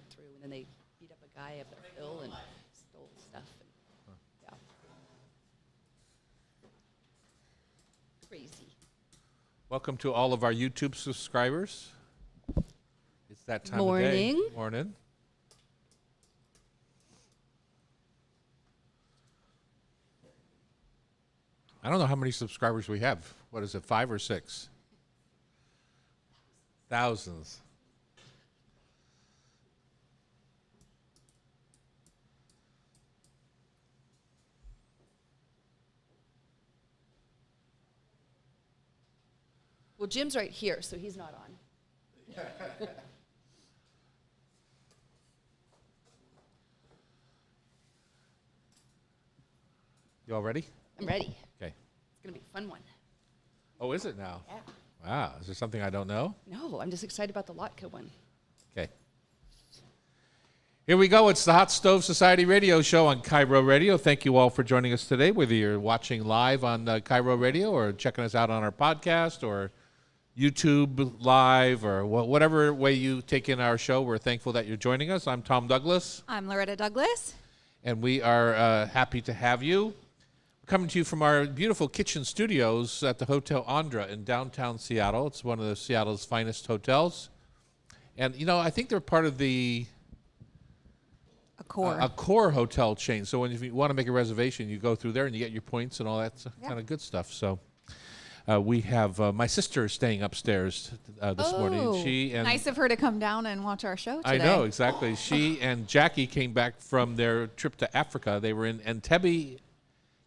through, and then they beat up a guy up the hill and stole stuff. And, yeah. Crazy. Welcome to all of our YouTube subscribers. It's that time of day. Morning. I don't know how many subscribers we have. What is it, 5 or 6? Thousands. Well, Jim's right here, so he's not on. You all ready? I'm ready. Okay. It's going to be a fun one. Oh, is it now? Yeah. Wow. Is there something I don't know? No, I'm just excited about the Lotka one. Okay. Here we go. It's the Hot Stove Society radio show on Cairo Radio. Thank you all for joining us today, whether you're watching live on Cairo Radio or checking us out on our podcast or YouTube live or whatever way you take in our show. We're thankful that you're joining us. I'm Tom Douglas. I'm Loretta Douglas. And we are happy to have you. Coming to you from our beautiful kitchen studios at the Hotel Andra in downtown Seattle. It's one of the Seattle's finest hotels. And, you know, I think they're part of the Accor hotel chain. So if you want to make a reservation, you go through there and you get your points and all that kind of good stuff. So we have my sister staying upstairs this morning. She and nice of her to come down and watch our show today. I know, exactly. She and Jackie came back from their trip to Africa. They were in Entebbe,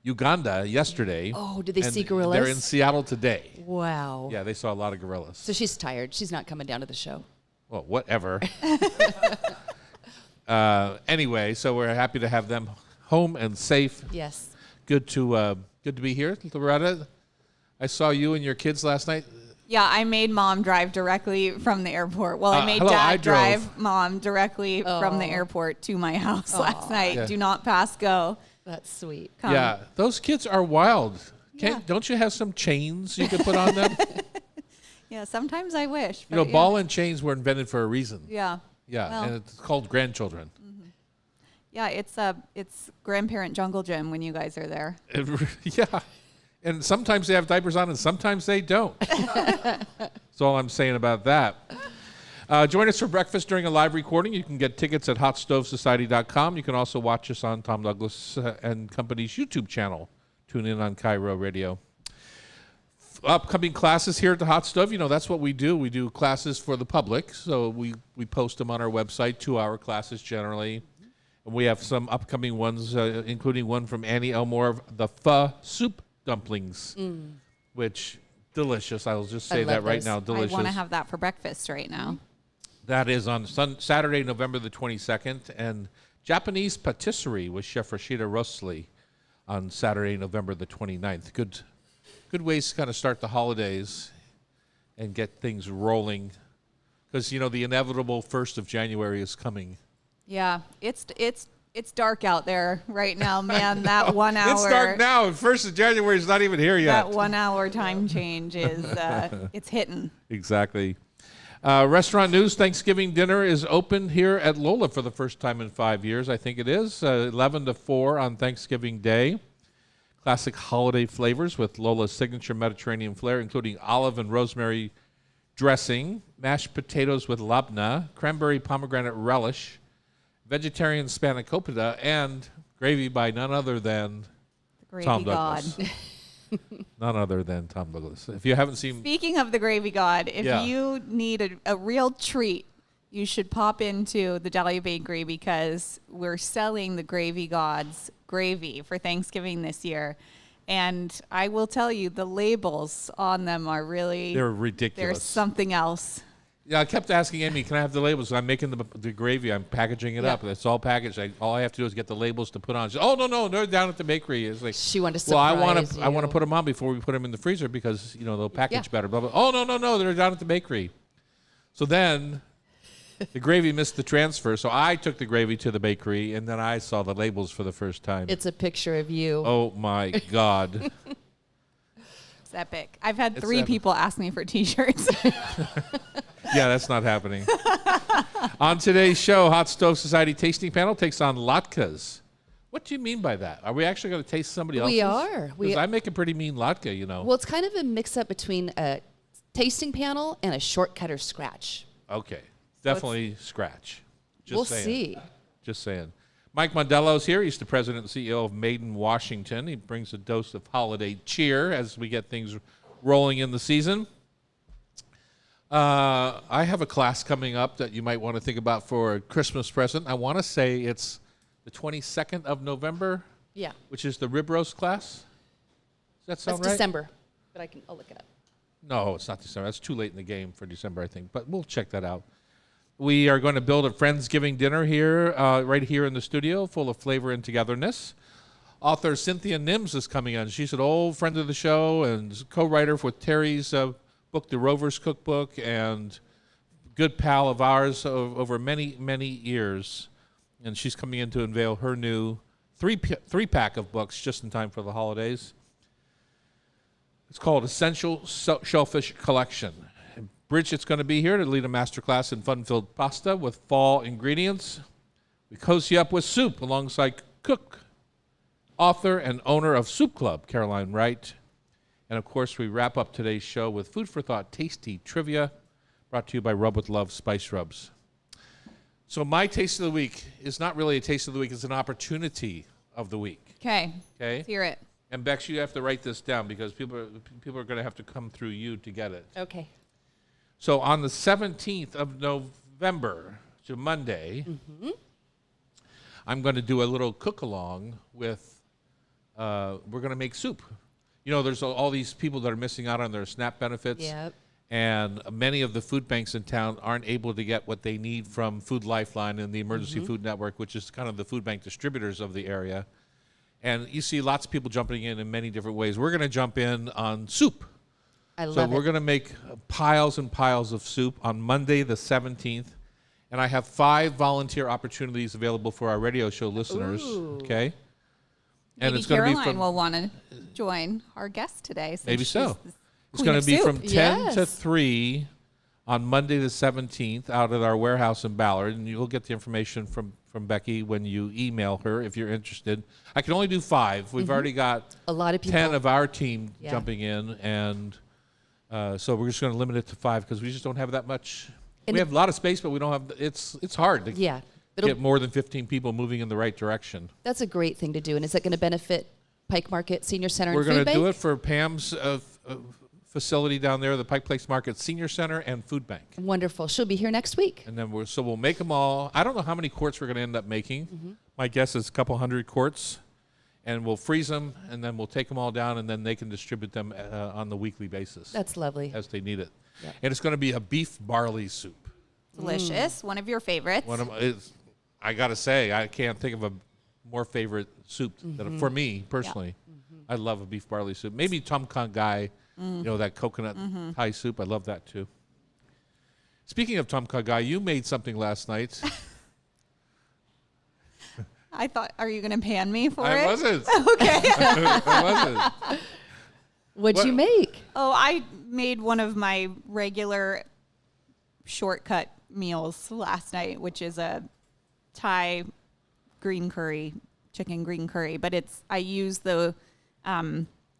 Uganda yesterday. Oh, did they see gorillas? They're in Seattle today. Wow. Yeah, they saw a lot of gorillas. So she's tired. She's not coming down to the show. Well, whatever. Anyway, so we're happy to have them home and safe. Yes. Good to be here, Loretta. I saw you and your kids last night. Yeah, I made Mom drive directly from the airport. Well, I made Dad drive Mom directly from the airport to my house last night. Yeah. Do not pass go. That's sweet. Come. Yeah, those kids are wild. Don't you have some chains you can put on them? Yeah, sometimes I wish. You know, ball and chains were invented for a reason. Yeah. Yeah, Well. and it's called grandchildren. Yeah, it's grandparent jungle gym when you guys are there. Yeah, and sometimes they have diapers on and sometimes they don't. That's all I'm saying about that. Join us for breakfast during a live recording. You can get tickets at hotstovesociety.com. You can also watch us on Tom Douglas and Company's YouTube channel. Tune in on Cairo Radio. Upcoming classes here at the Hot Stove, you know, that's what we do. We do classes for the public, so we post them on our website, 2-hour classes generally. And we have some upcoming ones, including one from Annie Elmore, the pho soup dumplings, which, delicious. I'll just say that right now, delicious. I want to have that for breakfast right now. That is on Saturday, November the 22nd, and Japanese Patisserie with Chef Rashida Rosli on Saturday, November the 29th. Good ways to kind of start the holidays and get things rolling, because, you know, the inevitable 1st of January is coming. Yeah, it's dark out there right now, man. That 1 hour. It's dark now. 1st of January is not even here yet. That 1 hour time change is it's hitting. Exactly. Restaurant news, Thanksgiving dinner is open here at Lola for the first time in 5 years, I think it is. 11 to 4 on Thanksgiving Day. Classic holiday flavors with Lola's signature Mediterranean flair, including olive and rosemary dressing, mashed potatoes with labna, cranberry pomegranate relish, vegetarian spanakopita, and gravy by none other than Tom Douglas. None other than Tom Douglas. If you haven't seen... Speaking of the Gravy God, if you need a real treat, you should pop into the Dahlia Bakery because we're selling the Gravy God's gravy for Thanksgiving this year. And I will tell you, the labels on them are really... They're ridiculous. There's something else. Yeah, I kept asking Amy, can I have the labels? I'm making the gravy. I'm packaging it up. It's all packaged. All I have to do is get the labels to put on. She said, oh, no, they're down at the bakery. It's like, she wanted to surprise I want to put them on before we put them in the freezer because, you know, they'll package better. Blah, blah. Oh, no, they're down at the bakery. So then the gravy missed the transfer, so I took the gravy to the bakery, and then I saw the labels for the first time. It's a picture of you. Oh, my God. It's epic. I've had 3 people ask me for T-shirts. Yeah, that's not happening. On today's show, Hot Stove Society tasting panel takes on latkes. What do you mean by that? Are we actually going to taste somebody else's? We are. 'Cause I make a pretty mean latke, you know. Well, it's kind of a mix-up between a tasting panel and a shortcut or scratch. Okay. Definitely scratch. Just We'll saying. see. Just saying. Mike Mondello's here. He's the president and CEO of Maiden Washington. He brings a dose of holiday cheer as we get things rolling in the season. I have a class coming up that you might want to think about for a Christmas present. I want to say it's the 22nd of November, Yeah. which is the rib roast class. Does that sound That's right? December, but I'll look it up. No, it's not December. That's too late in the game for December, I think. But we'll check that out. We are going to build a Friendsgiving dinner here, right here in the studio, full of flavor and togetherness. Author Cynthia Nims is coming on. She's an old friend of the show and co-writer with Terry's book, The Rover's Cookbook, and good pal of ours over many, many years. And she's coming in to unveil her new three-pack of books just in time for the holidays. It's called Essential Shellfish Collection. And Bridget's going to be here to lead a masterclass in fun-filled pasta with fall ingredients. We cozy up with soup alongside cook, author, and owner of Soup Club, Caroline Wright. And, of course, we wrap up today's show with food for thought, tasty trivia, brought to you by Rub with Love Spice Rubs. So my taste of the week is not really a taste of the week. It's an opportunity of the week. Okay. Okay? Let's hear it. And Bex, you have to write this down because people are going to have to come through you to get it. Okay. So on the 17th of November, to Monday, I'm going to do a little cook-along with, we're going to make soup. You know, there's all these people that are missing out on their SNAP benefits. Yep. And many of the food banks in town aren't able to get what they need from Food Lifeline and the Emergency Food Network, which is kind of the food bank distributors of the area. And you see lots of people jumping in many different ways. We're going to jump in on soup. I love So it. we're going to make piles and piles of soup on Monday the 17th. And I have 5 volunteer opportunities available for our radio show listeners. Ooh. Okay? And Maybe it's going to be Caroline from will want to join our guest today. since maybe she's so. the It's queen going of to be soup. from 10 to Yes. 3 on Monday the 17th out at our warehouse in Ballard. And you'll get the information from Becky when you email her if you're interested. I can only do 5. We've already got A lot of people. 10 of our team Yeah. jumping in. And so we're just going to limit it to 5 because we just don't have that much. And We have a lot of space, but we don't have, it's hard to Yeah. get more than 15 people moving in the right direction. That's a great thing to do. And is that going to benefit Pike Market Senior Center We're and going Food to do Bank? it for Pam's facility down there, the Pike Place Market Senior Center and Food Bank. Wonderful. She'll be here next week. And then we'll make them all. I don't know how many quarts we're going to end up making. My guess is a couple hundred quarts. And we'll freeze them, and then we'll take them all down, and then they can distribute them on the weekly basis That's lovely. as they need it. Yep. And it's going to be a beef barley soup. Delicious. One of your favorites. I got to say, I can't think of a more favorite soup than for me personally. I love a beef barley soup. Maybe Tom Kha Gai, you know, that coconut Thai soup. I love that too. Speaking of Tom Kha Gai, you made something last night. I thought, are you going to pan me for I it? wasn't. Okay. I wasn't. What'd you make? Oh, I made one of my regular shortcut meals last night, which is a Thai green curry, chicken green curry. But I use the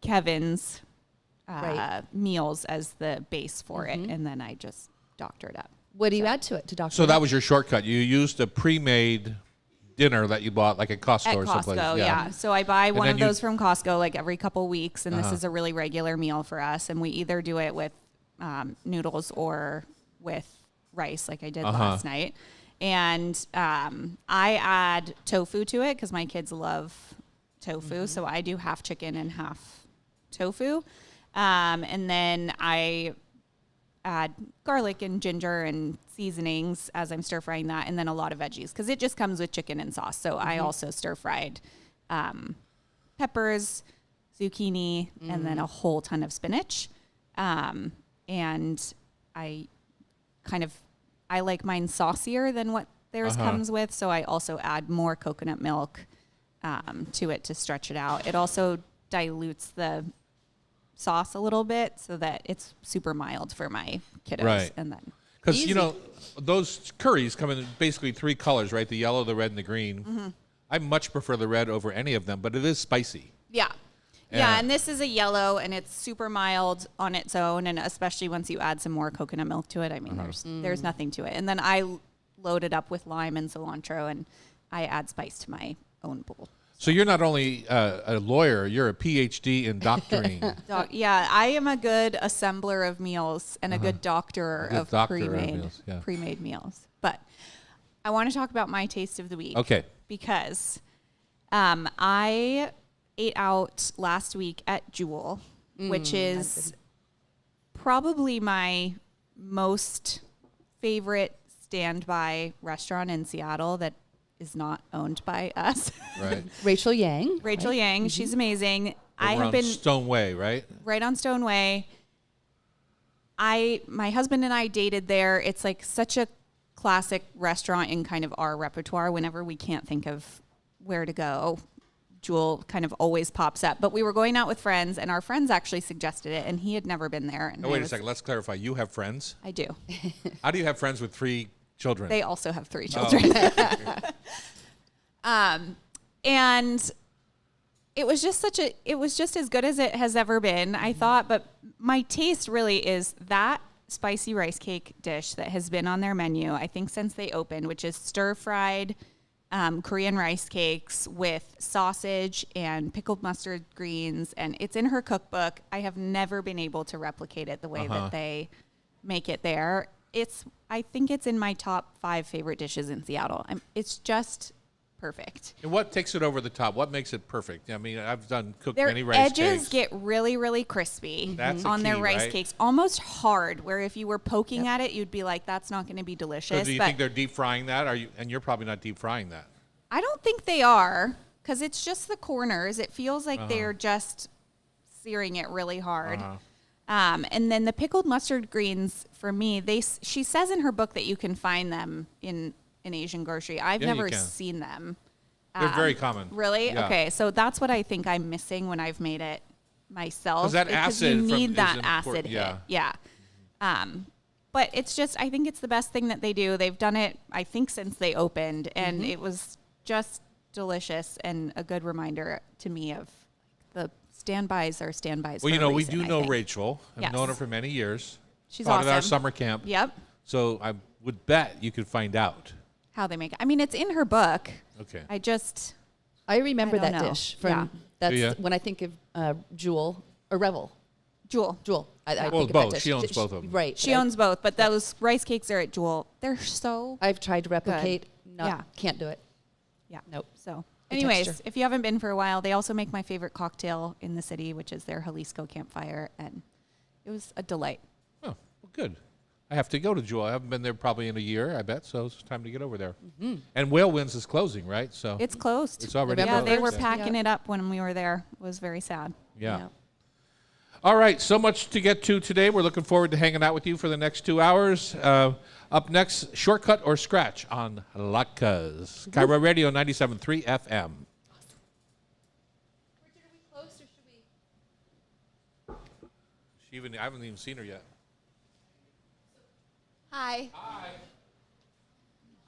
Kevin's Right. meals as the base for it, and then I just doctor it up. What do you add to it to doctor? So that was your shortcut. You used a pre-made dinner that you bought like at Costco At or someplace. Costco, yeah. So I buy one then of you- those from Costco like every couple weeks, and this is a really regular meal for us. And we either do it with noodles or with rice, like I did last night. And I add tofu to it because my kids love tofu. So I do half chicken and half tofu. And then I add garlic and ginger and seasonings as I'm stir frying that, and then a lot of veggies because it just comes with chicken and sauce. So I also stir fried peppers, zucchini, and then a whole ton of spinach. And I like mine saucier than what theirs comes with. So I also add more coconut milk to it to stretch it out. It also dilutes the sauce a little bit so that it's super mild for my kiddos. Right. And then Because, Easy. those curries come in basically 3 colors, right? The yellow, the red, and the green. Mm-hmm. I much prefer the red over any of them, but it is spicy. Yeah. Yeah. Yeah, and this is a yellow, and it's super mild on its own, and especially once you add some more coconut milk to it, I mean, there's nothing to it. And then I load it up with lime and cilantro, and I add spice to my own bowl. So you're not only a lawyer, you're a PhD in doctoring. Yeah, I am a good assembler of meals and a good doctor good of doctor of pre-made meals, yeah. pre-made meals. But I want to talk about my taste of the week. Okay. Because I ate out last week at Jewel, which is probably my most favorite standby restaurant in Seattle that is not owned by us. Right. Rachel Yang. Rachel Yang, she's amazing. I Over have on been Stoneway, right? right on Stoneway. My husband and I dated there. It's like such a classic restaurant in kind of our repertoire. Whenever we can't think of where to go, Jewel kind of always pops up. But we were going out with friends, and our friends actually suggested it, and he had never been there. And Oh, wait a second. Let's clarify. You have friends? I do. How do you have friends with 3 children? They also have 3 Oh, children. okay. And it was just as good as it has ever been, I thought. But my taste really is that spicy rice cake dish that has been on their menu, I think, since they opened, which is stir-fried Korean rice cakes with sausage and pickled mustard greens. And it's in her cookbook. I have never been able to replicate it the way that they make it there. I think it's in my top 5 favorite dishes in Seattle. It's just perfect. And what takes it over the top? What makes it perfect? I mean, I've cooked Their many rice edges cakes. get really, really crispy That's a on their key, rice right? cakes, almost hard, where if you were poking at it, you'd be like, that's not going to be delicious. So do you But think they're deep frying that? And you're probably not deep frying that. I don't think they are, because it's just the corners. It feels like Uh-huh. they're just searing it really hard. And then the pickled mustard greens, for me, she says in her book that you can find them in an Asian grocery. I've Yeah, you never can. seen them. They're very common. Really? Yeah. Okay, so that's what I think I'm missing when I've made it myself. 'Cause that acid you from- need is that important, acid yeah. hit. Yeah. But it's just, I think it's the best thing that they do. They've done it, I think, since they opened, and it was just delicious and a good reminder to me of the standbys are standbys. Well, for a we reason, do I know think. Rachel. I've Yes. known her for many years. She's Taught at our awesome. summer camp. Yep. So I would bet you could find out. How they make it. I mean, it's in her book. Okay. I remember I don't that know. dish from. Yeah. That's Do ya? when I think of Jewel or Revel. Jewel. Jewel. I Well, think of that both. dish. She owns both of them. Right. She but owns both, but those rice cakes are at Jewel. They're so I've tried to replicate. No, Yeah. can't do it. yeah. Nope. So, The anyways, texture. if you haven't been for a while, they also make my favorite cocktail in the city, which is their Jalisco Campfire, and it was a delight. Oh, well, good. I have to go to Jewel. I haven't been there probably in a year, I bet, so it's time to get over there. And Whale Winds is closing, right? So It's closed. It's already yeah. closed. They were Yeah. packing it up when we were there. It was very sad. yeah. All right, so much to get to today. We're looking forward to hanging out with you for the next 2 hours. Up next, Shortcut or Scratch on Latkes. Cairo Radio 97.3 FM. I haven't even seen her yet. Hi. Hi.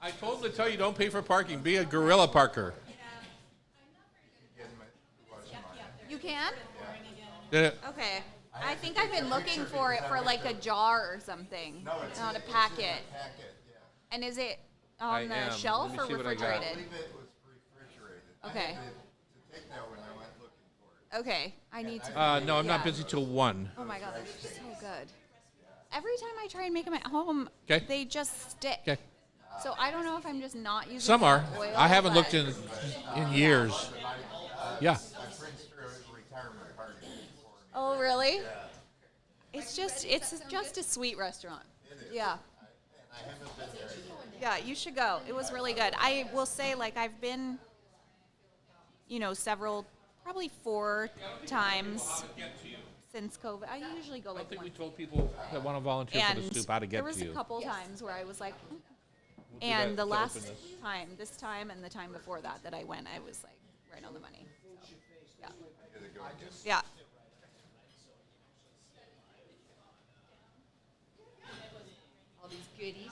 I told him to tell you don't pay for parking. Be a gorilla parker. You can? Did it? Okay. I think I've been looking for it for like a jar or something. No, it's not a packet. And is it I on the am. shelf Let me or see what I got. refrigerated? It was refrigerated. Okay. To take that when I went looking for it. Okay. I need to. No, I'm not Yeah. busy till 1. Oh my god, they're so good. Every time I try and make them at home, 'Kay. they just stick. Okay. So I don't know if I'm just not using Some are. oil, I haven't but- looked in years. Yeah. My friends threw a retirement party for me. Oh really? It's just a sweet restaurant. Yeah. Yeah, you should go. It was really good. I will say, like, I've been, several, probably 4 times since COVID. I usually go I like think we once. told people that want to volunteer for And the stoop how to get there was to you. a couple times where I was like, We'll do and that the to last open this. this time and the time before that I went, I was like right on the money. So, yeah. Yeah. All these Goodies.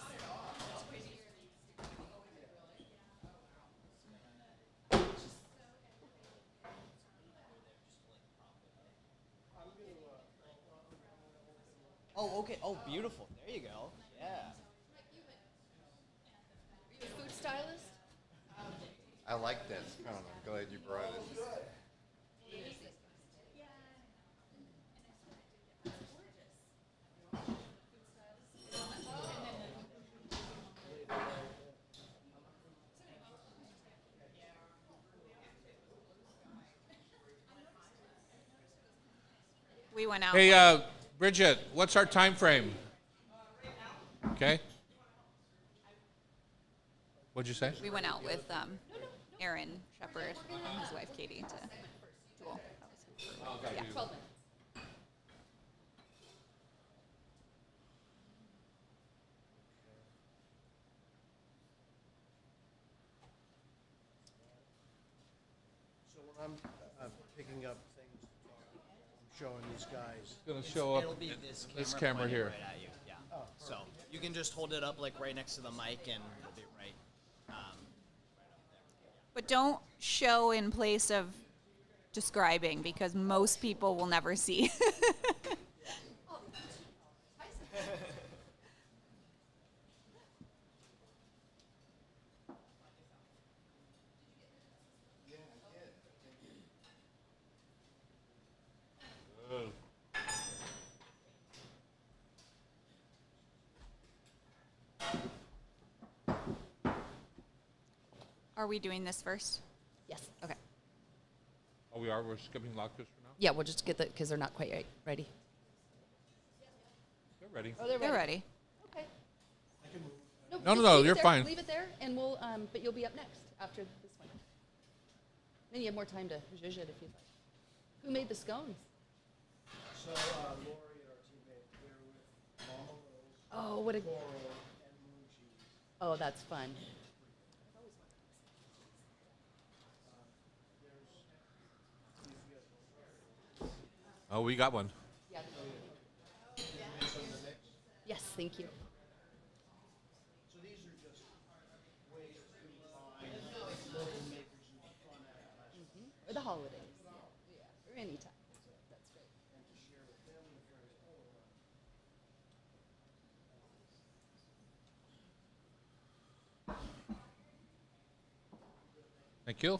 Oh, okay. Oh, beautiful. There you go. Yeah. Are you a food stylist? I like that spoon. I'm glad you brought it. We went out. Hey, Bridget, what's our time frame? Okay. What'd you say? We went out with Aaron Shepard and his wife Katie to Jewel. Yeah. 12 minutes. So when I'm picking up things to talk, I'm showing these guys. It's gonna show up It'll be in this this camera pointing here. right at you. Yeah. So you can just hold it up like right next to the mic, and it'll be right. But don't show in place of describing because most people will never see. Are we doing this first? Yes. Okay. Oh, we are. We're skipping latkes for now. Yeah, we'll just get the because they're not quite ready. They're ready. Oh, They're ready. Okay. No, just no, leave it you're there. fine. Leave it there, and we'll. But you'll be up next after this one. Then you have more time to zhuzh it if you'd like. Who made the scones? So Lori, our teammate, they're with Mama Rose, Oh, what a. Coral, and Moon Cheese. Oh, that's fun. Oh, we got one. Yeah. Yes, thank you. So these are just ways to find local makers and fun at Or the holidays. Yeah. Or anytime. That's great. and to share with family and friends all around. Thank you.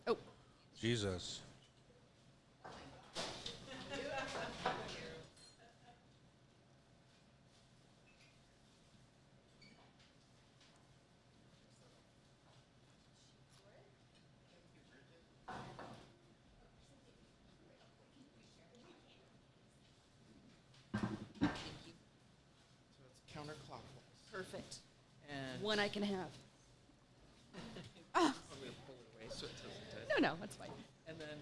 Oh, Jesus. So it's counterclockwise. perfect. And One I can have. I'm gonna pull it away so it doesn't touch. No, that's fine. And then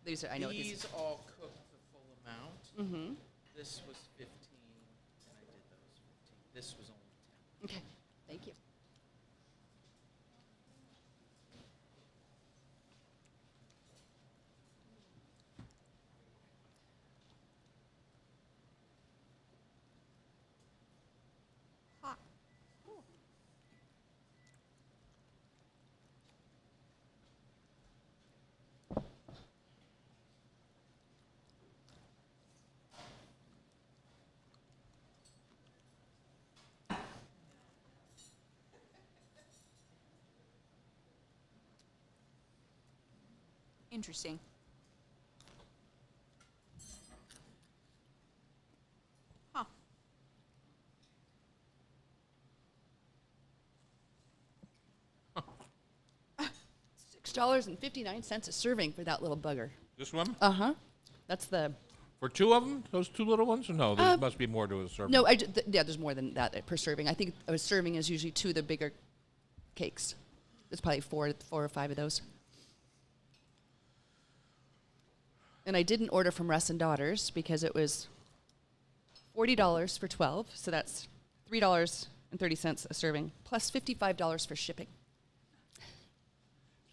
These are. I know what these these. all cooked the full amount. Mm-hmm. This was 15, and I did those 15. This was only 10. Okay. Thank you. Hot. Interesting. Huh. $6.59 a serving for that little bugger. This one? Uh-huh. That's the. For two of them? Those two little ones? Or no, there must be more to a serving. No, yeah, there's more than that per serving. I think a serving is usually 2 of the bigger cakes. There's probably four or five of those. And I didn't order from Russ and Daughters because it was $40 for 12, so that's $3.30 a serving, plus $55 for shipping.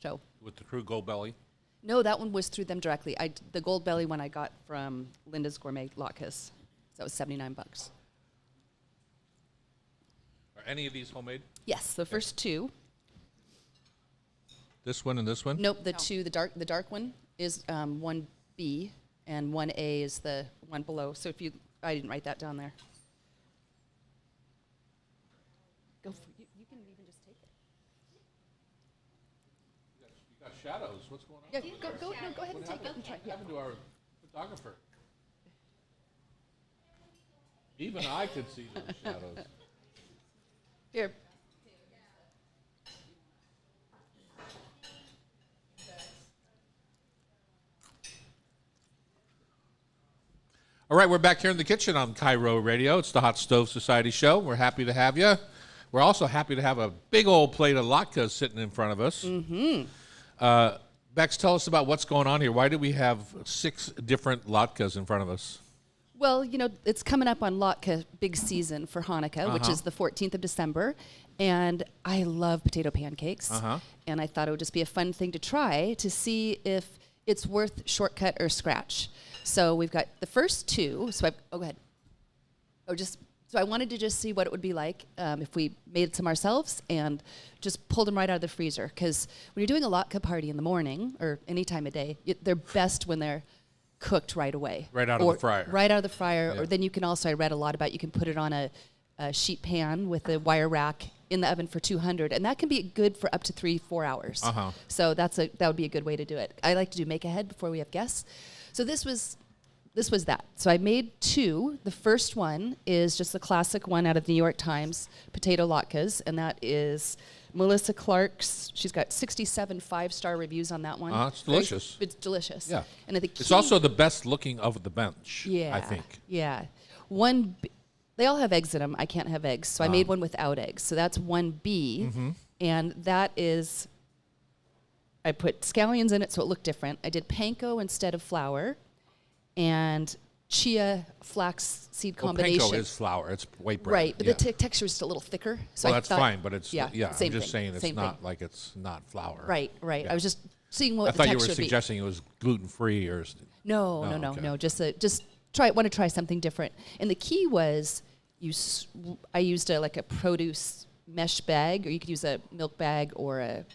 So, With the true gold belly. no, that one was through them directly. The Gold Belly one I got from Linda's Gourmet Latkes. So that was $79. Are any of these homemade? Yes, the first two. This one and this one? Nope, the dark one is 1B, and 1A is the one below. So I didn't write that down there. Go for you. You can even just take it. You got shadows. What's going on? Yeah, go ahead and take it and try. What Yeah. happened to our photographer? Even I could see those shadows. Here. All right, we're back here in the kitchen on Cairo Radio. It's the Hot Stove Society show. We're happy to have you. We're also happy to have a big old plate of latkes sitting in front of us. Mm-hmm. Bex, tell us about what's going on here. Why do we have 6 different latkes in front of us? Well, it's coming up on latke big season for Hanukkah, which is the 14th of December. And I love potato pancakes. And I thought it would just be a fun thing to try to see if it's worth shortcut or scratch. So we've got the first 2. So go ahead. So I wanted to just see what it would be like if we made some ourselves and just pulled them right out of the freezer. Because when you're doing a latke party in the morning or any time of day, they're best when they're cooked right away. Right out of the fryer. Right out of the fryer. Yeah. Or then you can also, I read a lot about, you can put it on a sheet pan with a wire rack in the oven for 200. And that can be good for up to 3-4 hours. So that would be a good way to do it. I like to do make ahead before we have guests. So this was that. So I made 2. The first one is just the classic one out of the New York Times, potato latkes, and that is Melissa Clark's. She's got 67 5-star reviews on that one. It's delicious. It's delicious. Yeah. And the It's key- also the best looking of the bench, yeah, I think. Yeah. They all have eggs in them. I can't have eggs, so I made one without eggs. So that's 1B, and that is, I put scallions in it so it looked different. I did panko instead of flour, and chia flax seed combination. Panko is flour. It's white bread. Right, but yeah. the texture is just a little thicker. So Well, I that's thought, fine, but it's, yeah, I'm same just thing, saying it's same not thing. like it's not flour. Right. Yeah. I was just seeing what I the thought you texture were would be. suggesting it was gluten-free or... No, Oh, no. okay. Just want to try something different. And the key was I used a produce mesh bag, or you could use a milk bag or a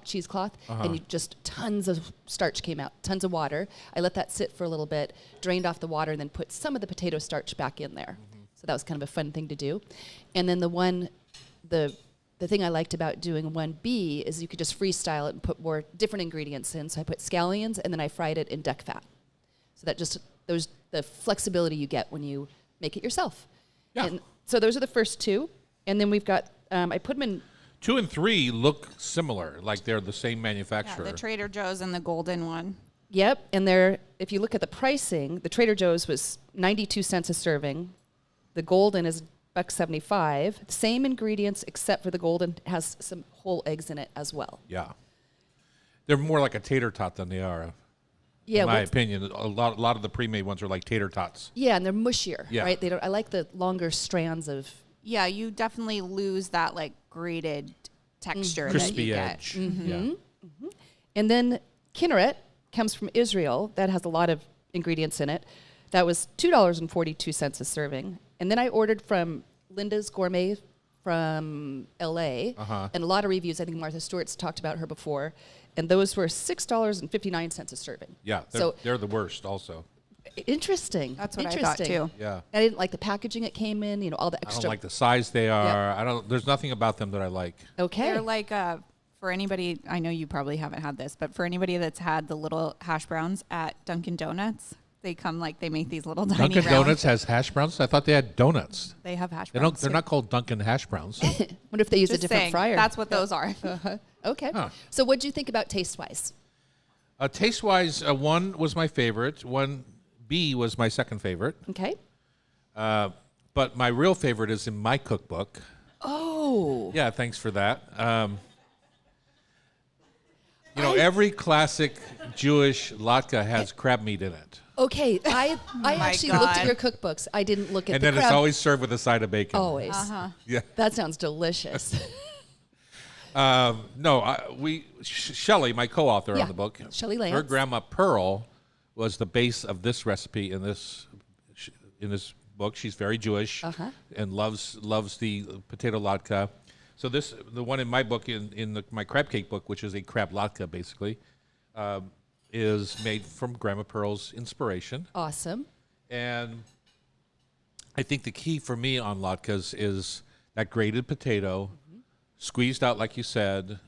cheesecloth, and you just tons of starch came out, tons of water. I let that sit for a little bit, drained off the water, and then put some of the potato starch back in there. So that was kind of a fun thing to do. And then the thing I liked about doing 1B is you could just freestyle it and put more different ingredients in. So I put scallions, and then I fried it in duck fat. So that just, those the flexibility you get when you make it yourself. Yeah. And so those are the first 2. And then we've got, I put them in. 2 and 3 look similar, like they're the same Yeah, manufacturer. the Trader Joe's and the golden one. Yep. And if you look at the pricing, the Trader Joe's was 92 cents a serving. The golden is $1.75. Same ingredients, except for the golden has some whole eggs in it as well. Yeah. They're more like a tater tot than they are, Yeah. in my what's- opinion. A lot of the pre-made ones are like tater tots. Yeah, and they're mushier, Yeah. right? I like the longer strands of. Yeah, you definitely lose that grated texture that you Crispy get. edge. Mm-hmm. Yeah. And then Kinneret comes from Israel. That has a lot of ingredients in it. That was $2.42 a serving. And then I ordered from Linda's Gourmet from LA, and a lot of reviews. I think Martha Stewart's talked about her before, and those were $6.59 a serving. Yeah, So they're the worst also. interesting. That's what I interesting. thought too. Yeah. I didn't like the packaging it came in. All the I extra. don't like the size they are. There's nothing about them that I like. Okay. They're like for anybody, I know you probably haven't had this, but for anybody that's had the little hash browns at Dunkin' Donuts, they come they make these little tiny Dunkin' round- Donuts has hash browns? I thought they had donuts. They have hash They browns. don't. They're too. not called Dunkin' hash browns. Wonder if they use Just a different saying, fryer. That's what those are. Okay. Huh. So what did you think about taste-wise? Taste-wise, 1 was my favorite. 1B was my second favorite. Okay. But my real favorite is in my cookbook. Oh. Yeah, thanks for that. Every classic Jewish latke has crab meat in it. Okay. I my actually looked at God. your cookbooks. I didn't look at And the then crab. it's always served with a side of bacon. Always. Yeah. That sounds delicious. Shelley, my co-author Yeah, on the book, Shelley her Lance. grandma Pearl was the base of this recipe in this book. She's very Jewish and loves the potato latke. So the one in my book, my crab cake book, which is a crab latke basically, is made from Grandma Pearl's inspiration. Awesome. And I think the key for me on latkes is that grated potato, squeezed out like you said,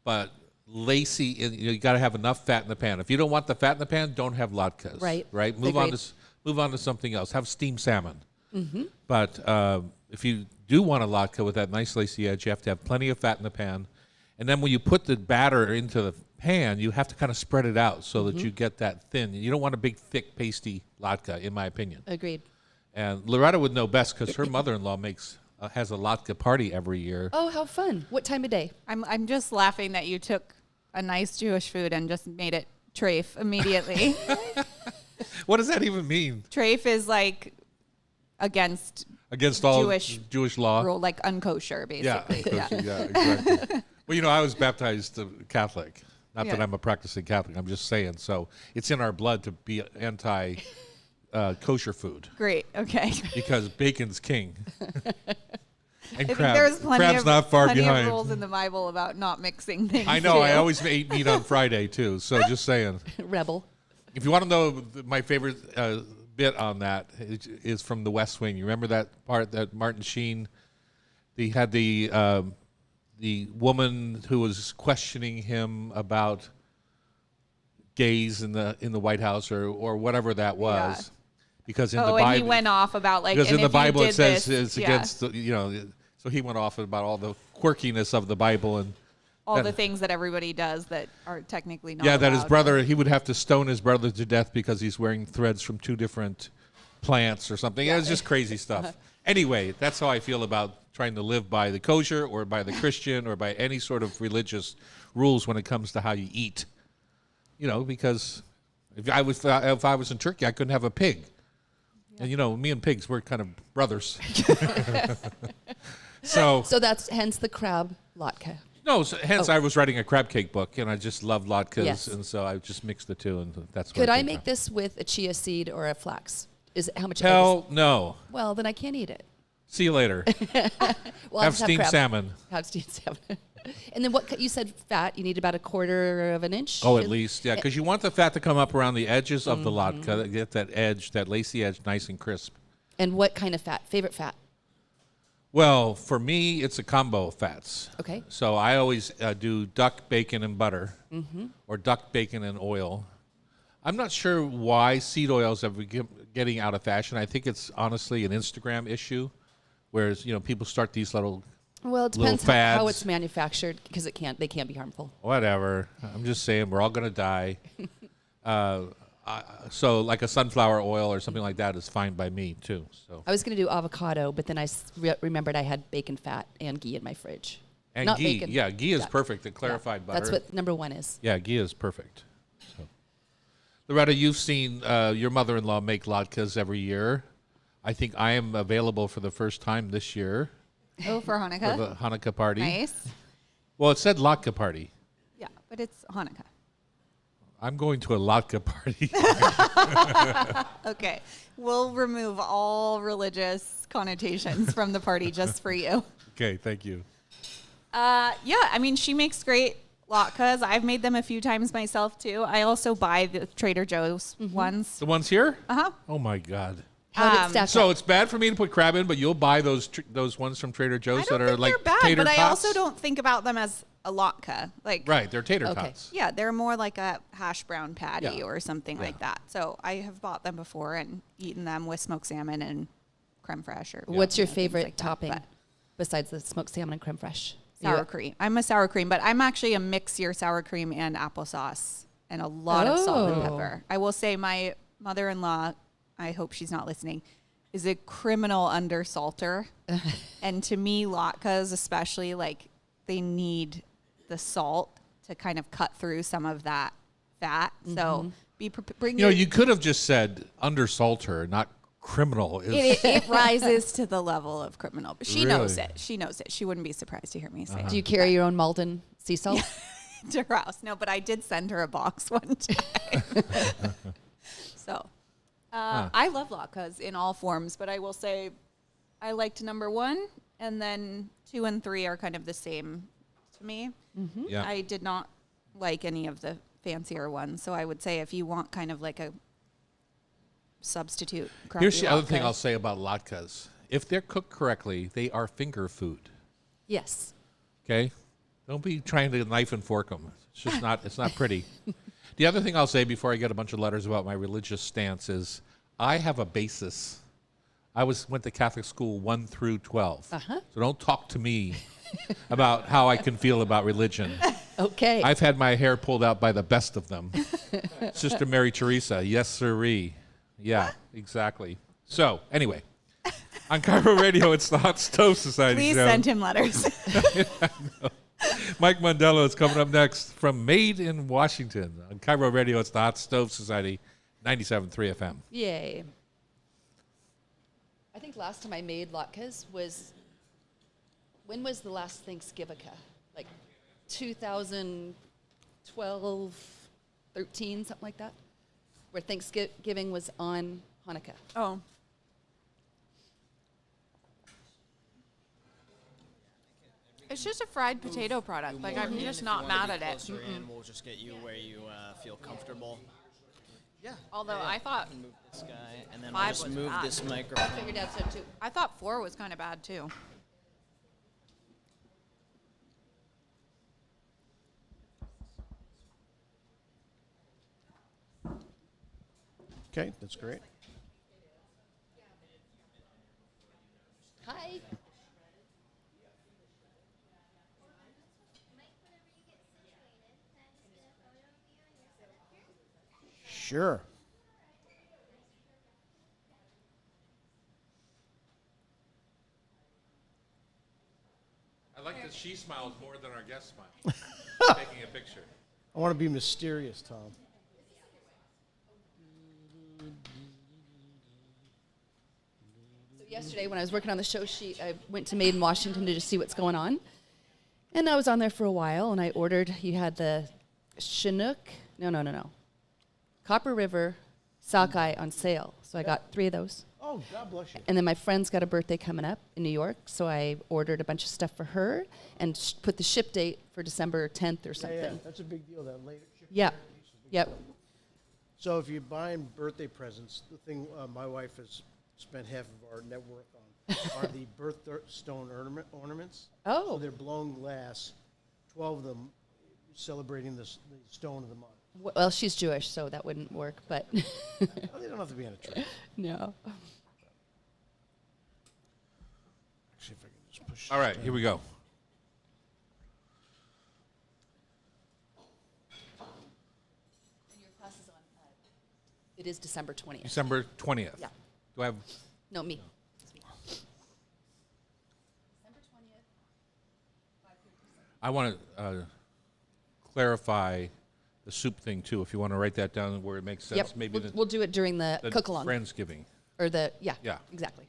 but lacy. You got to have enough fat in the pan. If you don't want the fat in the pan, don't have latkes. Right. Right. Move on to something else. Have steamed salmon. But if you do want a latke with that nice lacy edge, you have to have plenty of fat in the pan. And then when you put the batter into the pan, you have to kind of spread it out so that you get that thin. You don't want a big, thick, pasty latke, in my opinion. Agreed. And Loretta would know best because her mother-in-law has a latke party every year. Oh, how fun. What time of day? I'm just laughing that you took a nice Jewish food and just made it treif immediately. What does that even mean? Treif is like against all Jewish law? rule, like unkosher, basically. Yeah, exactly. Well, I was baptized Catholic. Not that Yeah. I'm a practicing Catholic. I'm just saying. So it's in our blood to be anti kosher food Great. Okay. because bacon's king. And I think there's crab's not far plenty behind. of rules in the Bible about not mixing things. I know. too. I always ate meat on Friday too. So just saying. Rebel. If you want to know my favorite bit on that is from The West Wing. You remember that part that Martin Sheen, he had the woman who was questioning him about gays in the White House or whatever that was, Yeah. because in the and Bible he went off about like, because and in the if you Bible it did says this, it's yeah, against so he went off about all the quirkiness of the Bible and all that- the things that everybody does that are technically not. yeah, that his allowed. brother, he would have to stone his brother to death because he's wearing threads from 2 different plants or something. It was just crazy stuff. Anyway, that's how I feel about trying to live by the kosher or by the Christian or by any sort of religious rules when it comes to how you eat. Because if I was in Turkey, I couldn't have a pig. And me and pigs, we're kind of brothers. So that's hence the crab latke. no, so hence I was writing a crab cake book, and I just love latkes, Yes. and so I just mixed the two, and that's what Could I came make out. this with a chia seed or a flax? How much? Hell no. Well, then I can't eat it. See you later. Well, I'll Have just steamed crab. salmon. Have steamed salmon. And then you said fat? You need about 1/4 of an inch. Oh, at least, yeah, because you want the fat to come up around the edges of the latke, get that edge, that lacy edge, nice and crisp. And what kind of fat? Favorite fat? Well, for me, it's a combo of fats. Okay. So I always do duck, bacon, and butter, or duck, bacon, and oil. I'm not sure why seed oils are getting out of fashion. I think it's honestly an Instagram issue, whereas people start these little Well, it little depends how fads. it's manufactured because they can't be harmful. whatever. I'm just saying we're all gonna die. So like a sunflower oil or something like that is fine by me too. So I was going to do avocado, but then I remembered I had bacon fat and ghee in my fridge. and Not ghee, bacon. yeah, ghee is Yeah. perfect. The clarified butter. That's what number 1 is. Yeah, ghee is perfect. So. Loretta, you've seen your mother-in-law make latkes every year. I think I am available for the first time this year Oh, for for Hanukkah. the Hanukkah party. Nice. Well, it said latke party. Yeah, but it's Hanukkah. I'm going to a latke party. Okay, we'll remove all religious connotations from the party just for you. Okay, thank you. Yeah, I mean, she makes great latkes. I've made them a few times myself too. I also buy the Trader Joe's ones. The ones here? Uh-huh. Oh my God. How did it stack So up? it's bad for me to put crab in, but you'll buy those ones from Trader I Joe's don't that are think like they're bad, tater but tots. I also don't think about them as a latke. Like, Right, they're tater Okay. tots. yeah, they're more like a hash brown patty Yeah. or something like that. So I have bought them before and eaten them with smoked salmon and creme fraiche. Or What's your things favorite like that, topping but besides the smoked salmon and creme fraiche? sour cream. I'm a sour cream, but I'm actually a mix your sour cream and applesauce and a lot of salt and Oh. pepper. I will say my mother-in-law, I hope she's not listening, is a criminal undersalter. And to me, latkes especially, like, they need the salt to kind of cut through some of that fat. So bring You could have just said undersalter, not criminal. it rises to the level of criminal. But she knows Really? it. She knows it. She wouldn't be surprised to hear me say Do you carry your own Malden sea salt? it to her house. No, but I did send her a box one time. So I love latkes in all forms, but I will say I liked number 1, and then 2 and 3 are kind of the same to me. Yeah. I did not like any of the fancier ones, so I would say if you want kind of like a substitute crappy Here's the other thing latke. I'll say about latkes. If they're cooked correctly, they are finger food. Yes. Okay? Don't be trying to knife and fork them. It's just not, it's not pretty. The other thing I'll say before I get a bunch of letters about my religious stance is I have a basis. I went to Catholic school 1 through 12. So don't talk to me about how I can feel about religion. Okay. I've had my hair pulled out by the best of them. Sister Mary Teresa, yes sirree. Yeah, exactly. So, anyway, on Cairo Radio, it's the Hot Stove Society Please show. send him letters. Mike Mondello is coming up next from Made in Washington. On Cairo Radio, it's the Hot Stove Society, 97.3 FM. Yay. I think last time I made latkes was, when was the last Thanksgivica? Like 2012, 13, something like that? Where Thanksgiving was on Hanukkah. Oh. It's just a fried potato product. Like, I'm just not mad at it. Closer in, we'll just get you where you feel comfortable. Yeah. Although I thought Move this guy, and then 5 I'll just was move bad. this microphone. Figured out so too. I thought 4 was kind of bad too. Okay, that's great. Hi. Sure. I like that she smiles more than our guest smiles. Taking a picture. I want to be mysterious, Tom. So yesterday when I was working on the show sheet, I went to Made in Washington to just see what's going on. And I was on there for a while, and I ordered, you had the Chinook, no. Copper River sockeye on sale. So I got 3 of those. Oh, God bless you. And then my friend's got a birthday coming up in New York, so I ordered a bunch of stuff for her and put the ship date for December 10th or something. Yeah, that's a big deal, that later ship. Yep. Yep. So if you're buying birthday presents, the thing my wife has spent half of our net worth on are the birthstone ornaments. Oh. So they're blown glass, 12 of them celebrating the stone of the month. Well, she's Jewish, so that wouldn't work, but Oh, they don't have to be on a tree. no. Actually, if I can just push. All right, here we go. Your class is on, it is December 20th. December 20th. Yeah. Do I have... No, me. It's me. December 20th. I want to clarify the soup thing, too, if you want to write that down where it makes sense. Yep. Maybe We'll do it during the the cook-along. Friendsgiving. Or the, yeah. Yeah. Exactly.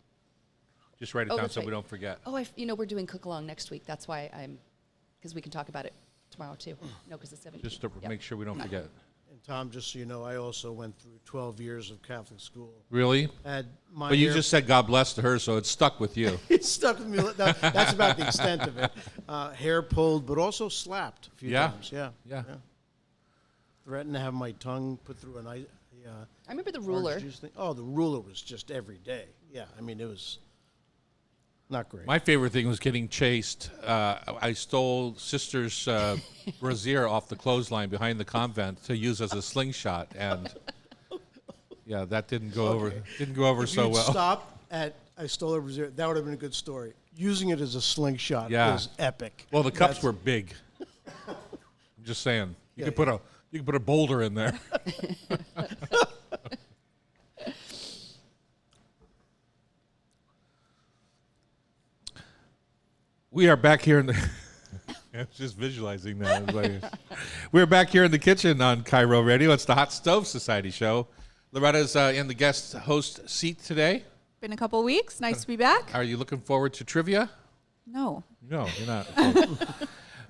Just write it Oh, down that's so right. we don't forget. Oh, we're doing cook-along next week. That's why because we can talk about it tomorrow, too. No, because it's 17th. Just to Yep. make sure we don't forget. And Tom, just so you know, I also went through 12 years of Catholic school. Really? Had my But you hair- just said God bless to her, so it stuck with you. it stuck with me. That's about the extent of it. Hair pulled, but also slapped a few Yeah. times. Yeah. Yeah. Threatened to have my tongue put through an ice. I remember the orange ruler. juice thing. Oh, the ruler was just every day. Yeah, I mean, it was not great. My favorite thing was getting chased. I stole Sister's brassiere off the clothesline behind the convent to use as a slingshot, and yeah, that didn't go over. Didn't go over if so you'd well. stopped at I stole a brazier, that would have been a good story. Using it as a slingshot Yeah. was epic. Well, the cups That's- were big. I'm just saying. You Yeah, could put a boulder in there. We are back here in the. I was just visualizing that. It's like- We're back here in the kitchen on Cairo Radio. It's the Hot Stove Society show. Loretta's in the guest host seat today. Been a couple weeks. Nice to be back. Are you looking forward to trivia? No. No, you're not. Okay.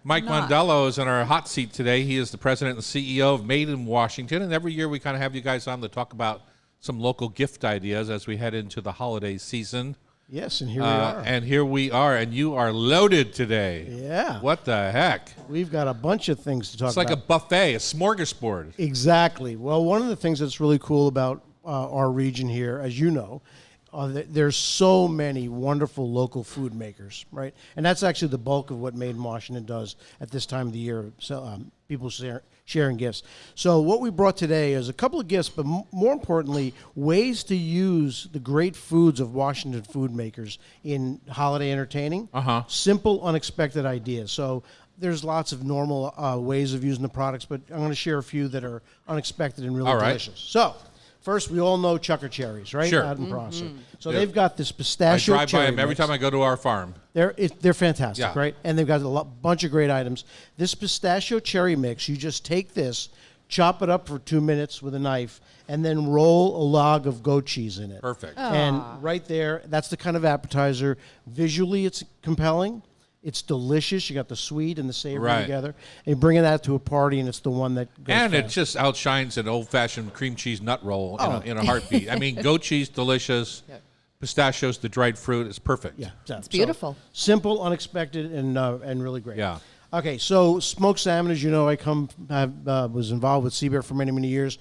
Mike Not. Mondello is in our hot seat today. He is the president and CEO of Made in Washington. And every year we kind of have you guys on to talk about some local gift ideas as we head into the holiday season. Yes, and here we are. And here we are, and you are loaded today. Yeah. What the heck? We've got a bunch of things to talk It's like about. a buffet, a smorgasbord. Exactly. Well, one of the things that's really cool about our region here, as you know, there's so many wonderful local food makers, right? And that's actually the bulk of what Made in Washington does at this time of the year. So people sharing gifts. So what we brought today is a couple of gifts, but more importantly, ways to use the great foods of Washington food makers in holiday entertaining. Simple, unexpected ideas. So there's lots of normal ways of using the products, but I'm going to share a few that are unexpected and really All right. delicious. So first, we all know Chucker Cherries, right? Sure. Out in Prosser. So Yeah. they've got this I pistachio drive by cherry them every mix. time I go to our farm. They're fantastic, Yeah. right? And they've got a bunch of great items. This pistachio cherry mix, you just take this, chop it up for 2 minutes with a knife, and then roll a log of goat cheese in it. Perfect. And right there, that's the kind of appetizer. Visually, it's compelling. It's delicious. You got the sweet and the savory Right. together. And you bring that to a party, and it's the one that goes And it fast. just outshines an old-fashioned cream cheese nut roll in a heartbeat. I mean, goat cheese, delicious. Pistachios, the dried fruit, is perfect. Yeah, It's beautiful. Simple, unexpected, and really great. Yeah. Okay, so smoked salmon, as you know, was involved with Sea Bear for many, many years.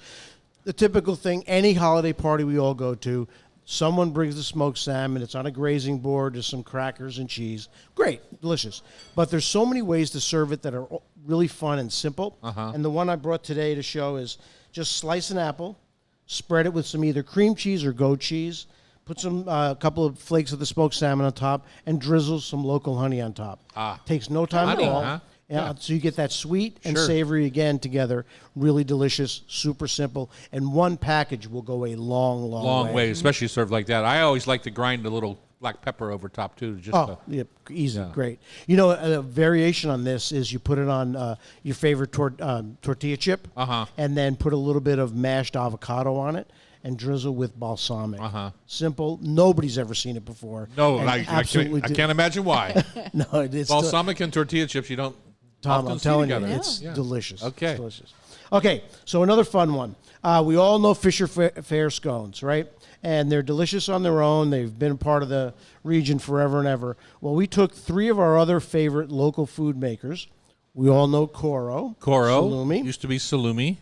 The typical thing, any holiday party we all go to, someone brings the smoked salmon. It's on a grazing board. There's some crackers and cheese. Great, delicious. But there's so many ways to serve it that are really fun and simple. And the one I brought today to show is just slice an apple, spread it with some either cream cheese or goat cheese, put some a couple of flakes of the smoked salmon on top, and drizzle some local honey on top. Takes no time Honey, at all. huh? Yeah, so you get that sweet and Sure. savory again together. Really delicious, super simple, and one package will go a long, long, Long way, especially served like that. I always like to grind a little black pepper over top, too. Just Oh, yeah, easy, great. You know, a variation on this is you put it on your favorite tortilla chip, and then put a little bit of mashed avocado on it, and drizzle with balsamic. Simple. Nobody's ever seen it before. no, and I absolutely can't imagine why. No, it's Balsamic and tortilla chips, you don't Tom, often I'm see telling you, together. it's Yeah. delicious. Okay. It's delicious. Okay, so another fun one. We all know Fisher Fair scones, right? And they're delicious on their own. They've been part of the region forever and ever. Well, we took 3 of our other favorite local food makers. We all know Coro. Salumi. Used to be Salumi.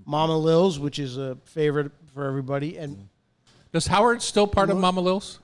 Mama Lil's, which is a favorite for everybody. And Does Howard still part of Mama Lil's?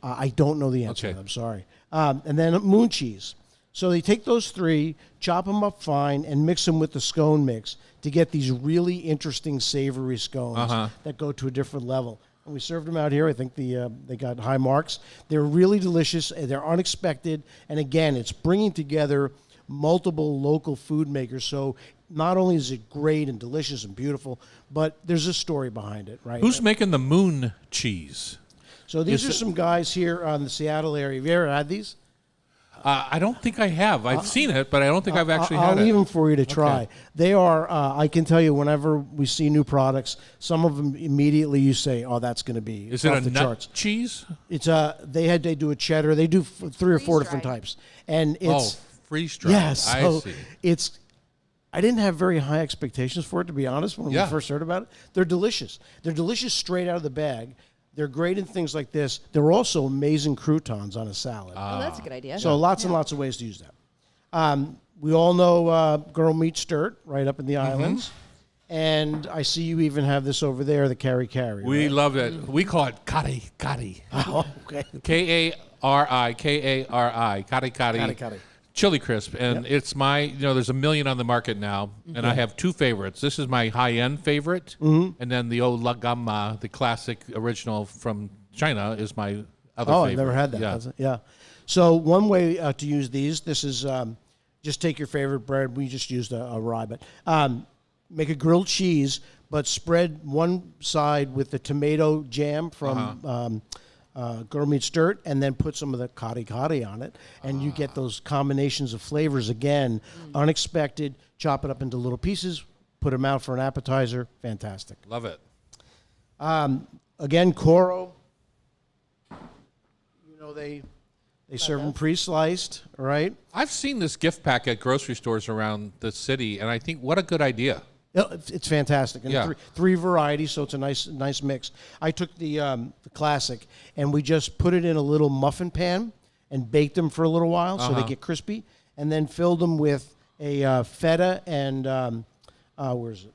I don't know the answer. Okay. I'm sorry. And then moon cheese. So they take those 3, chop them up fine, and mix them with the scone mix to get these really interesting savory scones that go to a different level. And we served them out here. I think they got high marks. They're really delicious. They're unexpected. And again, it's bringing together multiple local food makers. So not only is it great and delicious and beautiful, but there's a story behind it, right? Who's making the moon cheese? So these is are it- some guys here on the Seattle area. Have you ever had these? I don't think I have. I've seen it, but I don't think I've actually I'll had it. leave them for you to try. Okay. They are, I can tell you, whenever we see new products, some of them immediately you say, "Oh, that's going to be Is it off a the nut charts." cheese? It's they do a cheddar. They do 3 or 4 different Freeze-dried. types, and it's freeze dried. yeah. So I see. it's. I didn't have very high expectations for it, to be honest, when Yeah. we first heard about it. They're delicious. They're delicious straight out of the bag. They're great in things like this. They're also amazing croutons on a salad. Oh, that's a good idea. So lots and lots of ways to use that. We all know Girl Meets Dirt right up in the islands. And I see you even have this over there, the Kari Kari. We right? love it. We call it kari kari. Oh, okay. Kari, Kari, kari Kari kari. Kari. Chili crisp, and it's my, there's a million on the market now, and I have 2 favorites. This is my high-end favorite, and then the old La Gamma, the classic original from China, is my other Oh, favorite. I've never had that. Yeah. That's it. Yeah. So one way to use these, this is just take your favorite bread. We just used a rye, but make a grilled cheese, but spread one side with the tomato jam from Girl Meets Dirt, and then put some of the kari kari on it, and you get those combinations of flavors again, unexpected. Chop it up into little pieces, put them out for an appetizer. Fantastic. Love it. Again, Coro. You know they serve them pre-sliced, right? I've seen this gift pack at grocery stores around the city, and I think what a good idea. It's fantastic. And Yeah. three varieties, so it's a nice mix. I took the classic, and we just put it in a little muffin pan and baked them for a little while so they get crispy, and then filled them with a feta and where is it?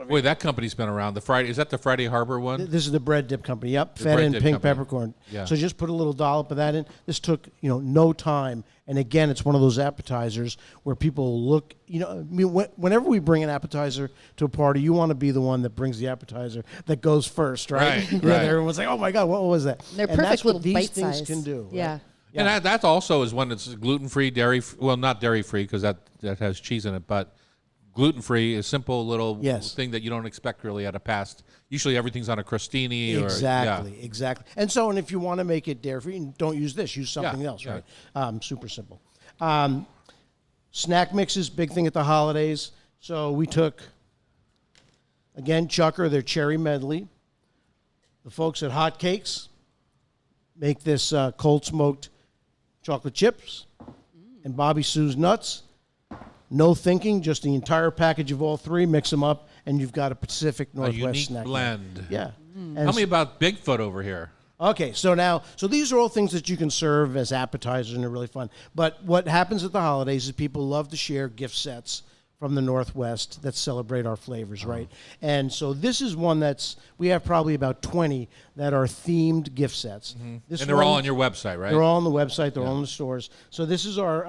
Wait, that company's been around. Is that the Friday Harbor one? This is the bread dip company. Yep, The feta bread and dip pink company. peppercorn. Yeah. So just put a little dollop of that in. This took no time. And again, it's one of those appetizers where people look. I mean, whenever we bring an appetizer to a party, you want to be the one that brings the appetizer that goes first, right? Right, right. Everyone's like, "Oh my God, what was that?" They're And perfect that's little what these bite things size. can do. Yeah. Right? And that also is when it's gluten-free, well, not dairy-free because that has cheese in it, but gluten-free is simple little Yes. thing that you don't expect really at a past. Usually everything's on a crostini Exactly. And if you want to make it dairy-free, don't use this. Use something Yeah, else, yeah. right? Super simple. Snack mixes, big thing at the holidays. So we took, again, Chucker, their cherry medley. The folks at Hot Cakes make this cold smoked chocolate chips. And Bobby Sue's nuts. No thinking, just the entire package of all three, mix them up, and you've got a Pacific A Northwest unique snack. blend. Yeah. Tell me about Bigfoot over here. Okay, so these are all things that you can serve as appetizers, and they're really fun. But what happens at the holidays is people love to share gift sets from the Northwest that celebrate our flavors, right? And so this is one we have probably about 20 that are themed gift sets. This And they're all one- on your website, right? They're all on the website. They're all in the stores. So this is our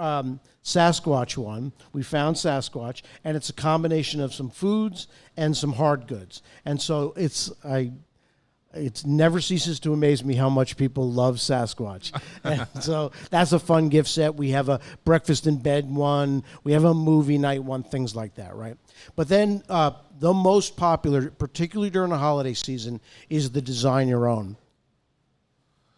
Sasquatch one. We found Sasquatch, and it's a combination of some foods and some hard goods. And so it never ceases to amaze me how much people love Sasquatch. And so that's a fun gift set. We have a breakfast in bed one. We have a movie night one, things like that, right? But then the most popular, particularly during the holiday season, is the Design Your Own.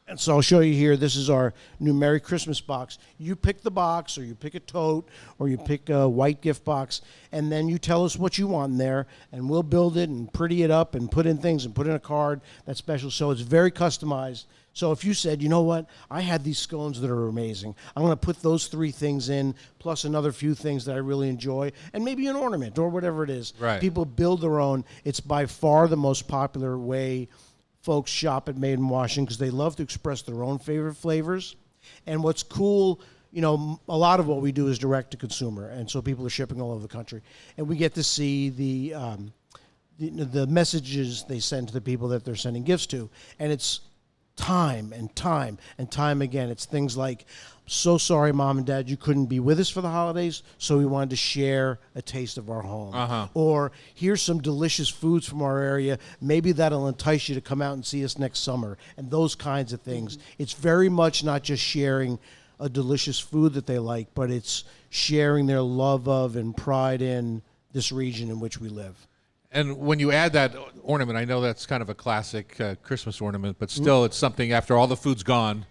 And so I'll show you here. This is our new Merry Christmas box. You pick the box, or you pick a tote, or you pick a white gift box, and then you tell us what you want in there, and we'll build it and pretty it up and put in things and put in a card that's special. So it's very customized. So if you said, you know what, I had these scones that are amazing. I'm going to put those 3 things in, plus another few things that I really enjoy, and maybe an ornament or whatever it is. Right. People build their own. It's by far the most popular way folks shop at Made in Washington because they love to express their own favorite flavors. And what's cool, a lot of what we do is direct to consumer, and so people are shipping all over the country, and we get to see the messages they send to the people that they're sending gifts to, and it's time and time and time again. It's things like, so sorry, Mom and Dad, you couldn't be with us for the holidays, so we wanted to share a taste of our home. Or here's some delicious foods from our area. Maybe that'll entice you to come out and see us next summer, and those kinds of things. It's very much not just sharing a delicious food that they like, but it's sharing their love of and pride in this region in which we live. And when you add that ornament, I know that's kind of a classic Christmas ornament, but still it's something after all the food's gone.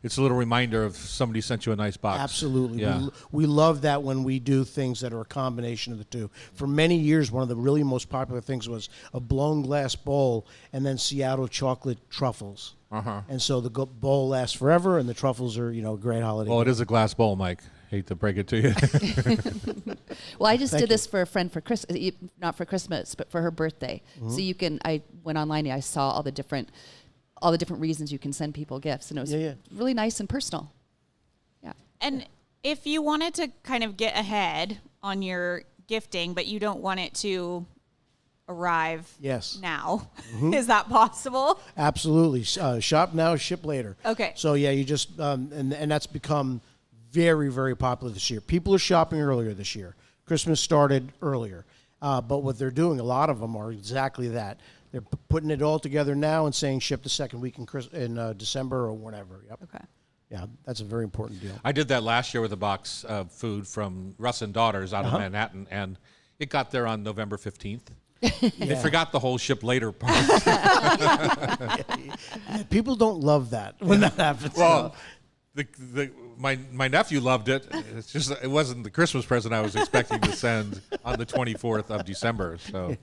It's a little reminder of somebody sent you a nice box. Absolutely. Yeah. We love that when we do things that are a combination of the two. For many years, one of the really most popular things was a blown glass bowl and then Seattle chocolate truffles. And so the bowl lasts forever, and the truffles are, a great holiday. Well, it is a glass bowl, Mike. Hate to break it to you. Well, I just Thank did you. this for a friend for Christmas, not for Christmas, but for her birthday. So I went online and I saw all the different reasons you can send people gifts, and it was really nice and personal. Yeah. And if you wanted to kind of get ahead on your gifting, but you don't want it to arrive now, is that possible? Absolutely. Shop now, ship later. Okay. So, you just, and that's become very, very popular this year. People are shopping earlier this year. Christmas started earlier. But what they're doing, a lot of them are exactly that. They're putting it all together now and saying ship the second week in December or whenever. Yep. Okay. Yeah, that's a very important deal. I did that last year with a box of food from Russ and Daughters out of Manhattan, and it got there on November 15th. They forgot the whole ship later part. People don't love that when that happens. Well, my nephew loved it. It's just it wasn't the Christmas present I was expecting to send on the 24th of December. So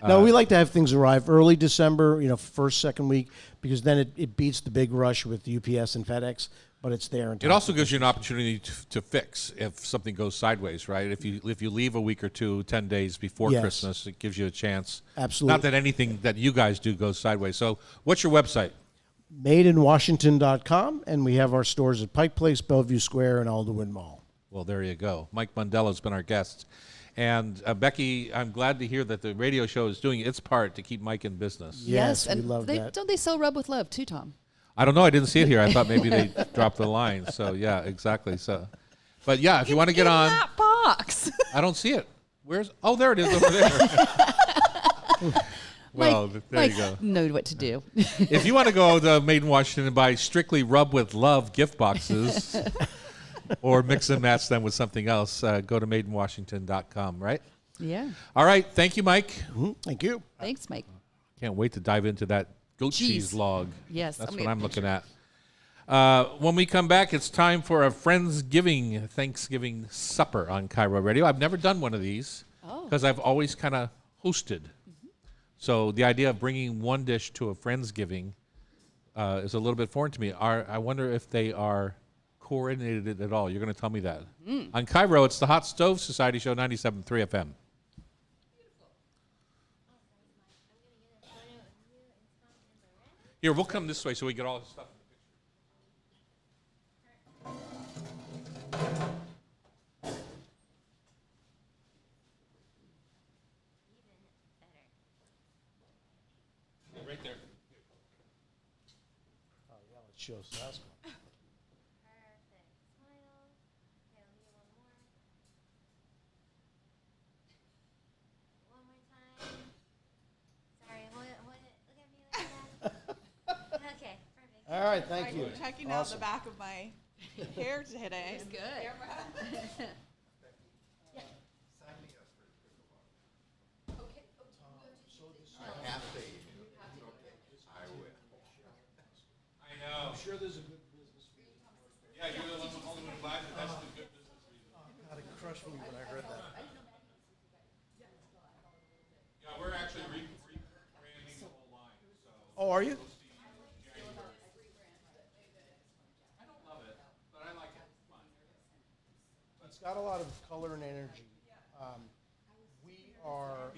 No, we like to have things arrive early December, first, second week, because then it beats the big rush with UPS and FedEx. but it's there. It also gives you an opportunity to fix if something goes sideways, right? If you leave a week or two, 10 days before Yes. Christmas, it gives you a chance. Absolutely. Not that anything that you guys do goes sideways. So what's your website? madeinwashington.com, and we have our stores at Pike Place, Bellevue Square, and Alderwood Mall. Well, there you go. Mike Mondello has been our guest. And Becky, I'm glad to hear that the radio show is doing its part to keep Mike in business. Yes, we and love that. Don't they sell Rub with Love too, Tom? I don't know. I didn't see it here. I thought maybe they dropped the line. So, yeah, exactly. So, but, yeah, if you want to get in on. that box. I don't see it. Where's? Oh, there it is over there. Well, there Mike you go. know what to do. If you want to go to Made in Washington and buy strictly Rub with Love gift boxes or mix and match them with something else, go to madeinwashington.com, right? Yeah. All right. Thank you, Mike. Thank you. Thanks, Mike. Can't wait to dive into that goat cheese log. Yes, That's I'm what gonna I'm picture looking at. When we come back, it's time for a Thanksgiving supper on Cairo Radio. I've never done one of these because I've always kind of hosted. So the idea of bringing one dish to a Friendsgiving is a little bit foreign to me. I wonder if they are coordinated at all. You're going to tell me that. On Cairo, it's the Hot Stove Society Show, 97.3 FM. Here, we'll come this way so we get all this stuff. Right there. It shows Sasquatch. Perfect. Smile. Okay, let me get one more. One more time. Sorry, hold it. Look at me like that. Okay, perfect. All right, thank you. Checking out the back of my hair today. Good. I have to eat. I will. I know. I'm sure there's a good business reason. Yeah, you're the only one who buys it. That's the good business reason. God, it crushed me when I heard that. Yeah, we're actually rebranding the whole line. So Oh, are you? I don't love it, but I like it. It's fun. It's got a lot of color and energy. We are.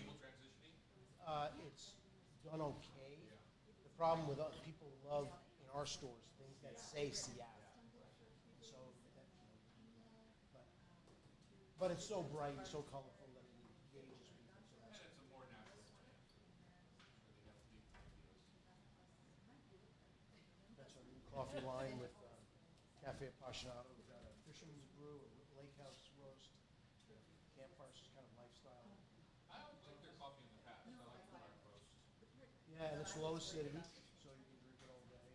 It's done okay. The problem with people love in our stores things that say Seattle. So, but it's so bright and so colorful that it engages people. So that's It's a more natural brand. That's our new coffee line with Cafe Appassionato. We've got a Fisherman's Brew, a Lake House Roast, Campfire's kind of lifestyle. I don't like their coffee in the past. I like the dark roast. Yeah, and it's low acidity, so you can drink it all day.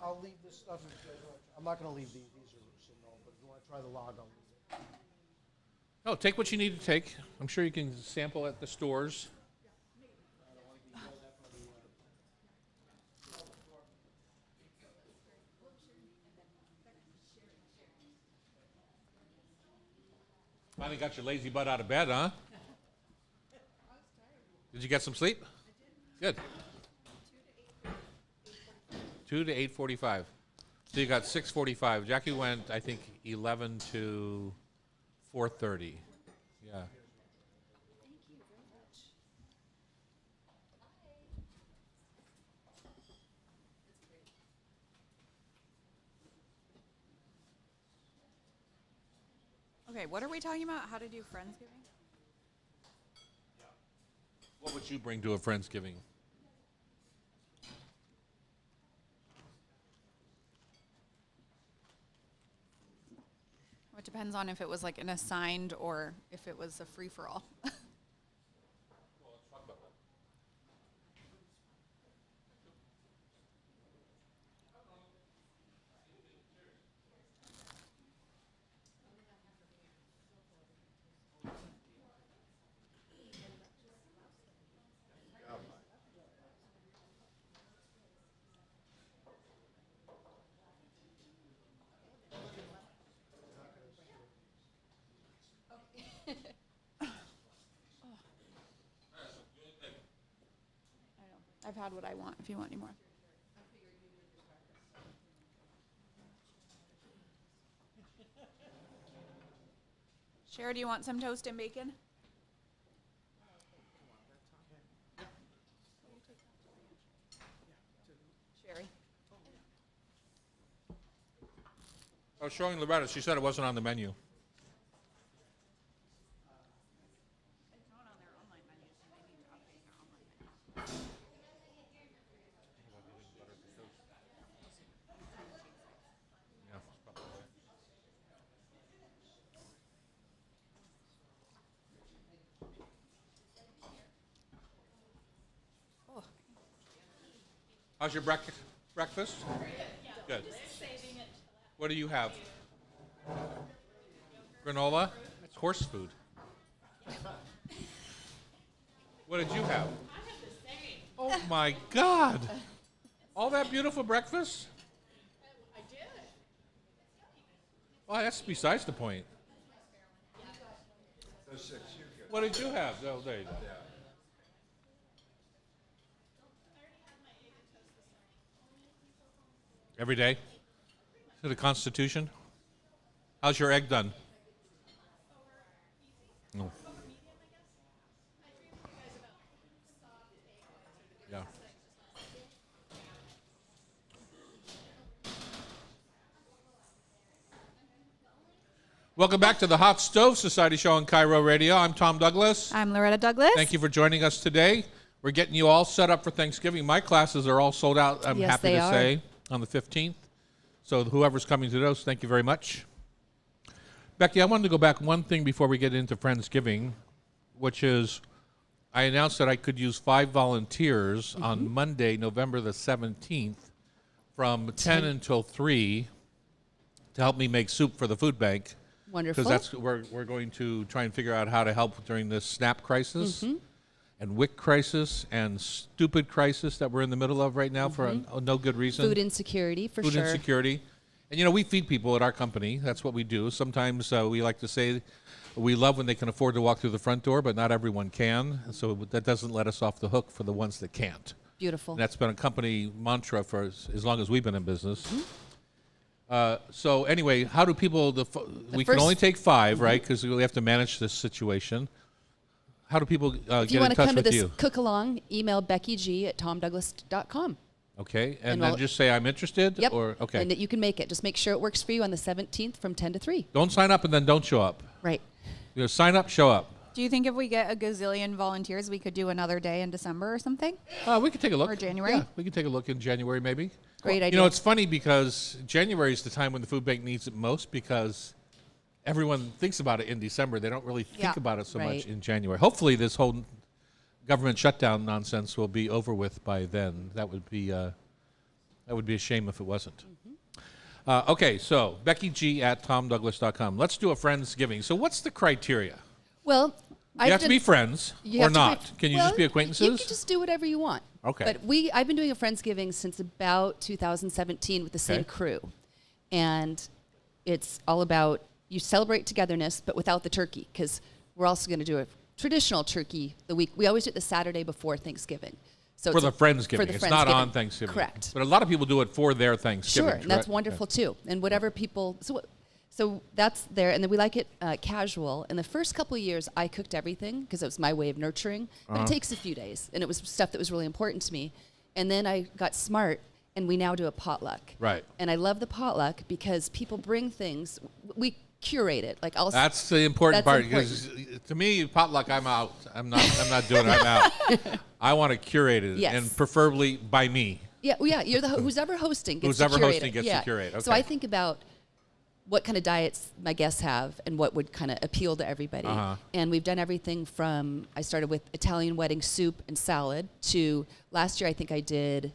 I'll leave this stuff. If you guys want. I'm not going to leave these. These are sitting on, but if you want to try the log, I'll leave it. Oh, take what you need to take. I'm sure you can sample at the stores. Finally got your lazy butt out of bed, huh? Did you get some sleep? Good. 2 to 8:45. So you got 6:45. Jackie went, I think, 11 to 4:30. Yeah. Okay, what are we talking about? How to do Friendsgiving? What would you bring to a Friendsgiving? It depends on if it was like an assigned or if it was a free for all. I've had what I want if you want any more. Sherry, do you want some toast and bacon? Sherry. I was showing Loretta. She said it wasn't on the menu. How's your breakfast? Good. What do you have? Granola? That's horse food. What did you have? Oh my God! All that beautiful breakfast? I did. Well, that's besides the point. What did you have? Oh, there you go. Every day? To the Constitution? How's your egg done? Oh. Yeah. Welcome back to the Hot Stove Society show on Cairo Radio. I'm Tom Douglas. I'm Loretta Douglas. Thank you for joining us today. We're getting you all set up for Thanksgiving. My classes are all sold out, I'm Yes, happy they to are. say, on the 15th. So whoever's coming to those, thank you very much. Becky, I wanted to go back one thing before we get into Friendsgiving, which is I announced that I could use 5 volunteers on Monday, November the 17th, from 10 until 3 to help me make soup for the food bank. Wonderful. Because we're going to try and figure out how to help during this SNAP crisis and WIC crisis and stupid crisis that we're in the middle of right now for no good reason. Food insecurity, for Food sure. insecurity. And, we feed people at our company. That's what we do. Sometimes we like to say we love when they can afford to walk through the front door, but not everyone can. So that doesn't let us off the hook for the ones that can't. Beautiful. And that's been a company mantra for as long as we've been in business. So anyway, how do people? We can first- only take 5, right? Because we have to manage this situation. How do people If get you in want to touch come to with this you? cook-along, email BeckyG@TomDouglas.com. Okay, and and then we'll- just say I'm interested. Yep. Or okay, And that you can make it. Just make sure it works for you on the 17th from 10 to 3. don't sign up and then don't show up. Right. Sign up, show up. Do you think if we get a gazillion volunteers, we could do another day in December or something? We could take a look. Or January? Yeah, we could take a look in January maybe. Great idea. It's funny because January is the time when the food bank needs it most because everyone thinks about it in December. They don't really think Yeah. about it so much Right. in January. Hopefully this whole government shutdown nonsense will be over with by then. That would be a shame if it wasn't. Okay, so BeckyG@TomDouglas.com. Let's do a Friendsgiving. So what's the criteria? Well, You have to be friends You or have to not. Can you just be acquaintances? You can just do whatever you want. Okay. But I've been doing a Friendsgiving since about 2017 with the same Okay. crew. And it's all about you celebrate togetherness, but without the turkey, because we're also going to do a traditional turkey the week. We always do it the Saturday before Thanksgiving. So For it's the Friendsgiving. For the It's not on Friendsgiving. Thanksgiving. Correct. But a lot of people do it for their Thanksgiving. Sure, and that's correct? wonderful too. And whatever people, so that's there, and then we like it casual. In the first couple of years, I cooked everything because it was my way of nurturing. But it takes a few days, and it was stuff that was really important to me. And then I got smart, and we now do a potluck. Right. And I love the potluck because people bring things. We curate it. Like I'll. That's the important That's part because to me, potluck, I'm out. I'm not doing it. I'm out. I want to curate it, Yes. and preferably by me. Yeah, well, yeah. You're the who's ever hosting gets Who's to ever curate hosting it. gets to Yeah. curate, So okay. I think about what kind of diets my guests have and what would kind of appeal to everybody. Uh-huh. And we've done everything from I started with Italian wedding soup and salad to last year I think I did.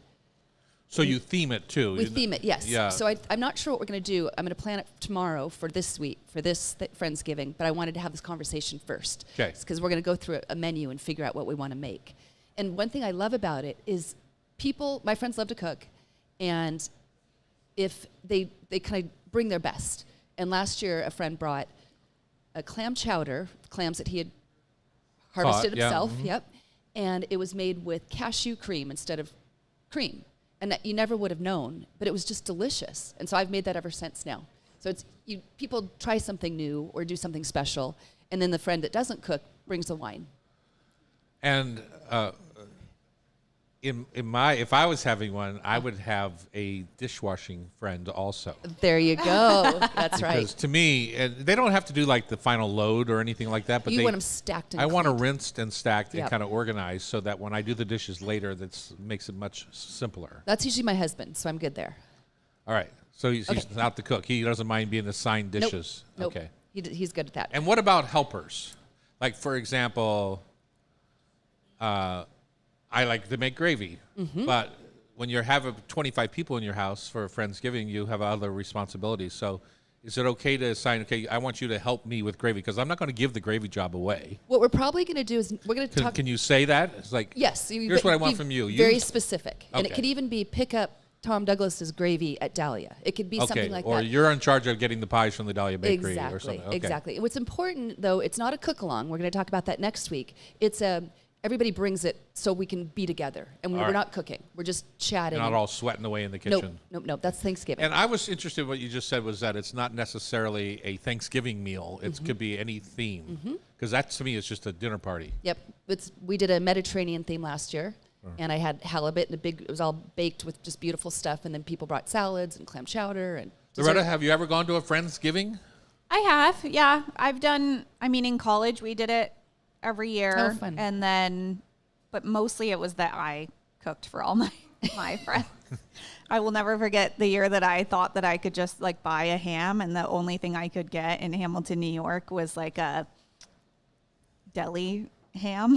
So you theme it too. We theme it, yes. Yeah. So I'm not sure what we're going to do. I'm going to plan it tomorrow for this week, for this Friendsgiving, but I wanted to have this conversation first. 'Kay. Because we're going to go through a menu and figure out what we want to make. And one thing I love about it is my friends love to cook, and if they kind of bring their best. And last year, a friend brought a clam chowder, clams that he had harvested yeah, himself, yep. And it was made with cashew cream instead of cream. And that you never would have known, but it was just delicious. And so I've made that ever since now. So people try something new or do something special, and then the friend that doesn't cook brings the wine. And if I was having one, I would have a dishwashing friend also. There you go. That's right. Because to me, and they don't have to do like the final load or anything like that, but You they want 'em stacked and I want to cleaned. rinsed and stacked and Yep. kind of organized so that when I do the dishes later, that makes it much simpler. That's usually my husband, so I'm good there. All right. So he's not the cook. He doesn't mind being assigned Nope. dishes. Nope. Okay. He's good at that. And what about helpers? Like, for example, I like to make gravy, Mm-hmm. but when you have 25 people in your house for a Friendsgiving, you have other responsibilities. So is it okay to assign, okay, I want you to help me with gravy? Because I'm not going to give the gravy job away. What we're probably going to do is we're going to talk. Can you say that? It's like, Yes. here's but what I want be from you. Very You- specific. And it Okay. could even be pick up Tom Douglas's gravy at Dahlia. It could be Okay, something like or that. you're in charge of getting the pies from the Dahlia Bakery Exactly. or something. Okay. Exactly. What's important, though, it's not a cook-along. We're going to talk about that next week. It's everybody brings it so we can be together. And we're right. not cooking. We're just chatting. You're not and- all sweating away in the Nope. kitchen. Nope. That's Thanksgiving. And I was interested in what you just said was that it's not necessarily a Thanksgiving meal. It Mm-hmm. could be any theme. Because that, to me, is just a dinner party. Yep. We did a Mediterranean theme last year, and I had halibut and it was all baked with just beautiful stuff, and then people brought salads and clam chowder and Loretta, dessert. have you ever gone to a Friendsgiving? I have, yeah. In college we did it every year. Oh, fun. And then, but mostly it was that I cooked for all my friends. I will never forget the year that I thought that I could just like buy a ham, and the only thing I could get in Hamilton, New York was like a deli ham,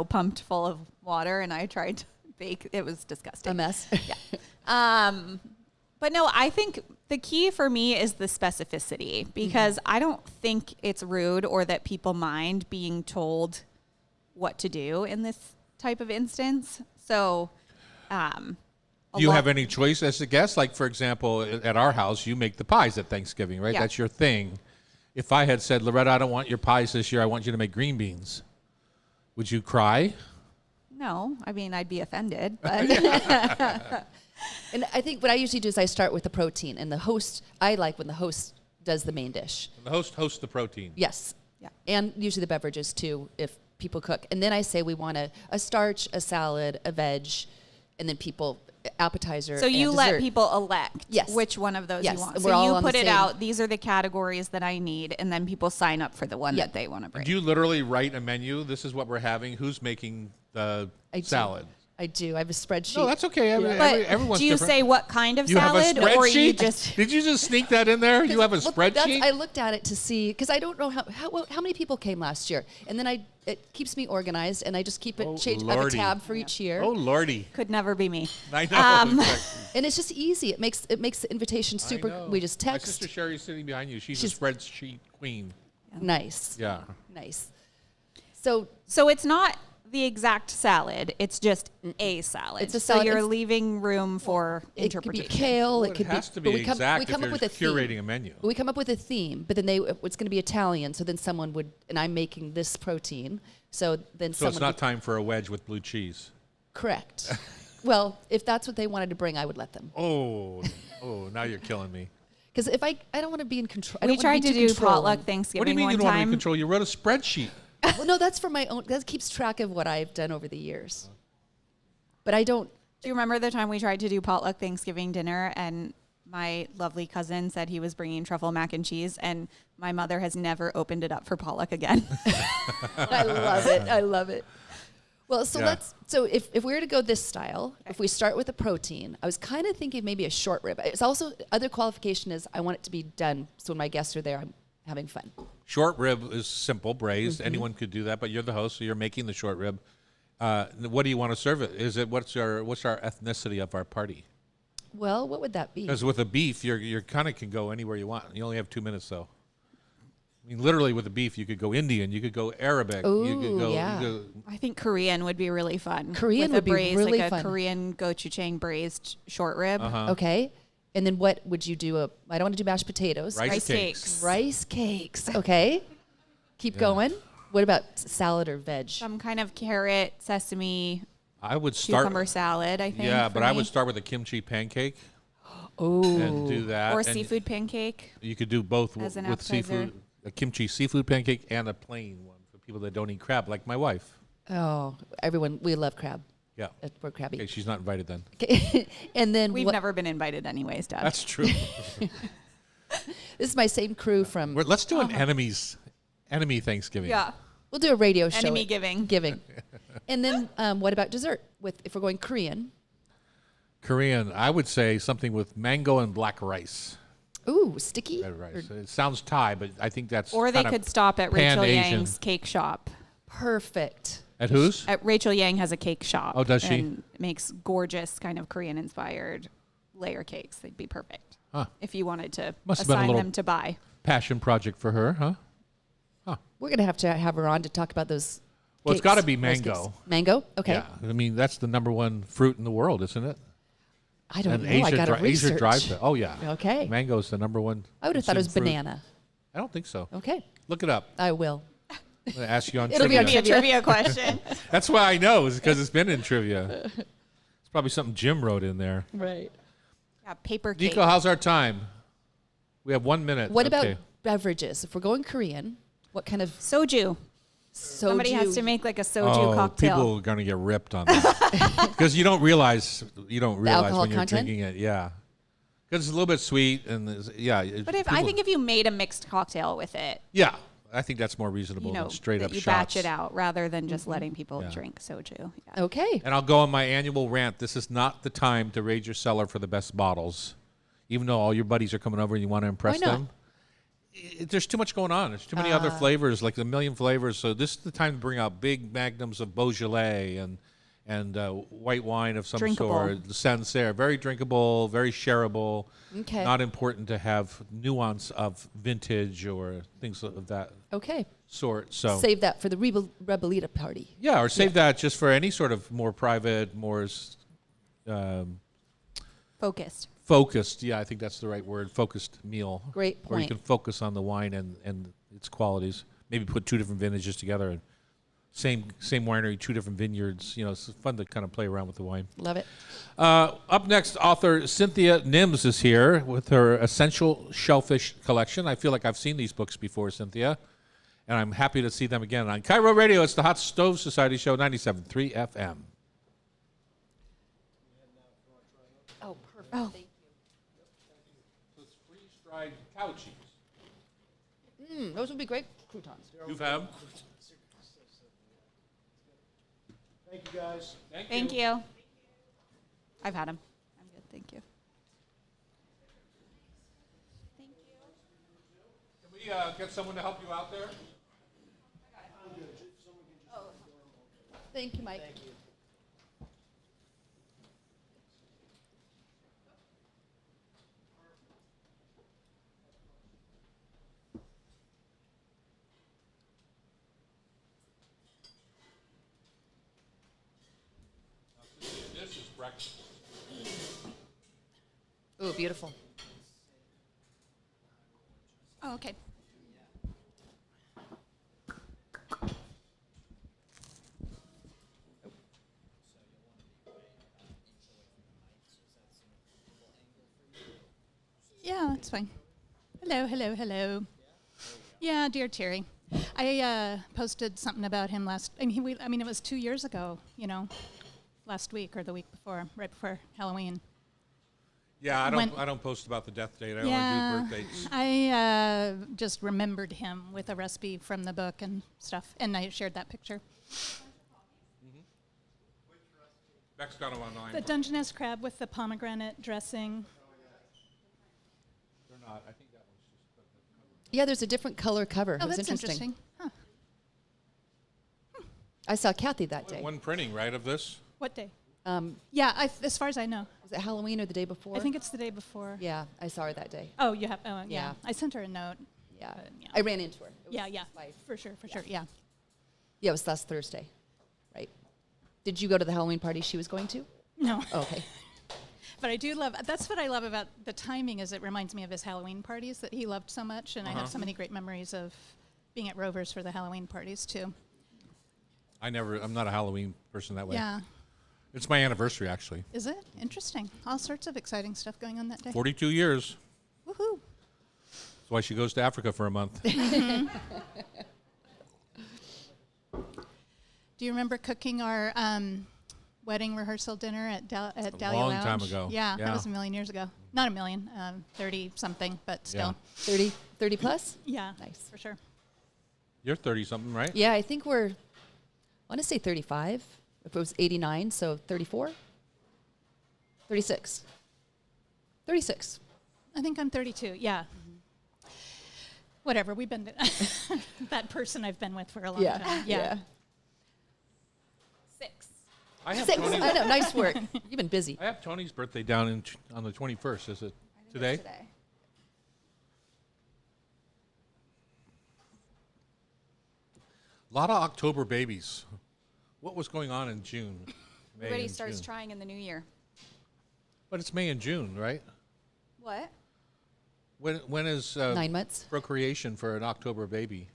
pumped full of water, and I tried to bake. It was disgusting. A mess. But no, I think the key for me is the specificity, because I don't think it's rude or that people mind being told what to do in this type of instance. So, Do you have any choice as a guest? Like, for example, at our house, you make the pies at Thanksgiving, right? Yeah. That's your thing. If I had said, Loretta, I don't want your pies this year, I want you to make green beans, would you cry? No, I mean, I'd be offended, but And I think what I usually do is I start with the protein, and I like when the host does the main dish. The host hosts the protein. Yes. Yeah. And usually the beverages too, if people cook. And then I say we want a starch, a salad, a veg, and then appetizer. so you and let dessert. people elect Yes. which one of those Yes, you want. we're So all you on the put it same- out, these are the categories that I need, and then people sign up for the one Yeah. that they want to bring. Do you literally write a menu? This is what we're having. Who's making the I do. salad? I do. I have a spreadsheet. No, that's okay. But Everyone's do you different. say what kind of You have a salad, spreadsheet? or you just Did you just sneak that in there? You have a Well, spreadsheet? I looked at it to see, because I don't know how many people came last year. And then it keeps me organized, and I just keep it Oh, change. I have a Lordy. tab for each year. Oh, Lordy. could never be me? I know. Exactly. And it's just easy. It makes the invitation I super. know. We just My text. sister Sherry's sitting behind you. She's a She's- spreadsheet queen. Nice. Yeah. Nice. So So it's not the exact salad; it's just a salad. It's a So salad. you're It's- leaving room for it could be interpretation. kale. Well, it could has to but be we come, exact we if come up you're with a theme. curating a menu. We come up with a theme, but then it's going to be Italian. So then someone would, and I'm making this protein. So then So someone it's not would, time for a wedge with blue cheese. correct. Well, if that's what they wanted to bring, I would let them. Oh, now you're killing me. Because if I don't want to be in control. I We don't wanna tried be to too do controlling. potluck Thanksgiving What do you mean one you don't want to time. control? You wrote a spreadsheet. Well, no, that's for my own. That keeps track of what I've done over the years. But I don't. Do you remember the time we tried to do potluck Thanksgiving dinner, and my lovely cousin said he was bringing truffle mac and cheese, and my mother has never opened it up for potluck again? I love it. I love it. Well, so Yeah. if we were to go this style, if we start with a protein, I was kind of thinking maybe a short rib. It's also, other qualification is I want it to be done so when my guests are there, I'm having fun. Short rib is simple, braised. Mm-hmm. Anyone could do that, but you're the host, so you're making the short rib. What do you want to serve it? What's our ethnicity of our party? Well, what would that be? Because with a beef, you're kind of can go anywhere you want. You only have 2 minutes though. I mean, literally with a beef, you could go Indian, you could go Arabic, you could Ooh, go. yeah. You I think Korean would be really fun. Korean With a would be braised, really like fun. a Korean gochujang braised short rib. Okay. And then what would you do? I don't want to do mashed potatoes. Rice Rice cakes. cakes. Rice cakes. Okay. Keep going. What about salad or veg? Some kind of carrot, sesame, I would start. cucumber salad, I think. Yeah, for but I me. would start with a kimchi pancake. and do that. Or And seafood pancake. You could do both As an with appetizer. seafood, a kimchi seafood pancake and a plain one for people that don't eat crab, like my wife. Oh, everyone, we love crab. Yeah. We're crabby. Okay, she's not invited then. Okay. And then We've never been invited anyways, Dad. That's true. this is my same crew from. Let's do an enemy Thanksgiving. yeah. We'll do a radio show. Enemy giving. Giving. And then what about dessert? If we're going Korean. Korean, I would say something with mango and black rice. Ooh, sticky. Red rice. It sounds Thai, but I think that's Or they kinda could stop at Rachel Pan-Asian. Yang's cake shop. Perfect. At whose? Rachel Yang has a cake shop. Oh, does she? And makes gorgeous kind of Korean-inspired layer cakes. They'd be perfect Huh. if you wanted to Must have been a assign little- them to buy. Passion project for her, huh? We're gonna have to have her on to talk about those. Well, it's cakes, gotta be those mango. cakes. Mango. Okay. Yeah. I mean, that's the number one fruit in the world, isn't it? I don't And know. I gotta Asia research. drives it. Oh, yeah. Okay. Mango's the number one. I would have thought it was consumed fruit. banana. I don't think so. Okay. Look it up. I will. I'm going to ask you on It'll be trivia. on Be a trivia question. That's why I know, is because it's been in trivia. It's probably something Jim wrote in there. Right. Yeah, paper cake. Nico, how's our time? We have 1 minute. What Okay. about beverages? If we're going Korean, what kind of Soju. Somebody has soju? to make like a soju Oh, cocktail. people are going to get ripped on that. Because you don't realize alcohol when you're content? drinking it. Yeah. Because it's a little bit sweet. And But I think if you made a mixed cocktail with it, Yeah. I think that's more reasonable you know, than straight that up you shots. batch it out rather than just Mm-hmm. letting people Yeah. drink soju. Yeah. Okay. And I'll go on my annual rant. This is not the time to raid your cellar for the best bottles, even though all your buddies are coming over and you want to impress Why not? them. There's too much going on. There's too many other flavors, like a million flavors. So this is the time to bring out big magnums of Beaujolais and white wine of some Drinkable. sort. The Sancerre, very drinkable, very shareable. Okay. Not important to have nuance of vintage or things of that Okay. sort. So Save that for the Rebelita party. yeah, or save that just for any sort of more private, more Focused. focused. Yeah, I think that's the right word. Focused meal. Great Where you point. can focus on the wine and its qualities. Maybe put two different vintages together and same winery, two different vineyards. You know, it's fun to kind of play around with the wine. Love it. Up next, author Cynthia Nims is here with her Essential Shellfish collection. I feel like I've seen these books before, Cynthia, and I'm happy to see them again on Cairo Radio. It's the Hot Stove Society Show, 97.3 FM. Oh, perfect. Thank you. It's freeze-dried cow cheese. Those would be great croutons. You've had them? Thank you, guys. Thank you. I've had them. I'm good. Thank you. Can we get someone to help you out there? Thank you, Mike. This is breakfast. Ooh, beautiful. Oh, okay. Yeah, that's fine. Hello, hello, hello. Yeah, dear Terry. I posted something about him last. I mean, it was 2 years ago. You know, last week or the week before, right before Halloween. Yeah, I When- don't post about the death date. I Yeah, only do birth dates. I just remembered him with a recipe from the book and stuff, and I shared that picture. Beck's got them online. The Dungeness crab with the pomegranate dressing. They're not. I think that one's just. Yeah, there's a different color cover. Oh, it was that's interesting. Huh. I saw Kathy that day. One printing, right, of this? What day? Was Yeah, as far as I know. it Halloween or the day before? I think it's the day before. Yeah, I saw her that day. Oh, you have. Oh, yeah. Yeah. I sent her a note. Yeah. Yeah. I ran into her. It was Yeah, yeah. by- For sure, for sure. Yeah. Yeah, it was last Thursday. Right. Did you go to the Halloween party she was going to? No. Oh, okay. But I do love. That's what I love about the timing. Is it reminds me of his Halloween parties that he loved so much, and I have so many great memories of being at Rover's for the Halloween parties too. I'm not a Halloween person that way. Yeah. It's my anniversary, actually. Is it? Interesting. All sorts of exciting stuff going on that day. 42 years. Woohoo. That's why she goes to Africa for a month. Do you remember cooking our wedding rehearsal dinner at Dahlia long Lounge? time ago. Yeah, Yeah. that was a million years ago. Not a million, 30 something, but still. 30 plus? Yeah, Nice. for sure. You're 30-something, right? Yeah, I think I want to say 35. If it was 89, so 34? 36. 36. I think I'm 32. Yeah. Whatever. We've been that person I've been with for a long time. Yeah. 6. I have 6. Tony's, I know. Nice work. You've been busy. I have Tony's birthday down on the 21st. Is it today? A lot of October babies. What was going on in June? May Everybody and starts June. trying in the new year. But it's May and June, right? What? When is 9 months. procreation for an October baby?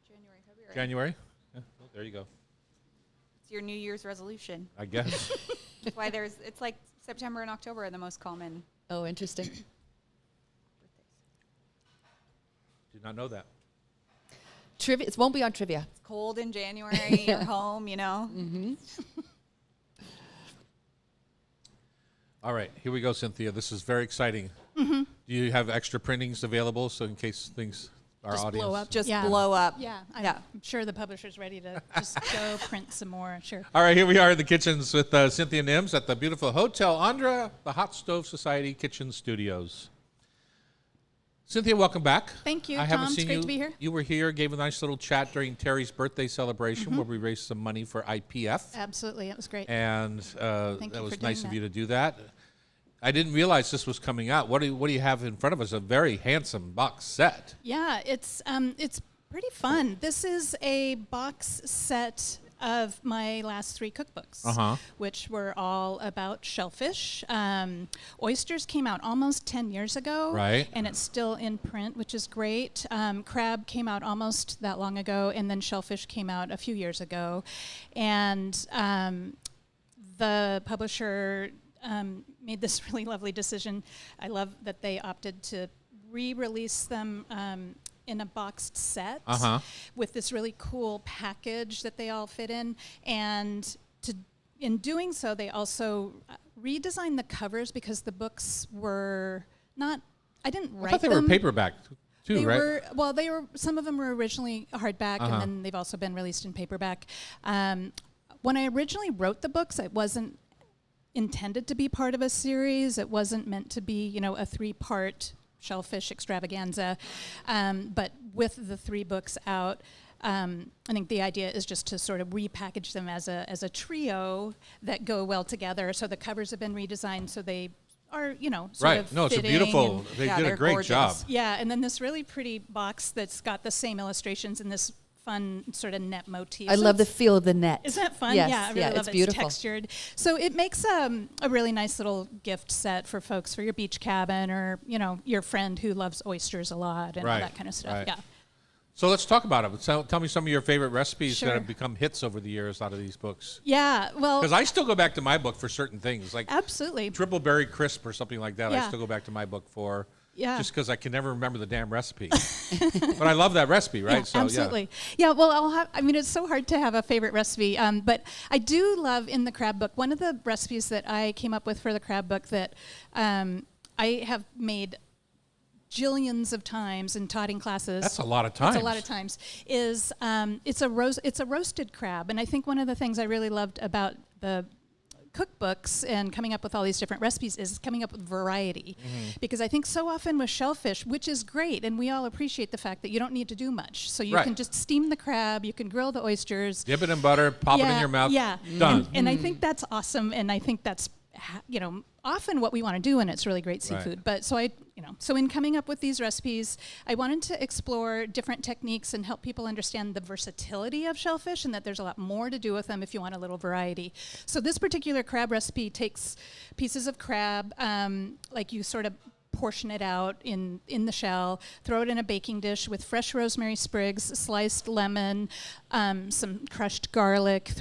January, February. January? Yeah, well, there you go. It's your New Year's resolution. I guess. That's why it's like September and October are the most common. Oh, interesting. Did not know that. Trivia. It won't be on trivia. It's cold in January, you're home, you know. All right, here we go, Cynthia. This is very exciting. Do you have extra printings available so in case things our Just audience blow up. Just Yeah. blow up. Yeah. Yeah. I'm sure the publisher's ready to just go print some more. Sure. All right, here we are in the kitchens with Cynthia Nims at the beautiful Hotel Andra, the Hot Stove Society Kitchen Studios. Cynthia, welcome back. Thank you, I haven't Tom. seen It's great you. to be here. You were here, gave a nice little chat during Terry's birthday celebration where we raised some money for IPF. Absolutely. It was great. And Thank that you was for nice doing of that. you to do that. I didn't realize this was coming out. What do you have in front of us? A very handsome box set. Yeah, it's pretty fun. This is a box set of my last 3 cookbooks, which were all about shellfish. Oysters came out almost 10 years ago, Right. and it's still in print, which is great. Crab came out almost that long ago, and then shellfish came out a few years ago. And the publisher made this really lovely decision. I love that they opted to re-release them in a boxed set with this really cool package that they all fit in. And in doing so, they also redesigned the covers because the books were not, I didn't write them. I thought they were paperback too, They right? were, well, they were, some of them were originally hardback, and then they've also been released in paperback. When I originally wrote the books, it wasn't intended to be part of a series. It wasn't meant to be, a 3-part shellfish extravaganza. But with the 3 books out, I think the idea is just to sort of repackage them as a trio that go well together. So the covers have been redesigned so they are, sort Right. of No, it's a fitting beautiful. and- They Yeah, did a they're great gorgeous. job. yeah, and then this really pretty box that's got the same illustrations and this fun sort of net motif. I So love the it's- feel of the net. Isn't that fun? Yes, Yeah, I really yeah, love it's it. beautiful. It's textured. So it makes a really nice little gift set for folks for your beach cabin or, your friend who loves oysters a lot and Right, all that kind of stuff. right. Yeah. So let's talk about it. So tell me some of your favorite recipes Sure. that have become hits over the years out of these books. Yeah, well, Because I still go back to my book for certain things, like absolutely. triple berry crisp or something like that. I Yeah. still go back to my book for. Yeah. Just because I can never remember the damn recipe. But I love that recipe, right? Yeah, So absolutely. Yeah, well, it's so hard to have a favorite recipe, but I do love in the crab book, one of the recipes that I came up with for the crab book that I have made jillions of times in taught in classes. That's a lot of times. It's a lot of times. Is it's a roasted crab, and I think one of the things I really loved about the cookbooks and coming up with all these different recipes is coming up with variety, because I think so often with shellfish, which is great, and we all appreciate the fact that you don't need to do much, so you Right. can just steam the crab, you can grill the oysters, Dip it in butter, pop it in your mouth. yeah, Done. And I think that's awesome, and I think that's often what we want to do, and it's really great Right. seafood. But so in coming up with these recipes, I wanted to explore different techniques and help people understand the versatility of shellfish and that there's a lot more to do with them if you want a little variety. So this particular crab recipe takes pieces of crab, like you sort of portion it out in the shell, throw it in a baking dish with fresh rosemary sprigs, sliced lemon, some crushed garlic,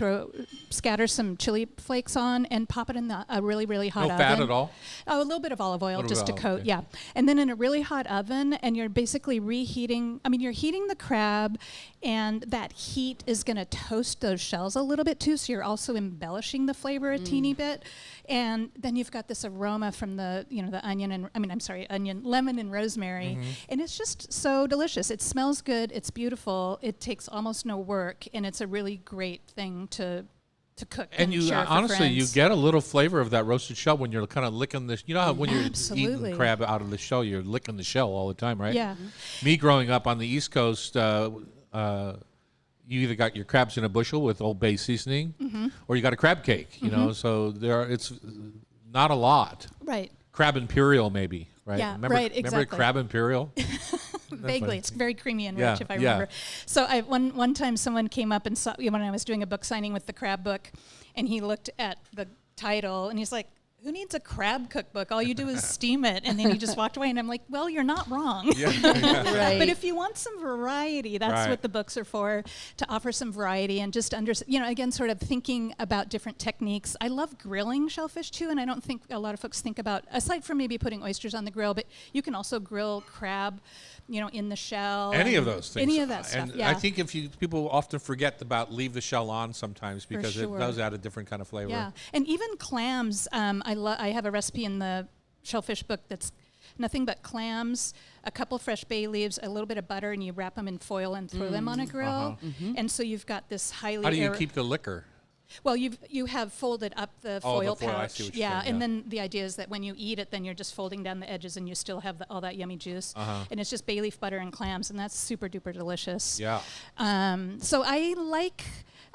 scatter some chili flakes on, and pop it in a really, really hot No oven. fat at all? Oh, a little bit of olive oil Little just to bit of coat, olive, okay. yeah. And then in a really hot oven, and you're basically reheating, you're heating the crab, and that heat is going to toast those shells a little bit too, so you're also embellishing the flavor a teeny bit. And then you've got this aroma from the onion, lemon and rosemary. And it's just so delicious. It smells good, it's beautiful, it takes almost no work, and it's a really great thing to cook And you share for honestly, you friends. get a little flavor of that roasted shell when you're kind of licking the. You know how when you're Absolutely. eating crab out of the shell, you're licking the shell all the time, right? Yeah. Me growing up on the East Coast, you either got your crabs in a bushel with Old Bay seasoning, or you got a crab cake. You know, so it's not a lot. Right. Crab Imperial, maybe, right? Yeah, remember, right, Remember exactly. Crab Imperial? Vaguely, it's very creamy and Yeah, rich, if I yeah. remember. So one time, someone came up and saw when I was doing a book signing with the crab book, and he looked at the title and he's like, "Who needs a crab cookbook? All you do is steam it." And then he just walked away, and I'm like, "Well, you're not wrong." Right. But if you want some variety, that's Right. what the books are for, to offer some variety and just again, sort of thinking about different techniques. I love grilling shellfish too, and I don't think a lot of folks think about, aside from maybe putting oysters on the grill, but you can also grill crab, in the shell. Any of and those things. Any of that stuff, And yeah. I think people often forget about leave the shell on sometimes because sure. it does add a different kind of flavor. Yeah, and even clams. I have a recipe in the shellfish book that's nothing but clams, a couple fresh bay leaves, a little bit of butter, and you wrap them in foil and throw them on a grill. And so you've got this highly. How do you keep the liquor? Well, you have folded up the Oh, the foil foil, I pouch. see what you're Yeah, saying, and yeah. then the idea is that when you eat it, then you're just folding down the edges, and you still have all that yummy juice. And it's just bay leaf butter and clams, and that's super duper delicious. Yeah. So I like,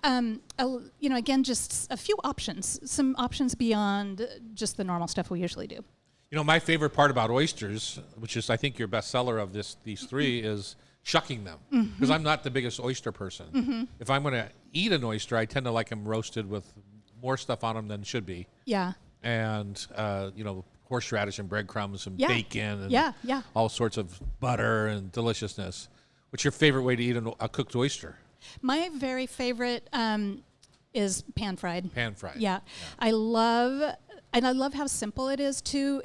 again, just a few options, some options beyond just the normal stuff we usually do. You know, my favorite part about oysters, which is I think your bestseller of these three, is shucking them. Because I'm not the biggest oyster person. If I'm going to eat an oyster, I tend to like them roasted with more stuff on them than should be. Yeah. And, horseradish and breadcrumbs and Yeah. bacon and Yeah, yeah. all sorts of butter and deliciousness. What's your favorite way to eat a cooked oyster? My very favorite is pan fried. Pan fried. Yeah. I love how simple it is too.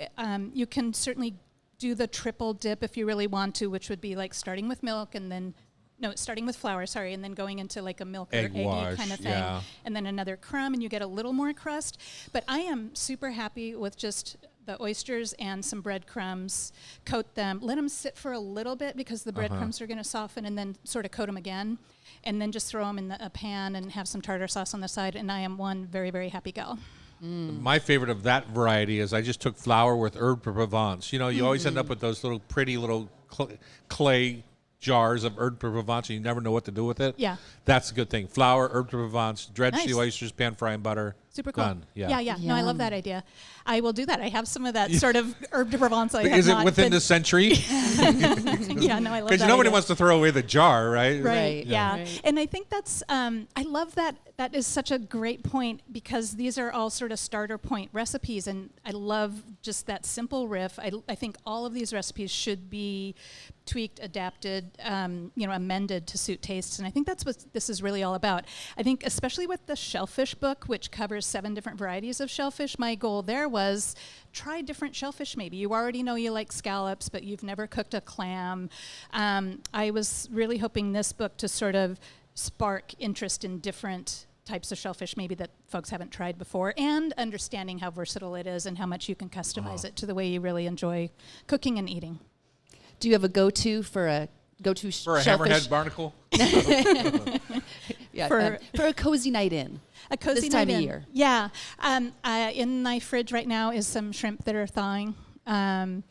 You can certainly do the triple dip if you really want to, which would be like starting with milk and then starting with flour, and then going into like a milk Egg or eggy wash, kind of thing, yeah. and then another crumb, and you get a little more crust. But I am super happy with just the oysters and some breadcrumbs. Coat them, let them sit for a little bit because the breadcrumbs are going to soften, and then sort of coat them again, and then just throw them in a pan and have some tartar sauce on the side. And I am one very, very happy gal. My favorite of that variety is I just took flour with herb de Provence. You know, you always end up with those little pretty little clay jars of herb de Provence, and you never know what to do with it. Yeah. That's a good thing. Flour, herb de Provence, dredge Nice. the oysters, pan fry and butter. Super cool. Done. Yeah. No, I love that idea. I will do that. I have some of that sort of herb de Provence. Is it within the century? Yeah, no, I love that. Because nobody idea. wants to throw away the jar, right? Right. Yeah. Right. And I think that's. I love that. That is such a great point because these are all sort of starter point recipes, and I love just that simple riff. I think all of these recipes should be tweaked, adapted, amended to suit tastes, and I think that's what this is really all about. I think especially with the shellfish book, which covers 7 different varieties of shellfish, my goal there was try different shellfish. Maybe you already know you like scallops, but you've never cooked a clam. I was really hoping this book to sort of spark interest in different types of shellfish maybe that folks haven't tried before, and understanding how versatile it is and how much you can customize it to the way you really enjoy cooking and eating. Do you have a go-to for a For a shellfish? hammerhead barnacle? Yeah, for- a cozy night in. A cozy This time night of in. year. Yeah. In my fridge right now is some shrimp that are thawing. I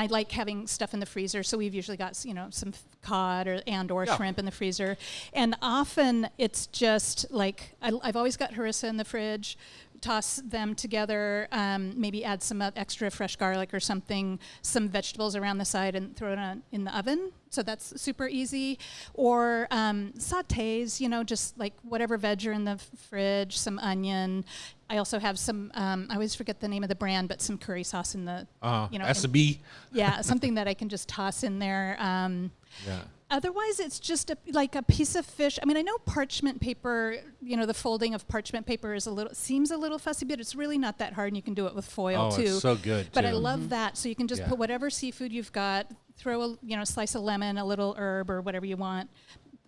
like having stuff in the freezer, so we've usually got some cod or Yeah. shrimp in the freezer, and often it's just like I've always got harissa in the fridge, toss them together, maybe add some extra fresh garlic or something, some vegetables around the side, and throw it in the oven. So that's super easy. Or sautés, just like whatever veg are in the fridge, some onion. I also have some, I always forget the name of the brand, but some curry sauce in the, S&B. yeah, something that I can just toss in there. Yeah. Otherwise, it's just like a piece of fish. I mean, I know parchment paper, the folding of parchment paper seems a little fussy, but it's really not that hard, and you can do it with foil Oh, too. it's so good, But I too. love that. So you can just Yeah. put whatever seafood you've got, throw a slice of lemon, a little herb, or whatever you want,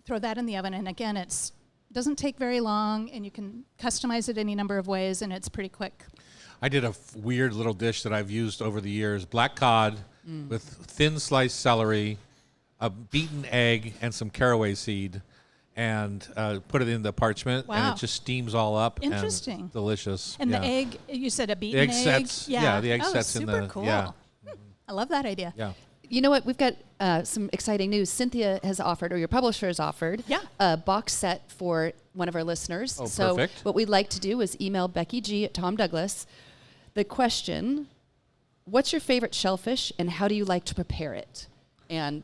throw that in the oven, and again, doesn't take very long, and you can customize it any number of ways, and it's pretty quick. I did a weird little dish that I've used over the years: black cod with thin sliced celery, a beaten egg, and some caraway seed, and put it in the parchment, and Wow. it just steams all up. Interesting. And delicious. And yeah. the egg, you said a The beaten egg egg? sets. Yeah, the egg oh, sets in super the. cool. Yeah. I love that idea. Yeah. You know what? We've got some exciting news. Cynthia has offered, or your publisher has offered, Yeah. a box set for one of our listeners. Oh, so perfect. what we'd like to do is email Becky G at Tom Douglas the question, what's your favorite shellfish and how do you like to prepare it? And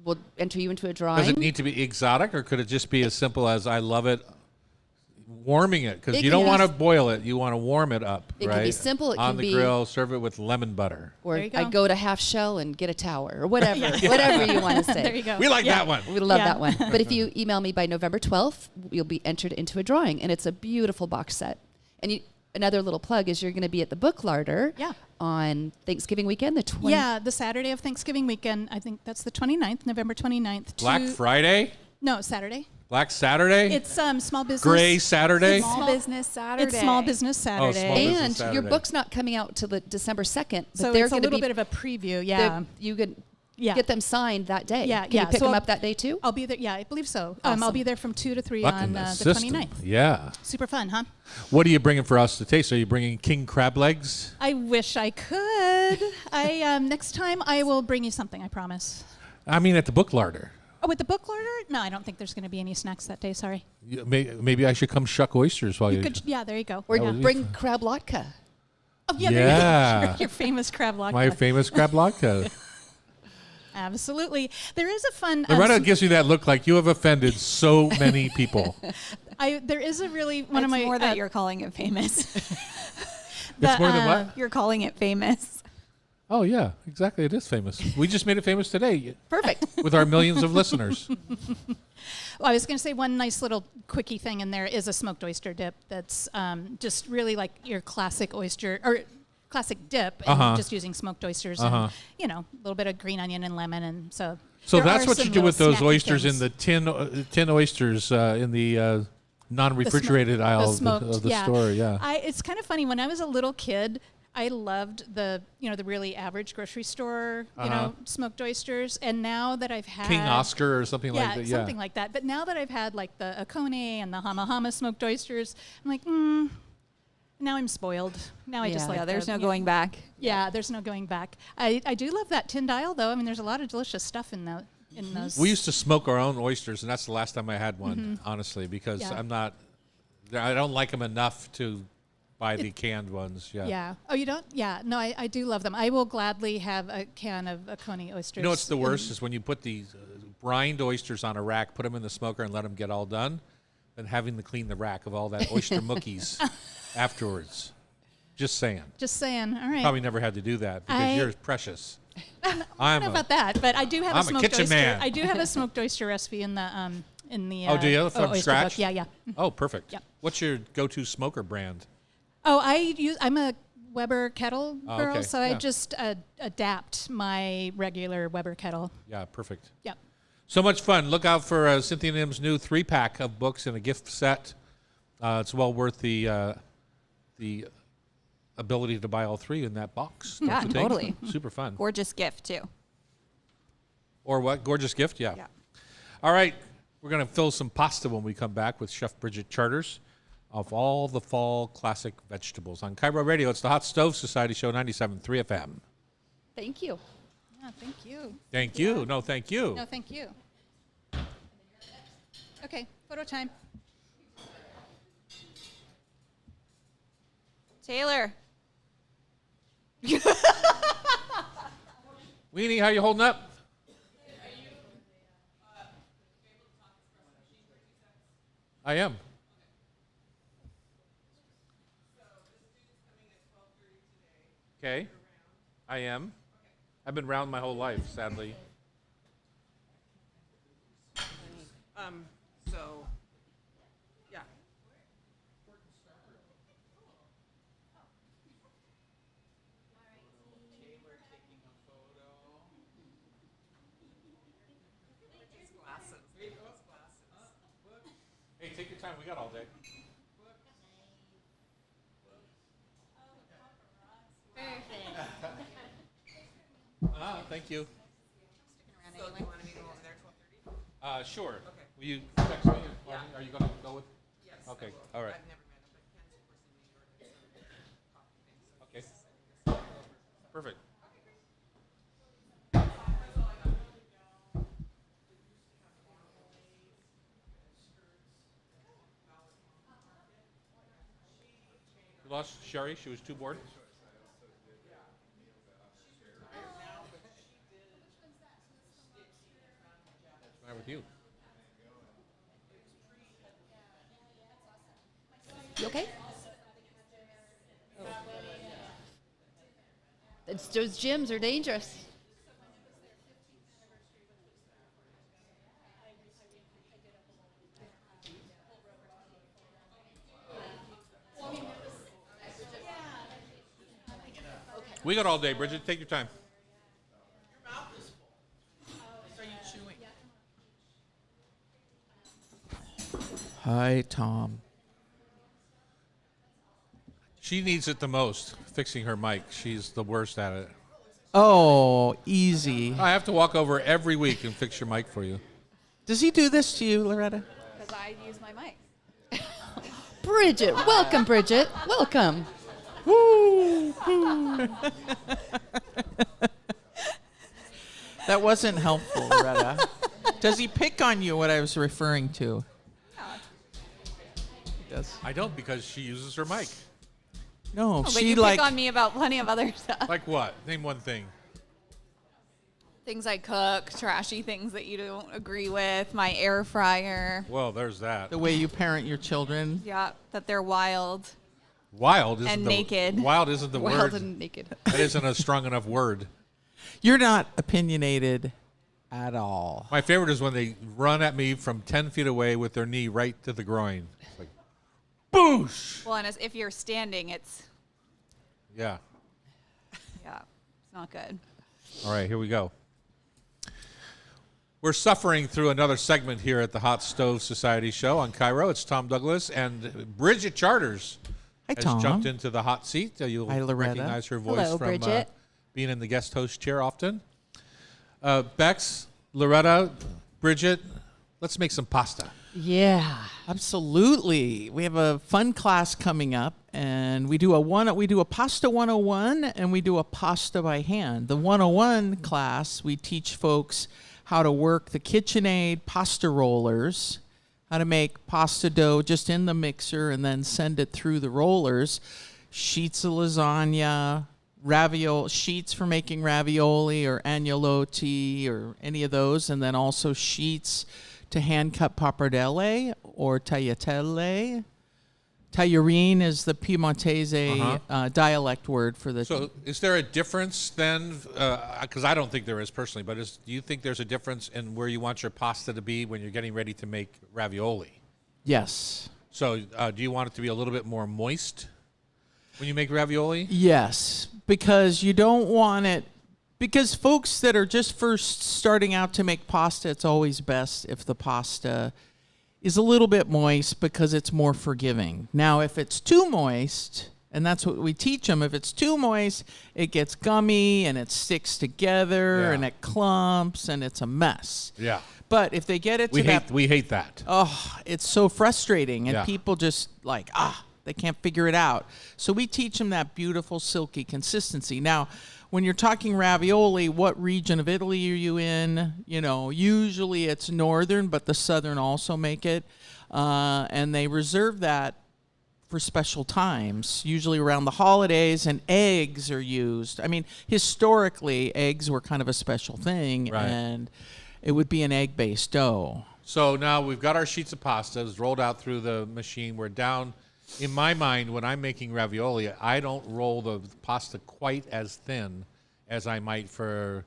we'll enter you into a drawing. Does it need to be exotic, or could it just be as simple as I love it? Warming it, because It you can don't want to be- boil it. You want to warm it up, It right? can be simple, it on can the be- grill. Serve it with lemon butter. Or There you I go. go to half shell and get a tower or whatever, whatever you want to say. There you go. We like that one. We love Yeah. that one. But if you email me by November 12th, you'll be entered into a drawing, and it's a beautiful box set. And another little plug is you're going to be at the Book Larder Yeah. on Thanksgiving weekend, the 20th. Yeah, the Saturday of Thanksgiving weekend. I think that's the 29th, November 29th. Black Friday, No, Saturday. Black Saturday, It's small business. Gray Saturday. Small business Saturday. It's Small Business Saturday. Small business And Saturday. your book's not coming out till the December 2nd, but So they're it's a going to little be bit of a preview. they're- Yeah. you could Yeah. get them signed that day. Yeah, Can yeah. you pick So them I'll- up that day too? I'll be there. Yeah, I believe so. Awesome. I'll be there from 2 to 3 Luck in on the the system. 29th. Yeah. Super fun, huh? What are you bringing for us to taste? Are you bringing king crab legs? I wish I could. Next time I will bring you something, I promise. I mean, at the Book Larder. Oh, with the Book Larder? No, I don't think there's going to be any snacks that day. Sorry. Maybe I should come shuck oysters while You you. could. Yeah, there you go. Or That would be bring crab latke. Oh, yeah. There Yeah. you go. Your famous crab latke. My famous crab latke. Absolutely. There is a fun. Loretta gives me that look like you have offended so many people. There is a really one It's of my more that you're calling it famous. It's more than what? You're calling it famous. Oh, yeah, exactly. It is famous. We just made it famous today Perfect. with our millions of listeners. Well, I was going to say one nice little quickie thing in there is a smoked oyster dip that's just really like your classic oyster or classic dip, and just using smoked oysters and a little bit of green onion and lemon, and so. So there that's are what you some do with little those snacky oysters things. in the tin oysters in the non-refrigerated aisle The of smoked, the store. Yeah. It's kind of funny. When I was a little kid, I loved the really average grocery store smoked oysters, and now that I've had King Oscar or something like that. something like that. But now that I've had like the Akone and the Hama Hama smoked oysters, I'm like, now I'm spoiled. Now I just Yeah. like Yeah, there's the- no going back. Yeah, there's no going back. I do love that tin dial though. I mean, there's a lot of delicious stuff in those. We used to smoke our own oysters, and that's the last time I had one, honestly, because Yeah. I don't like them enough to buy the canned ones. Yeah. Yeah. Oh, you don't? Yeah. No, I do love them. I will gladly have a can of Akone oysters. You know what's the worst is when you put these brined oysters on a rack, put them in the smoker, and let them get all done, then having to clean the rack of all that oyster mookies afterwards. Just saying. Just saying. All right. Probably never had to do that because you're precious. I don't know about that, but I do have I'm a a smoked kitchen oyster. man. I do have a smoked oyster recipe in the Oh, do you? From oyster scratch? book. Yeah, yeah. Oh, perfect. Yep. What's your go-to smoker brand? Oh, I'm a Weber kettle Oh, girl, okay. so Yeah. I just adapt my regular Weber kettle. Yeah, perfect. Yep. So much fun. Look out for Cynthia Nim's new 3-pack of books and a gift set. It's well worth the ability to buy all 3 in that box. don't Yeah, you think? totally. Super fun. Gorgeous gift too. Or what? Gorgeous gift? Yeah. Yeah. All right. We're going to fill some pasta when we come back with Chef Bridget Charters of all the fall classic vegetables. On Cairo Radio, it's the Hot Stove Society Show 97.3 FM. Thank you. Yeah, thank you. Thank you. No, thank you. No, thank you. Okay, photo time. Taylor. Weenie, how you holding up? I am. Okay. I am. I've been round my whole life, sadly. So, yeah. Hey, take your time. We got all day. Thank you. So do you want me to go over there 12:30? Sure. Okay. Will you text me? Yeah. Are you going to go with? Yes. Okay. All right. I've never met him, but Ken's the person in New York. Okay. Perfect. You lost Sherry? She was too bored? What's the matter with you? You okay? Those gyms are dangerous. We got all day, Bridget. Take your time. Hi, Tom. She needs it the most, fixing her mic. She's the worst at it. Oh, easy. I have to walk over every week and fix your mic for you. Does he do this to you, Loretta? Because I use my mic. Bridget, welcome, Bridget. Welcome. That wasn't helpful, Loretta. Does he pick on you, what I was referring to? Yes. I don't, because she uses her mic. No, But she you like pick on me about plenty of other stuff. Like what? Name one thing. Things I cook, trashy things that you don't agree with, my air fryer. Well, there's that. the way you parent your children. Yeah, that they're wild. Wild isn't And the naked. Wild isn't the Wild word. and naked. That isn't a strong enough word. You're not opinionated at all. My favorite is when they run at me from 10 feet away with their knee right to the groin. It's like, boosh! Well, and if you're standing, it's Yeah. it's not good. All right, here we go. We're suffering through another segment here at the Hot Stove Society show on Cairo. It's Tom Douglas and Bridget Charters Hi, has Tom. jumped into the hot seat. You'll Hi, Loretta. recognize her voice Hello, from Bridget. being in the guest host chair often. Bex, Loretta, Bridget, let's make some pasta. Yeah. Absolutely. We have a fun class coming up, and we do a pasta 101 and we do a pasta by hand. The 101 class, we teach folks how to work the KitchenAid pasta rollers, how to make pasta dough just in the mixer and then send it through the rollers, sheets of lasagna, ravioli sheets for making ravioli or agnolotti or any of those, and then also sheets to hand cut pappardelle or tagliatelle. Tagliarine is the Piemontese dialect word for the. So is there a difference then? Because I don't think there is personally, but do you think there's a difference in where you want your pasta to be when you're getting ready to make ravioli? Yes. So do you want it to be a little bit more moist when you make ravioli? Yes, because you don't want it. Because folks that are just first starting out to make pasta, it's always best if the pasta is a little bit moist because it's more forgiving. Now, if it's too moist, and that's what we teach them, if it's too moist, it gets gummy and it sticks together Yeah. and it clumps and it's a mess. Yeah. But if they get it We to hate that, we hate that. oh, it's so frustrating, and Yeah. people just like, they can't figure it out. So we teach them that beautiful silky consistency. Now, when you're talking ravioli, what region of Italy are you in? You know, usually it's northern, but the southern also make it. And they reserve that for special times, usually around the holidays, and eggs are used. I mean, historically, eggs were kind of a special thing, Right. and it would be an egg-based dough. So now we've got our sheets of pasta. It's rolled out through the machine. We're down. In my mind, when I'm making ravioli, I don't roll the pasta quite as thin as I might for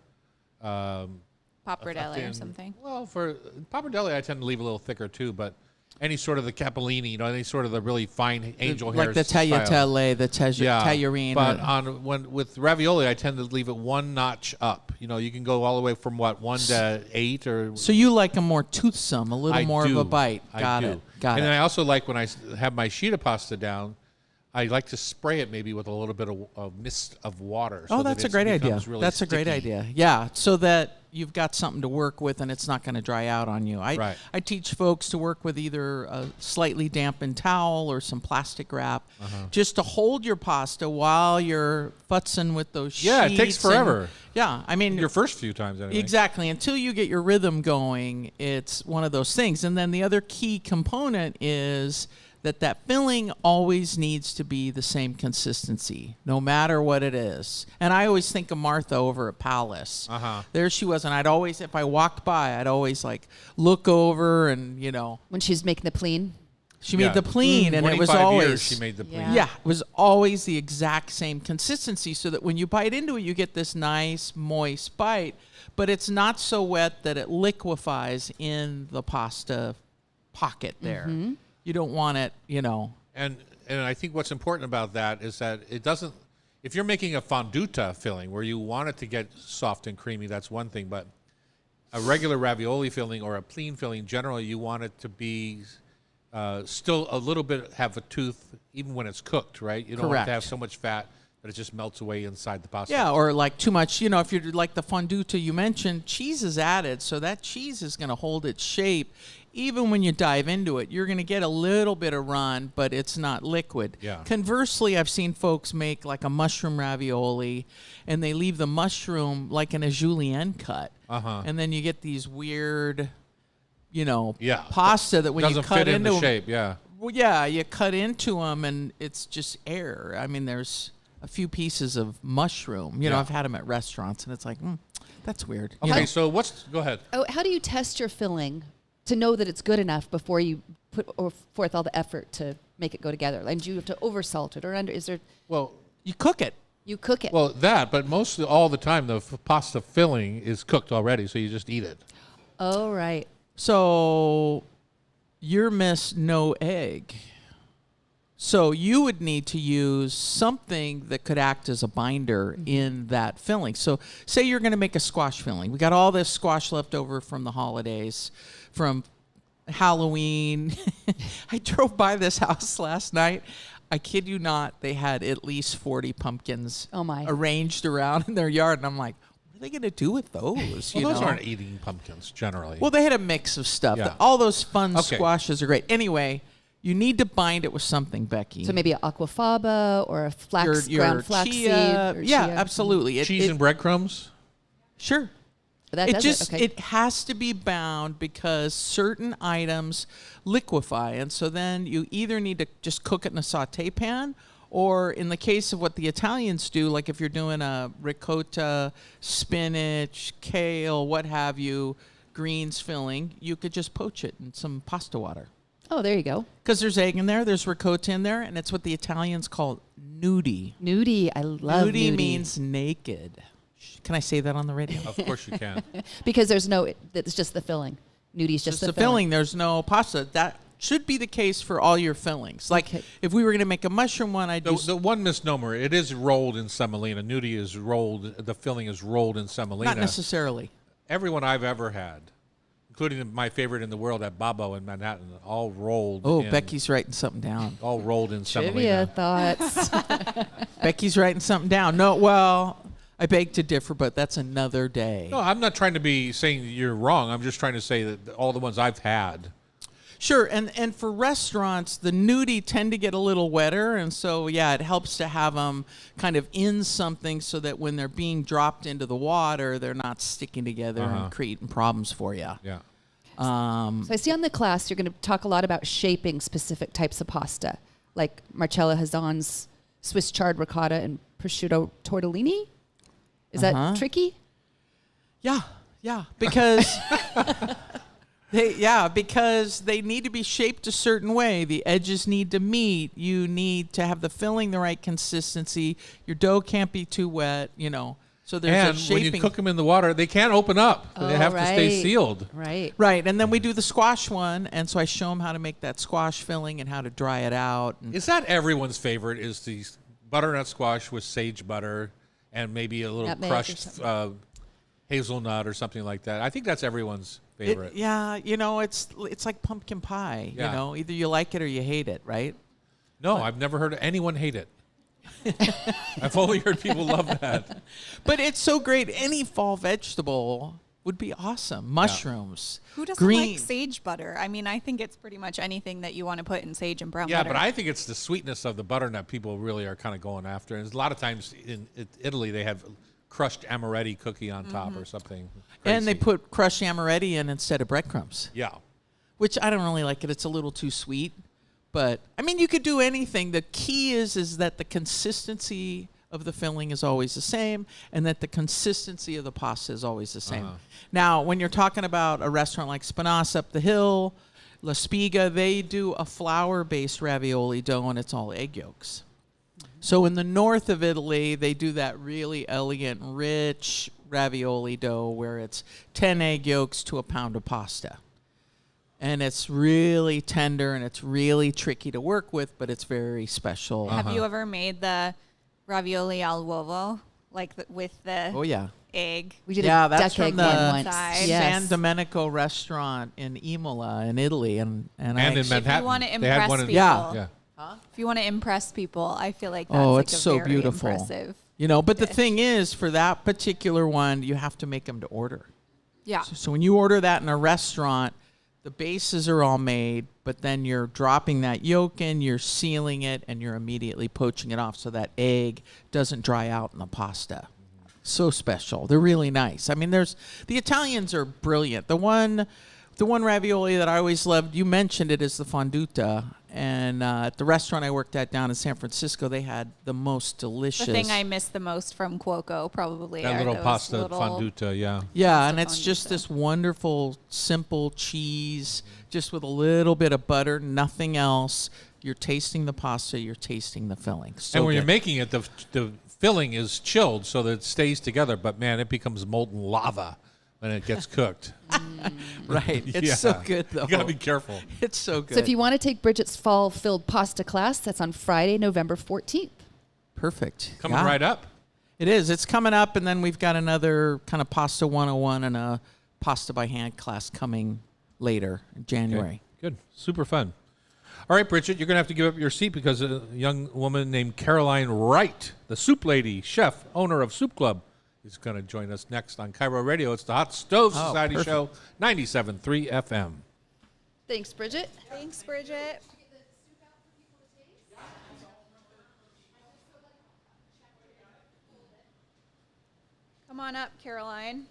Pappardelle or thin- something. Well, for pappardelle, I tend to leave a little thicker too, but any sort of the capellini, any sort of the really fine angel hair Like the style. tagliatelle, the tagliarine. But with ravioli, I tend to leave it one notch up. You can go all the way from 1 to 8 or. So you like them more toothsome, a little more of a bite. Got it. Got and it. then I also like when I have my sheet of pasta down, I like to spray it maybe with a little bit of mist of water. Oh, so that's that a great idea. becomes really That's a great sticky. idea. Yeah, so that you've got something to work with and it's not going to dry out on you. Right. I teach folks to work with either a slightly dampened towel or some plastic wrap just to hold your pasta while you're futzing with those sheets. Yeah, it takes and- forever. yeah, I mean, Your first few times, anyway. exactly. Until you get your rhythm going, it's one of those things. And then the other key component is that filling always needs to be the same consistency, no matter what it is. And I always think of Martha over at Palace. There she was, and I'd always, if I walked by, I'd always like look over and, When she's making the pleen. she made the pleen, and it was 25 always years she made the Yeah. pleen. yeah, it was always the exact same consistency so that when you bite into it, you get this nice, moist bite, but it's not so wet that it liquefies in the pasta pocket there. You don't want it, And I think what's important about that is that it doesn't. If you're making a fonduta filling where you want it to get soft and creamy, that's one thing. But a regular ravioli filling or a pleen filling, generally you want it to be still a little bit have a tooth, even when it's cooked, right? You don't want it Correct. to have so much fat that it just melts away inside the pasta. Yeah, or like too much, if you're like the fonduta you mentioned, cheese is added, so that cheese is going to hold its shape. Even when you dive into it, you're going to get a little bit of run, but it's not liquid. Yeah. Conversely, I've seen folks make like a mushroom ravioli, and they leave the mushroom like in a julienne cut. And then you get these weird, pasta that when doesn't you cut fit in into the 'em- shape. Yeah. well, yeah, you cut into them, and it's just air. I mean, there's a few pieces of mushroom. Yeah. I've had them at restaurants, and it's like, that's weird. Okay, so go ahead. Oh, how do you test your filling to know that it's good enough before you put forth all the effort to make it go together? And do you have to oversalt it, or is there? Well, You cook it. You cook it. but all the time the pasta filling is cooked already, so you just eat it. Oh, right. So you're miss no egg. So you would need to use something that could act as a binder in that filling. So say you're going to make a squash filling. We got all this squash left over from the holidays, from Halloween. I drove by this house last night. I kid you not, they had at least 40 pumpkins Oh, my. arranged around in their yard. And I'm like, what are they going to do with those? Well, those know? aren't eating pumpkins generally. Well, they had a mix of stuff. Yeah. All those fun Okay. squashes are great. Anyway, you need to bind it with something, Becky. So maybe an aquafaba or a flax, ground flax chia. seed. Or Yeah, chia. absolutely. Cheese and breadcrumbs. Sure. That It does just okay. it has to be bound because certain items liquefy, and so then you either need to just cook it in a saute pan, or in the case of what the Italians do, like if you're doing a ricotta, spinach, kale, what have you, greens filling, you could just poach it in some pasta water. Oh, there you go. Because there's egg in there, there's ricotta in there, and it's what the Italians call nudie. Nudie. I love nudie. Nudie means naked. Can I say that on the radio? Of course you can. because there's no. It's just the filling. Nudie's just the filling. There's no pasta. That should be the case for all your fillings. Like Okay. if we were going to make a mushroom one, I'd do. The one misnomer, it is rolled in semolina. Nudie is rolled, the filling is rolled in semolina. Not necessarily. Everyone I've ever had, including my favorite in the world at Babbo in Manhattan, all rolled Oh, in, Becky's writing something down. all rolled in Trivia semolina. thoughts. Becky's writing something down. No, well, I beg to differ, but that's another day. No, I'm not trying to be saying you're wrong. I'm just trying to say that all the ones I've had. Sure, and for restaurants, the nudie tend to get a little wetter, and so, yeah, it helps to have them kind of in something so that when they're being dropped into the water, they're not sticking together and creating problems for you. Yeah. So I see on the class you're going to talk a lot about shaping specific types of pasta. like Marcella Hazan's Swiss chard ricotta and prosciutto tortellini. Is that tricky? Yeah, because because they need to be shaped a certain way. The edges need to meet. You need to have the filling the right consistency. Your dough can't be too wet, So there's And a shaping. when you cook them in the water, they can't open up. They have to stay right. sealed. Right. Right, and then we do the squash one, and so I show them how to make that squash filling and how to dry it out. And Is that everyone's favorite? Is the butternut squash with sage butter and maybe a little Nutmeg or crushed something. hazelnut or something like that? I think that's everyone's favorite. it's like pumpkin pie. Yeah. Either you like it or you hate it, right? No, I've never heard anyone hate it. I've only heard people love that. But it's so great. Any fall vegetable would be awesome. Mushrooms, Who doesn't green. like sage butter? I mean, I think it's pretty much anything that you want to put in sage and brown Yeah, butter. but I think it's the sweetness of the butternut people really are kind of going after. And a lot of times in Italy, they have crushed amaretti cookie on top or something. And they crazy. put crushed amaretti in instead of breadcrumbs, Yeah. which I don't really like it. It's a little too sweet. But, I mean, you could do anything. The key is that the consistency of the filling is always the same and that the consistency of the pasta is always the same. Now, when you're talking about a restaurant like Spinasse up the hill, La Spiga, they do a flour-based ravioli dough and it's all egg yolks. So in the north of Italy, they do that really elegant, rich ravioli dough where it's 10 egg yolks to a pound of pasta. And it's really tender and it's really tricky to work with, but it's very special. Have you ever made the ravioli al uovo, like with the Oh, yeah. egg? We did Yeah, a that's duck egg from the one once. Side. Yes. San Domenico restaurant in Imola in Italy. And And I in actually- Manhattan. wanna they had impress one in, people. Yeah. Yeah. If you want to impress people, I feel like that's Oh, like it's a so very beautiful. impressive. But the thing is, for that particular one, you have to make them to order. Yeah. So when you order that in a restaurant, the bases are all made, but then you're dropping that yolk in, you're sealing it, and you're immediately poaching it off so that egg doesn't dry out in the pasta. So special. They're really nice. I mean, the Italians are brilliant. The one ravioli that I always loved, you mentioned it, is the fonduta. And at the restaurant I worked at down in San Francisco, they had the most delicious. The thing I miss the most from Cuoco probably That are little those pasta little fonduta, yeah. Yeah, Pasta and it's just fonduta. this wonderful, simple cheese, just with a little bit of butter, nothing else. You're tasting the pasta, you're tasting the filling. So And when you're good. making it, the filling is chilled so that it stays together. But, man, it becomes molten lava when it gets cooked. Right. It's so Yeah. good, though. You got to be careful. It's so good. So if you want to take Bridget's fall-filled pasta class, that's on Friday, November 14th. Perfect. Coming Yeah. right up. It is. It's coming up, and then we've got another kind of Pasta 101 and a Pasta by Hand class coming later in January. Good. Super fun. All right, Bridget, you're going to have to give up your seat because a young woman named Caroline Wright, the soup lady, chef, owner of Soup Club, is going to join us next on Cairo Radio. It's the Hot Stove Oh, Society perfect. Show, 97.3 FM. Thanks, Bridget. Thanks, Bridget. Come on up, Caroline.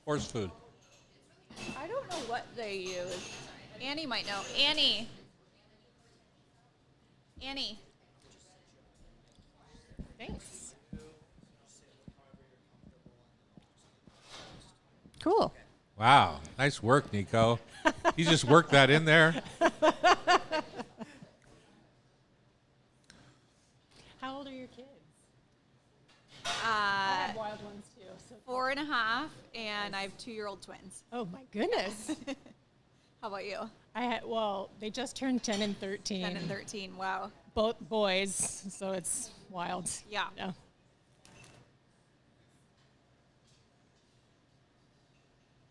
Horse food. I don't know what they use. Annie might know. Annie. Annie. Thanks. Cool. Wow. Nice work, Nico. You just worked that in there. How old are your kids? Wild ones too. So. 4.5, and I have 2-year-old twins. Oh my goodness. How about you? They just turned 10 and 13. 10 and 13. Wow. Both boys, so it's wild. Yeah.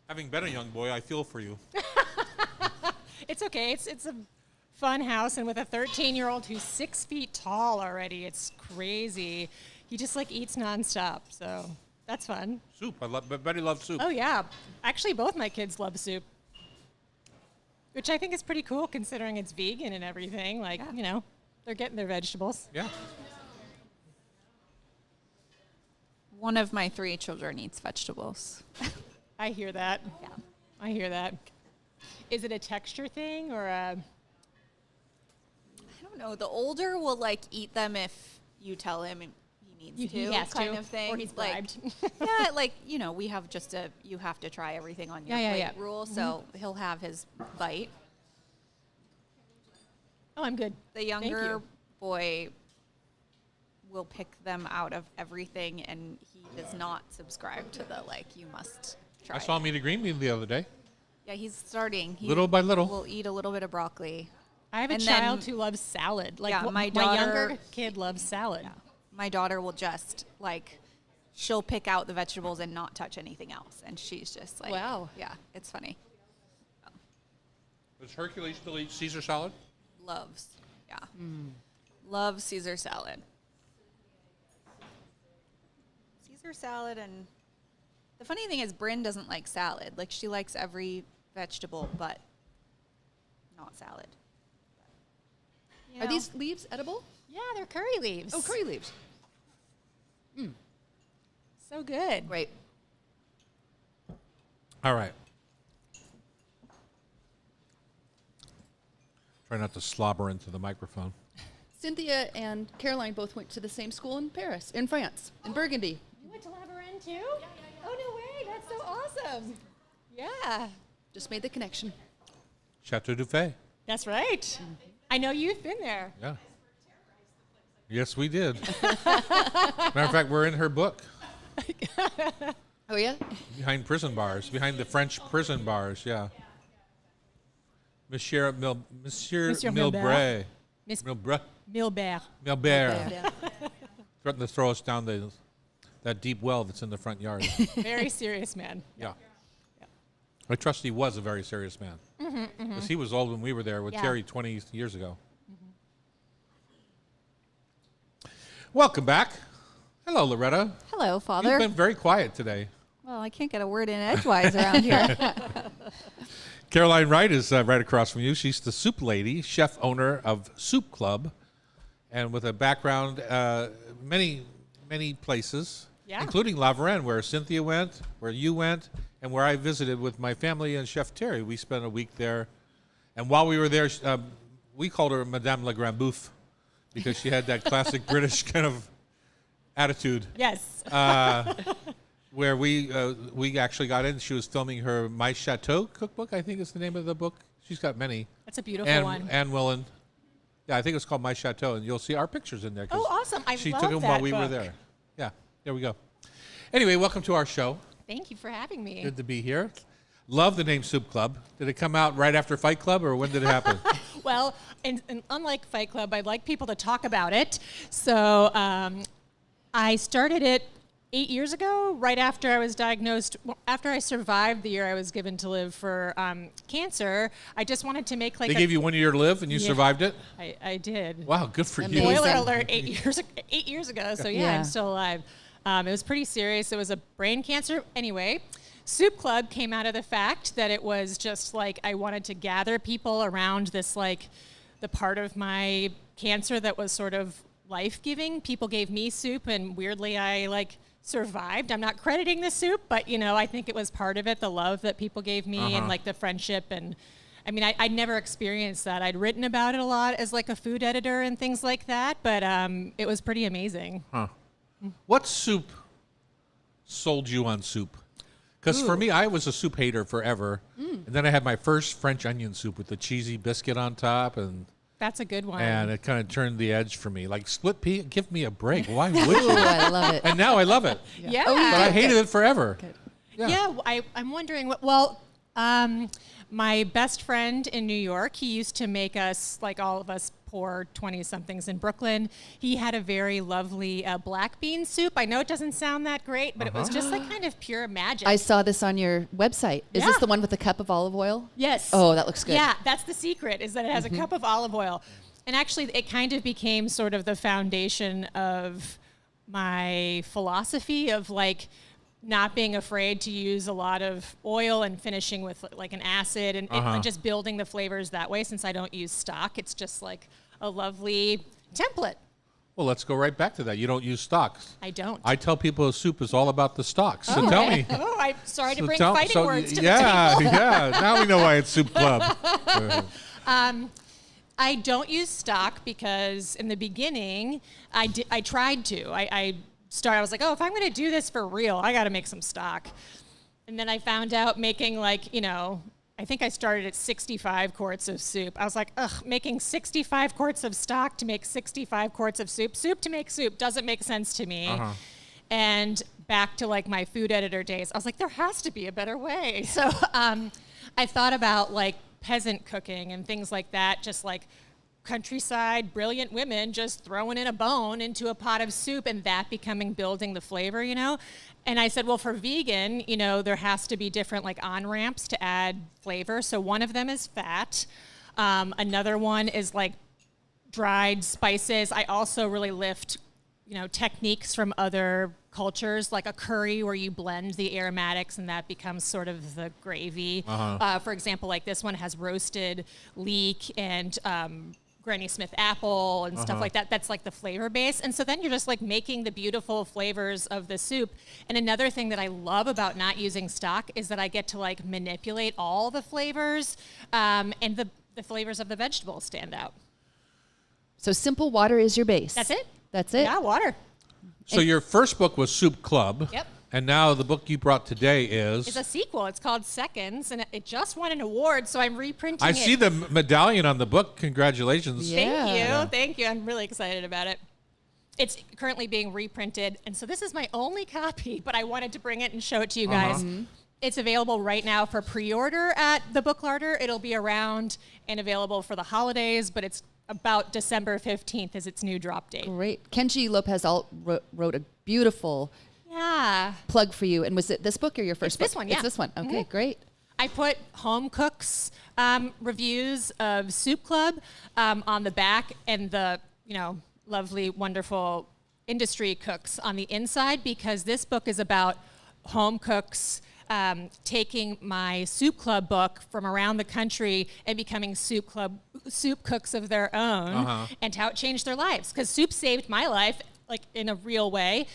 Having been a young boy, I feel for you. It's okay. It's a fun house, and with a 13-year-old who's 6 feet tall already, it's crazy. He just eats nonstop, so that's fun. Soup. Betty loves soup. Oh yeah, actually both my kids love soup. which I think is pretty cool considering it's vegan and everything. Like, you know, they're getting their vegetables. Yeah. One of my 3 children eats vegetables. I hear that. Yeah. I hear that. Is it a texture thing or a... I don't know. The older will like eat them if you tell him he needs He to, has kind to, of thing. or he's like, bribed. yeah, like you know, we have just a you have to try everything on your plate rule. So he'll have his bite. Oh, I'm good. The younger boy will pick them out of everything, and he does not subscribe to the like you must try. I saw him it. eat a green bean the other day. Yeah, he's starting. He Little by little. will eat a little bit of broccoli. I have a And child then- who loves salad. Like Yeah, my my younger daughter- kid loves salad. Yeah. My daughter will just like she'll pick out the vegetables and not touch anything else, and she's just like, Wow. yeah, it's funny. Does Hercules still eat Caesar salad? Loves, yeah, loves Caesar salad. Caesar salad, and the funny thing is, Bryn doesn't like salad. Like she likes every vegetable, but not salad. You Are know? these leaves edible? Yeah, they're curry leaves. Oh, curry leaves. So good. Great. All right. Try not to slobber into the microphone. Cynthia and Caroline both went to the same school in Paris, in France, in Burgundy. You went to La Varenne too? Oh, no way. That's so awesome. Yeah. Just made the connection. Chateau du Fay. That's right. I know you've been there. Yeah. Yes, we did. Matter of fact, we're in her book. Oh, yeah? Behind prison bars, behind the French prison bars, yeah. Monsieur Monsieur Milbray. Miss Milbray. Milbert. Milbert. Yeah. Threatened to throw us down that deep well that's in the front yard. Very serious man. Yeah. I trust he was a very serious man. Because he was old when we were there with Yeah. Terry 20 years ago. Welcome back. Hello, Loretta. Hello, Father. You've been very quiet today. Well, I can't get a word in edgewise around here. Caroline Wright is right across from you. She's the soup lady, chef owner of Soup Club, and with a background many places, Yeah. including La Varenne, where Cynthia went, where you went, and where I visited with my family and Chef Terry. We spent a week there, and while we were there, we called her Madame La Grande Bouffe because she had that classic British kind of attitude. Yes. Where we actually got in. She was filming her My Chateau cookbook, I think is the name of the book. She's got many. That's a beautiful one. Anne Willen. Yeah, I think it's called My Chateau, and you'll see our pictures in there. 'cause Oh, awesome. I she love took them that while we were book. there. Yeah, there we go. Anyway, welcome to our show. Thank you for having me. Good to be here. Love the name Soup Club. Did it come out right after Fight Club, or when did it happen? Well, and unlike Fight Club, I'd like people to talk about it. So I started it 8 years ago, right after I was diagnosed. After I survived the year I was given to live for cancer, I just wanted to make like They gave you 1 year to live, and you Yeah. survived it? I did. Wow, good for Amazing. you. Spoiler alert, 8 years ago. So yeah, Yeah. I'm still alive. It was pretty serious. It was a brain cancer. Anyway, Soup Club came out of the fact that it was just like I wanted to gather people around this like the part of my cancer that was sort of life-giving. People gave me soup, and weirdly I like survived. I'm not crediting the soup, but you know, I think it was part of it, the love that people gave me and like the friendship. And I mean, I'd never experienced that. I'd written about it a lot as like a food editor and things like that, but it was pretty amazing. What soup sold you on soup? Because for me, I was a soup hater forever. And then I had my first French onion soup with the cheesy biscuit on top, and That's a good one. it kind of turned the edge for me. Like split pea, give me a break. Why would Ooh, you? I love it. And now I love it. yeah. Oh, But I hated it forever. Yeah, I'm wondering what. Well, my best friend in New York, he used to make us, like all of us poor 20-somethings in Brooklyn, he had a very lovely black bean soup. I know it doesn't sound that great, but it was just like kind of pure magic. I saw this on your website. Is this Yeah. the one with the cup of olive oil? Yes. Oh, that looks good. Yeah, that's the secret, is that it has a cup of olive oil. And actually, it kind of became sort of the foundation of my philosophy of like, not being afraid to use a lot of oil and finishing with like an acid and just building the flavors that way. Since I don't use stock, it's just like a lovely template. Well, let's go right back to that. You don't use stocks. I don't. I tell people a soup is all about the stocks. So tell me. Oh, I'm sorry to So bring tell- fighting so words to yeah, the table. yeah. Now we know why it's Soup Club. I don't use stock because in the beginning, I tried to. I was like, oh, if I'm going to do this for real, I got to make some stock. And then I found out making like, I think I started at 65 quarts of soup. I was like, ugh, making 65 quarts of stock to make 65 quarts of soup. Soup to make soup doesn't make sense to me. And back to like my food editor days, I was like, there has to be a better way. So I thought about like peasant cooking and things like that, just like countryside, brilliant women just throwing in a bone into a pot of soup and that becoming building the flavor, And I said, well, for vegan, there has to be different like on-ramps to add flavor. So one of them is fat. Another one is like dried spices. I also really lift, techniques from other cultures, like a curry where you blend the aromatics and that becomes sort of the gravy. For example, like this one has roasted leek and Granny Smith apple and stuff like that. That's like the flavor base. And so then you're just like making the beautiful flavors of the soup. And another thing that I love about not using stock is that I get to like manipulate all the flavors and the flavors of the vegetables stand out. So simple water is your base. That's it. That's it. Yeah, water. So your first book was Soup Club. Yep. And now the book you brought today is... It's a sequel. It's called Seconds, and it just won an award, so I'm reprinting I it. see the medallion on the book. Congratulations. Yeah. Thank you. I'm really excited about it. It's currently being reprinted, and so this is my only copy, but I wanted to bring it and show it to you guys. It's available right now for pre-order at the Book Larder. It'll be around and available for the holidays, but it's about December 15th is its new drop date. Great. Kenji Lopez wrote a beautiful plug for you. And was it this book or your first book? This one, yeah. It's this one. Okay, great. I put home cooks reviews of Soup Club on the back and the, lovely, wonderful industry cooks on the inside because this book is about home cooks taking my Soup Club book from around the country and becoming soup cooks of their own and how it changed their lives. Because soup saved my life, like in a real way.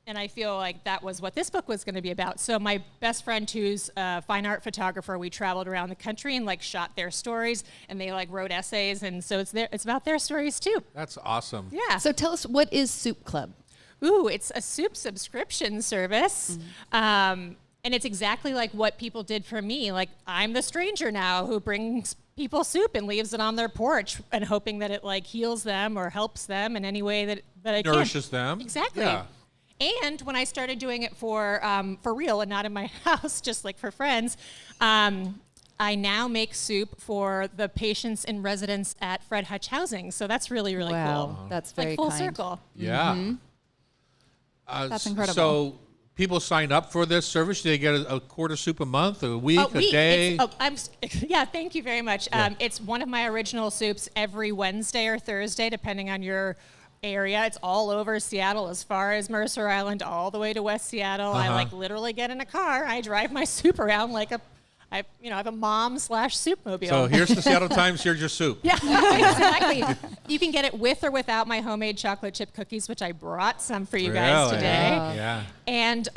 And I feel like that was what this book was going to be about. So my best friend, who's a fine art photographer, we traveled around the country and like shot their stories, and they like wrote essays, and so it's about their stories too. That's awesome. Yeah. So tell us, what is Soup Club? Ooh, it's a soup subscription service. And it's exactly like what people did for me. Like, I'm the stranger now who brings people soup and leaves it on their porch and hoping that it like heals them or helps them in any way that I can. Nourishes them. Exactly. Yeah. And when I started doing it for real and not in my house, just like for friends, I now make soup for the patients in residence at Fred Hutch Housing. So that's really, really Wow, cool. that's very like full kind. circle. Yeah. That's incredible. So people sign up for this service. Do they get a quart of soup a month, a week, a day? Yeah, thank you very much. It's one of my original soups every Wednesday or Thursday, depending on your area. It's all over Seattle, as far as Mercer Island, all the way to West Seattle. I like literally get in a car. I drive my soup around like I have a mom/soup mobile. So here's the Seattle Times. Here's your soup. Yeah, exactly. You can get it with or without my homemade chocolate chip cookies, which I brought some for you guys Really? today. Yeah. And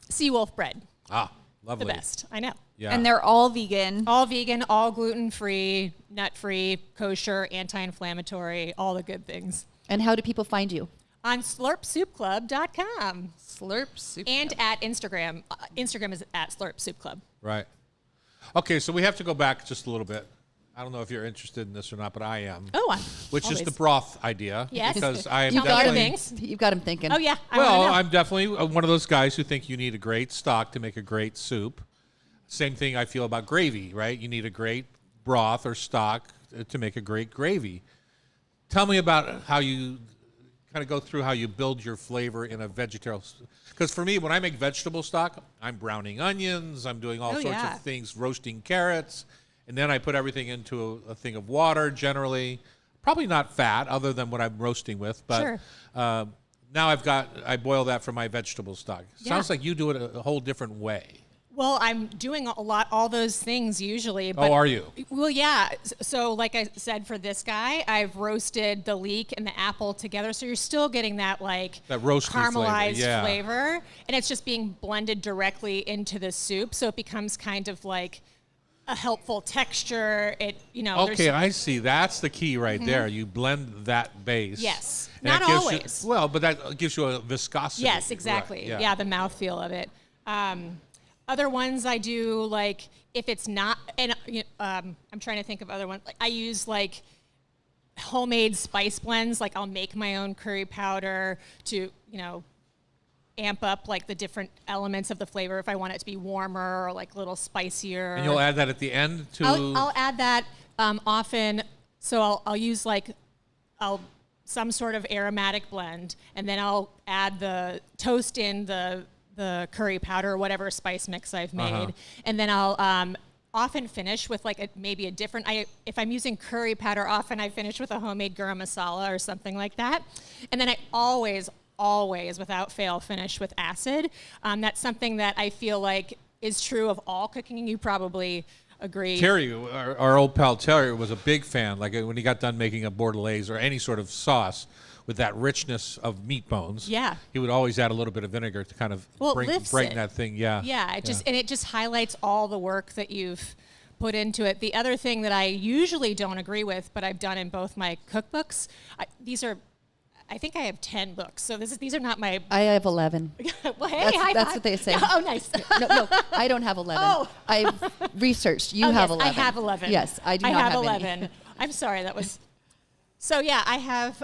Seawolf bread, Ah, the lovely. best. I know. Yeah. And they're all vegan. All vegan, all gluten-free, nut-free, kosher, anti-inflammatory, all the good things. And how do people find you? On slurpsoupclub.com. Slurp Soup And at Instagram. Instagram is at Slurp Soup Club. Right. Okay, so we have to go back just a little bit. I don't know if you're interested in this or not, but I am. Oh, Which is the always. broth idea. Yes. Because I am You got definitely... things. You've got him thinking. Oh, yeah. I Well, wanna know. I'm definitely one of those guys who think you need a great stock to make a great soup. Same thing I feel about gravy, right? You need a great broth or stock to make a great gravy. Tell me about how you kind of go through how you build your flavor in a vegetarian. Because for me, when I make vegetable stock, I'm browning onions, I'm doing all sorts yeah. of things, roasting carrots, and then I put everything into a thing of water generally. Probably not fat, other than what I'm roasting with, but Sure. Now I boil that for my vegetable stock. Sounds Yeah. like you do it a whole different way. Well, I'm doing all those things usually. But, Oh, are you? Well, yeah. So, like I said, for this guy, I've roasted the leek and the apple together, so you're still getting that That roasty caramelized flavor, yeah. flavor, and it's just being blended directly into the soup, so it becomes kind of like a helpful texture. Okay, I see. That's the key right there. You blend that base. Yes. And Not that gives always. But that gives you a viscosity. Yes, exactly. Right, Yeah, the mouthfeel of it. Other ones I do, like, if it's not, and I'm trying to think of other ones. Like, I use, like, homemade spice blends. Like, I'll make my own curry powder to, amp up, like, the different elements of the flavor if I want it to be warmer or, like, a little spicier. And you'll add that at the end to... I'll add that often. So I'll use, like, some sort of aromatic blend, and then I'll add toast in the curry powder or whatever spice mix I've made, and then I'll often finish with like maybe a different. If I'm using curry powder, often I finish with a homemade garam masala or something like that, and then I always, without fail, finish with acid. That's something that I feel like is true of all cooking. You probably agree. Terry, our old pal Terry, was a big fan. Like when he got done making a bordelaise or any sort of sauce with that richness of meat bones, Yeah. he would always add a little bit of vinegar to kind of Lifts brighten it. that thing. Yeah. Yeah, it just highlights all the work that you've put into it. The other thing that I usually don't agree with, but I've done in both my cookbooks, I think I have 10 books, so these are not my. I have 11. Well, hey, high That's five. what they say. Oh, nice. No, I don't have 11. Oh. I've researched. You Oh, have yes, 11. I have 11. Yes, I do I not have have 11. any. I'm sorry, that was. So yeah, I have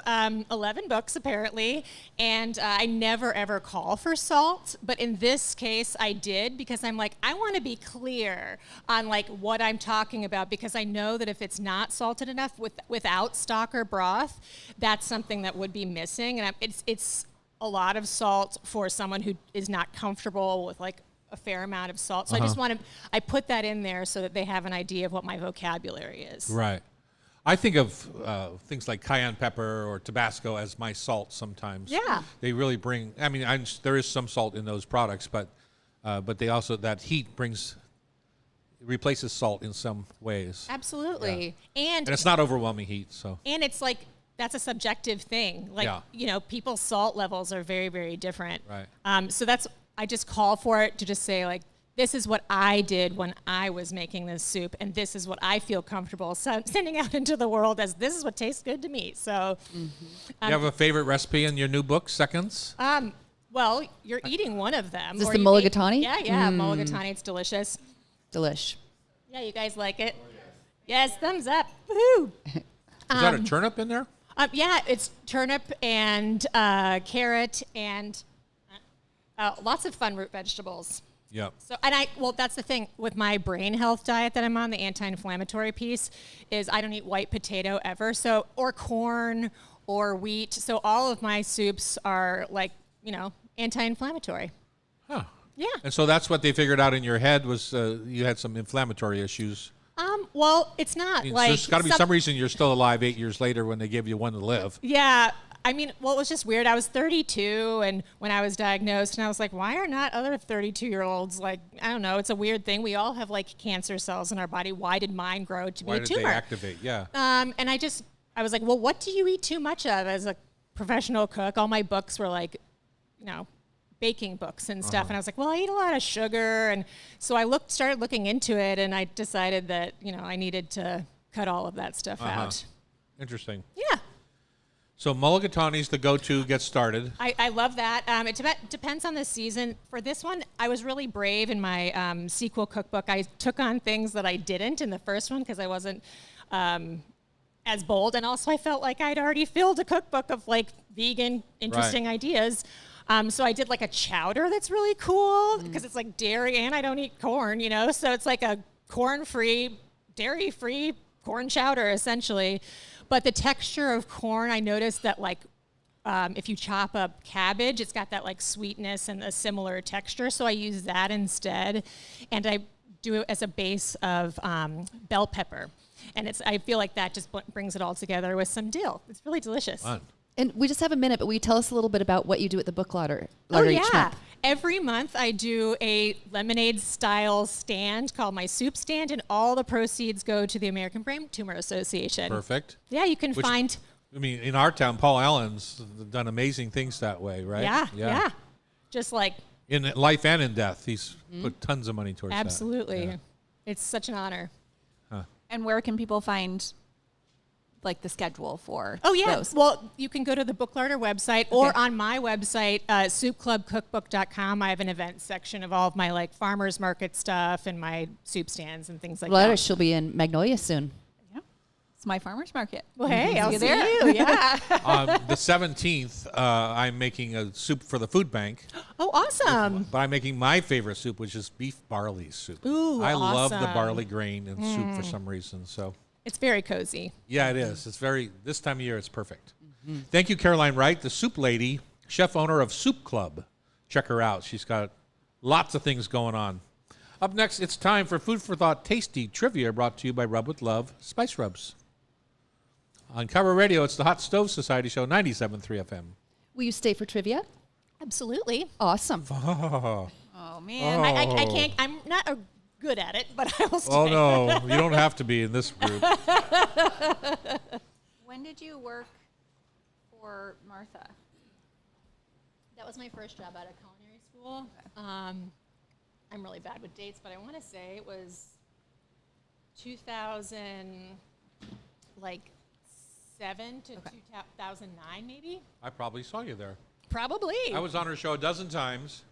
11 books apparently, and I never ever call for salt, but in this case I did because I'm like, I want to be clear on like what I'm talking about, because I know that if it's not salted enough without stock or broth, that's something that would be missing, and it's a lot of salt for someone who is not comfortable with like a fair amount of salt. So I put that in there so that they have an idea of what my vocabulary is. Right. I think of things like cayenne pepper or Tabasco as my salt sometimes. Yeah. They really bring, there is some salt in those products, but they also, that heat replaces salt in some ways. Absolutely. Yeah. And And it's not overwhelming heat, so. And it's like, that's a subjective thing. Like, Yeah. People's salt levels are very, very different. Right. So I just call for it to just say like, this is what I did when I was making this soup, and this is what I feel comfortable sending out into the world as this is what tastes good to me. So, You have a favorite recipe in your new book, Seconds? well, you're eating one of them. Is this or the you mulligatawny? Yeah, mulligatawny. It's delicious. Delish. Yeah, you guys like it? Yes, thumbs up. Woohoo! Is that a turnip in there? Yeah, it's turnip and carrot and lots of fun root vegetables. Yep. So, that's the thing with my brain health diet that I'm on, the anti-inflammatory piece, is I don't eat white potato ever. So, or corn or wheat. So all of my soups are like, anti-inflammatory. Huh. Yeah. And so that's what they figured out in your head was you had some inflammatory issues. Well, it's not like. There's got to be some reason you're still alive 8 years later when they give you one to live. Yeah. It was just weird. I was 32 and when I was diagnosed, and I was like, why are not other 32-year-olds like, I don't know, it's a weird thing. We all have like cancer cells in our body. Why did mine grow to be a tumor? Why did they activate? Yeah. And I was like, well, what do you eat too much of as a professional cook? All my books were like, baking books and stuff. And I was like, well, I eat a lot of sugar. And so I started looking into it, and I decided that, I needed to cut all of that stuff out. Interesting. Yeah. So mulligatawny's the go-to, get started. I love that. It depends on the season. For this one, I was really brave in my sequel cookbook. I took on things that I didn't in the first one because I wasn't as bold. And also I felt like I'd already filled a cookbook of like vegan, interesting ideas. So I did like a chowder that's really cool because it's like dairy and I don't eat corn, So it's like a corn-free, dairy-free corn chowder essentially. But the texture of corn, I noticed that like if you chop up cabbage, it's got that like sweetness and a similar texture. So I use that instead. And I do it as a base of bell pepper. And I feel like that just brings it all together with some dill. It's really delicious. Fun. And we just have a minute, but will you tell us a little bit about what you do at the book lottery each month? Every month I do a lemonade style stand called my soup stand, and all the proceeds go to the American Brain Tumor Association. Perfect. Yeah, you can find. I mean, in our town, Paul Allen's done amazing things that way, right? Yeah. Just like. In life and in death, he's put tons of money towards Absolutely. that. It's such an honor. And where can people find like the schedule for those? Well, you can go to the Book Larder website or on my website, soupclubcookbook.com. I have an event section of all of my like farmers market stuff and my soup stands and things like that. She'll be in Magnolia soon. It's my farmer's market. Well, hey, I'll see there. you. Yeah. The 17th, I'm making a soup for the food bank. Oh, awesome. But I'm making my favorite soup, which is beef barley soup. Ooh, I love the awesome. barley grain in soup for some reason. So It's very cozy. yeah, it is. It's this time of year, it's perfect. Thank you, Caroline Wright, the soup lady, chef owner of Soup Club. Check her out. She's got lots of things going on. Up next, it's time for Food for Thought Tasty Trivia, brought to you by Rub with Love Spice Rubs. On Cover Radio, it's the Hot Stove Society Show, 97.3 FM. Will you stay for trivia? Absolutely. Awesome. Oh man. I can't. I'm not good at it, but I will stay. Oh, no. You don't have to be in this group. When did you work for Martha? That was my first job out of culinary school. I'm really bad with dates, but I want to say it was 2007 to 2009, maybe. I probably saw you there. Probably. I was on her show a dozen times,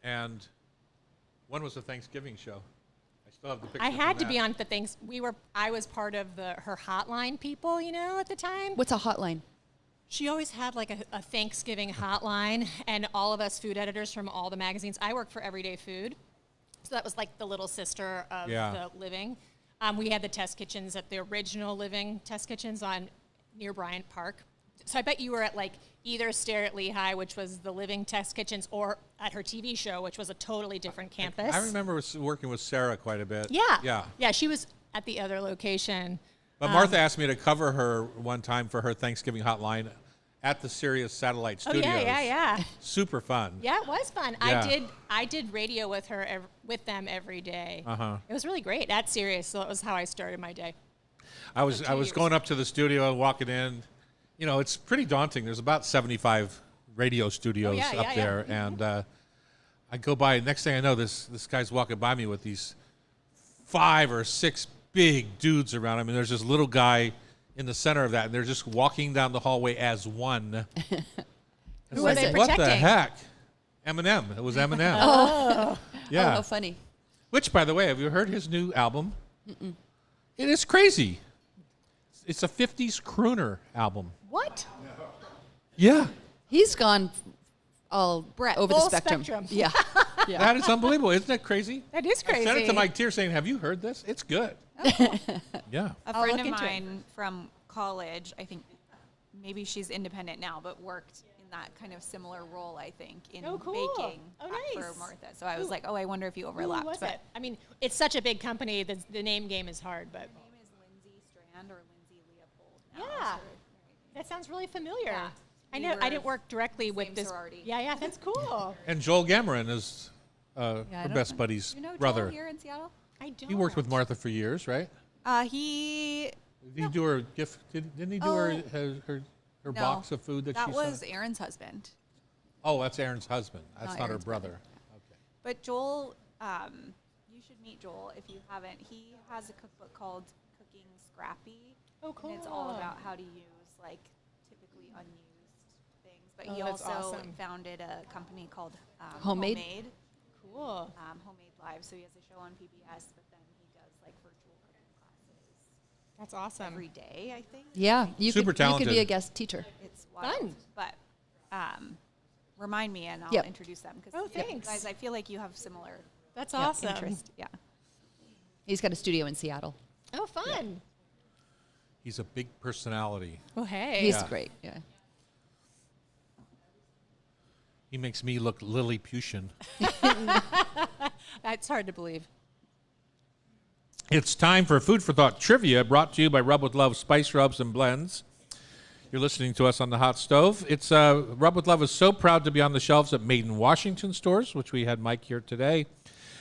and when was the Thanksgiving show? I still have the picture. I had to from be that. on the things. I was part of her hotline people, at the time. What's a hotline? She always had like a Thanksgiving hotline, and all of us food editors from all the magazines. I worked for Everyday Food, so that was like the little sister of the Living. We had the test kitchens at the original Living test kitchens near Bryant Park. So I bet you were at like either Stare at Lehigh, which was the Living test kitchens, or at her TV show, which was a totally different campus. I remember working with Sarah quite a bit. Yeah. She was at the other location. But Martha asked me to cover her one time for her Thanksgiving hotline at the Sirius Satellite Studios. Yeah. Super fun. Yeah, it was fun. Yeah. I did radio with her with them every day. Uh-huh. It was really great at Sirius, so that was how I started my day. I was going up to the studio and walking in. It's pretty daunting. There's about 75 radio studios up there, and I go by. Next thing I know, this guy's walking by me with these 5 or 6 big dudes around him, and there's this little guy in the center of that, and they're just walking down the hallway as one. Who were they what the protecting? heck? Eminem. It was Eminem. Oh, Yeah. how funny. Which, by the way, have you heard his new album? Mm-mm. It is crazy. It's a 50s crooner album. What? Yeah. He's gone all over the full spectrum. spectrum. Yeah. That is unbelievable. Isn't that crazy? That is crazy. I sent it to Mike Tier saying, have you heard this? It's good. Yeah. A I'll friend look of into it. mine from college, I think maybe she's independent now, but worked in that kind of similar role, I think, in Oh, cool. baking Oh, for nice. Martha. So I was Who- like, I wonder if you Who overlapped. was but it? I mean, it's such a big company. The name game is hard, but Her name is Lindsay Strand or Lindsay Leopold. Now, Yeah. so- that sounds really familiar. Yeah. I We know. I were didn't work directly with same this. sorority. Yeah, that's cool. And Joel Gammeren is her don't best know. buddy's You know brother. Joel here in Seattle? I don't. He worked with Martha for years, right? He Did he do her gift? Didn't he do her no, box of food that that she was sent? Aaron's husband. Oh, that's Aaron's husband. That's Not not her Aaron's brother. Okay. But Joel, you should meet Joel if you haven't. He has a cookbook called Cooking Scrappy. Oh, cool. And it's all about how to use like typically unused things. But he Oh, that's also awesome. founded a company called Homemade? Cool. Homemade Live. So he has a show on PBS, but then he does like virtual cooking classes That's awesome. every day, I think. Yeah. You Super could, You could be talented. a guest teacher. It's wild. Fun. But remind me and I'll Yep. introduce them because Oh, thanks. guys, I feel like you have similar That's Yeah, awesome. interest. Yeah. He's got a studio in Seattle. Oh, fun. He's a big personality. Oh, hey. He's Yeah. great. Yeah. He makes me look Lilliputian. That's hard to believe. It's time for Food for Thought Trivia, brought to you by Rub with Love Spice Rubs and Blends. You're listening to us on the Hot Stove. It's Rub with Love is so proud to be on the shelves at Made in Washington stores, which we had Mike here today.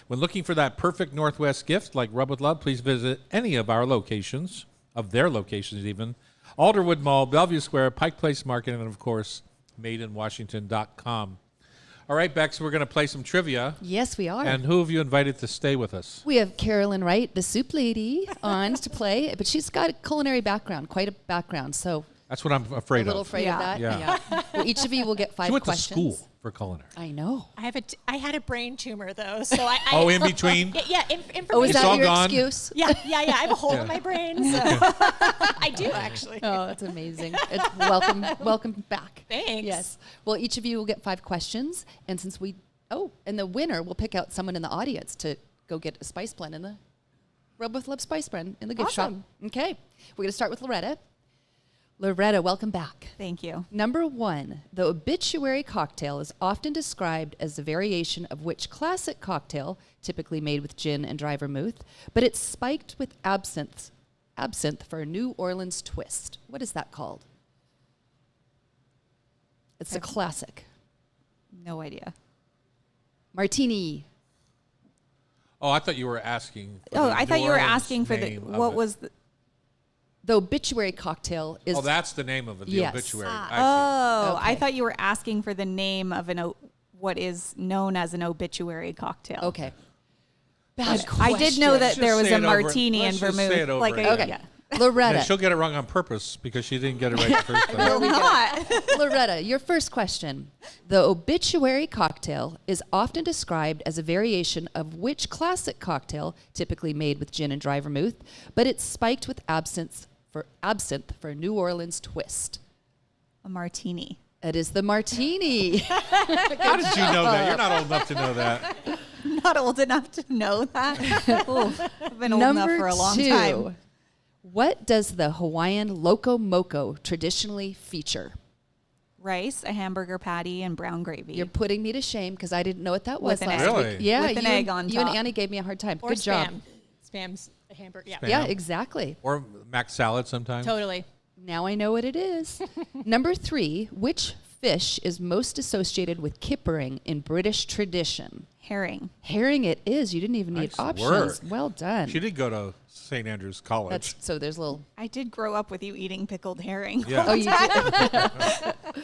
When looking for that perfect Northwest gift like Rub with Love, please visit any of our locations, of their locations even, Alderwood Mall, Bellevue Square, Pike Place Market, and of course, madeinwashington.com. All right, Bex, we're going to play some trivia. Yes, we are. And who have you invited to stay with us? We have Carolyn Wright, the soup lady, on to play, but she's got a culinary background, quite a background, so That's what I'm afraid a little of. afraid Yeah. of that. Yeah. Well, each of you will get 5 She went questions. to school for culinary. I know. I had a brain tumor though, so I Oh, in between? yeah, information. Oh, is It's that all your gone? excuse? Yeah. I have a hole Yeah. in my brain, so I do actually. Oh, that's amazing. It's welcome back. Thanks. Yes. Well, each of you will get 5 questions, and since and the winner will pick out someone in the audience to go get a spice blend in the Rub with Love spice blend in the gift shop. Awesome. Okay. We're going to start with Loretta. Loretta, welcome back. Thank you. Number 1, the obituary cocktail is often described as a variation of which classic cocktail, typically made with gin and dry vermouth, but it's spiked with absinthe for a New Orleans twist. What is that called? It's a classic. No idea. Martini. Oh, I thought you were asking. For Oh, the I thought New you were Orleans asking for the name of what it. was the. The obituary cocktail is Oh, that's the name of it, the Yes. obituary. I see. Oh, I Okay. thought you were asking for the name of what is known as an obituary cocktail. okay. Bad question. I did know that Let's there just was say a it over- martini let's and just say vermouth. it over Like again. Okay. yeah. Loretta. Yeah, she'll get it wrong on purpose because she didn't get it right the first time. I'm not. Loretta, your first question. The obituary cocktail is often described as a variation of which classic cocktail, typically made with gin and dry vermouth, but it's spiked with absinthe for a New Orleans twist. A martini. It is the martini. How did you know that? You're not old enough to know that. Not old enough to know that. Oof, I've been old enough Number for a long 2. time. What does the Hawaiian loco moco traditionally feature? Rice, a hamburger patty, and brown gravy. You're putting me to shame because I didn't know what that was With an last egg. Really? week. Yeah, With an you egg and- on You and top. Annie gave me a hard time. Or Good spam. job. Spam's a hamburger. Yeah. Spam. Yeah, exactly. Or mac salad sometimes. Totally. Now I know what it is. Number 3, which fish is most associated with kippering in British tradition? Herring. Herring it is. You didn't even need Nice options. work. Well done. She did go to St. Andrews College. That's so there's a little I did grow up with you eating pickled herring. Yeah. Oh, you did.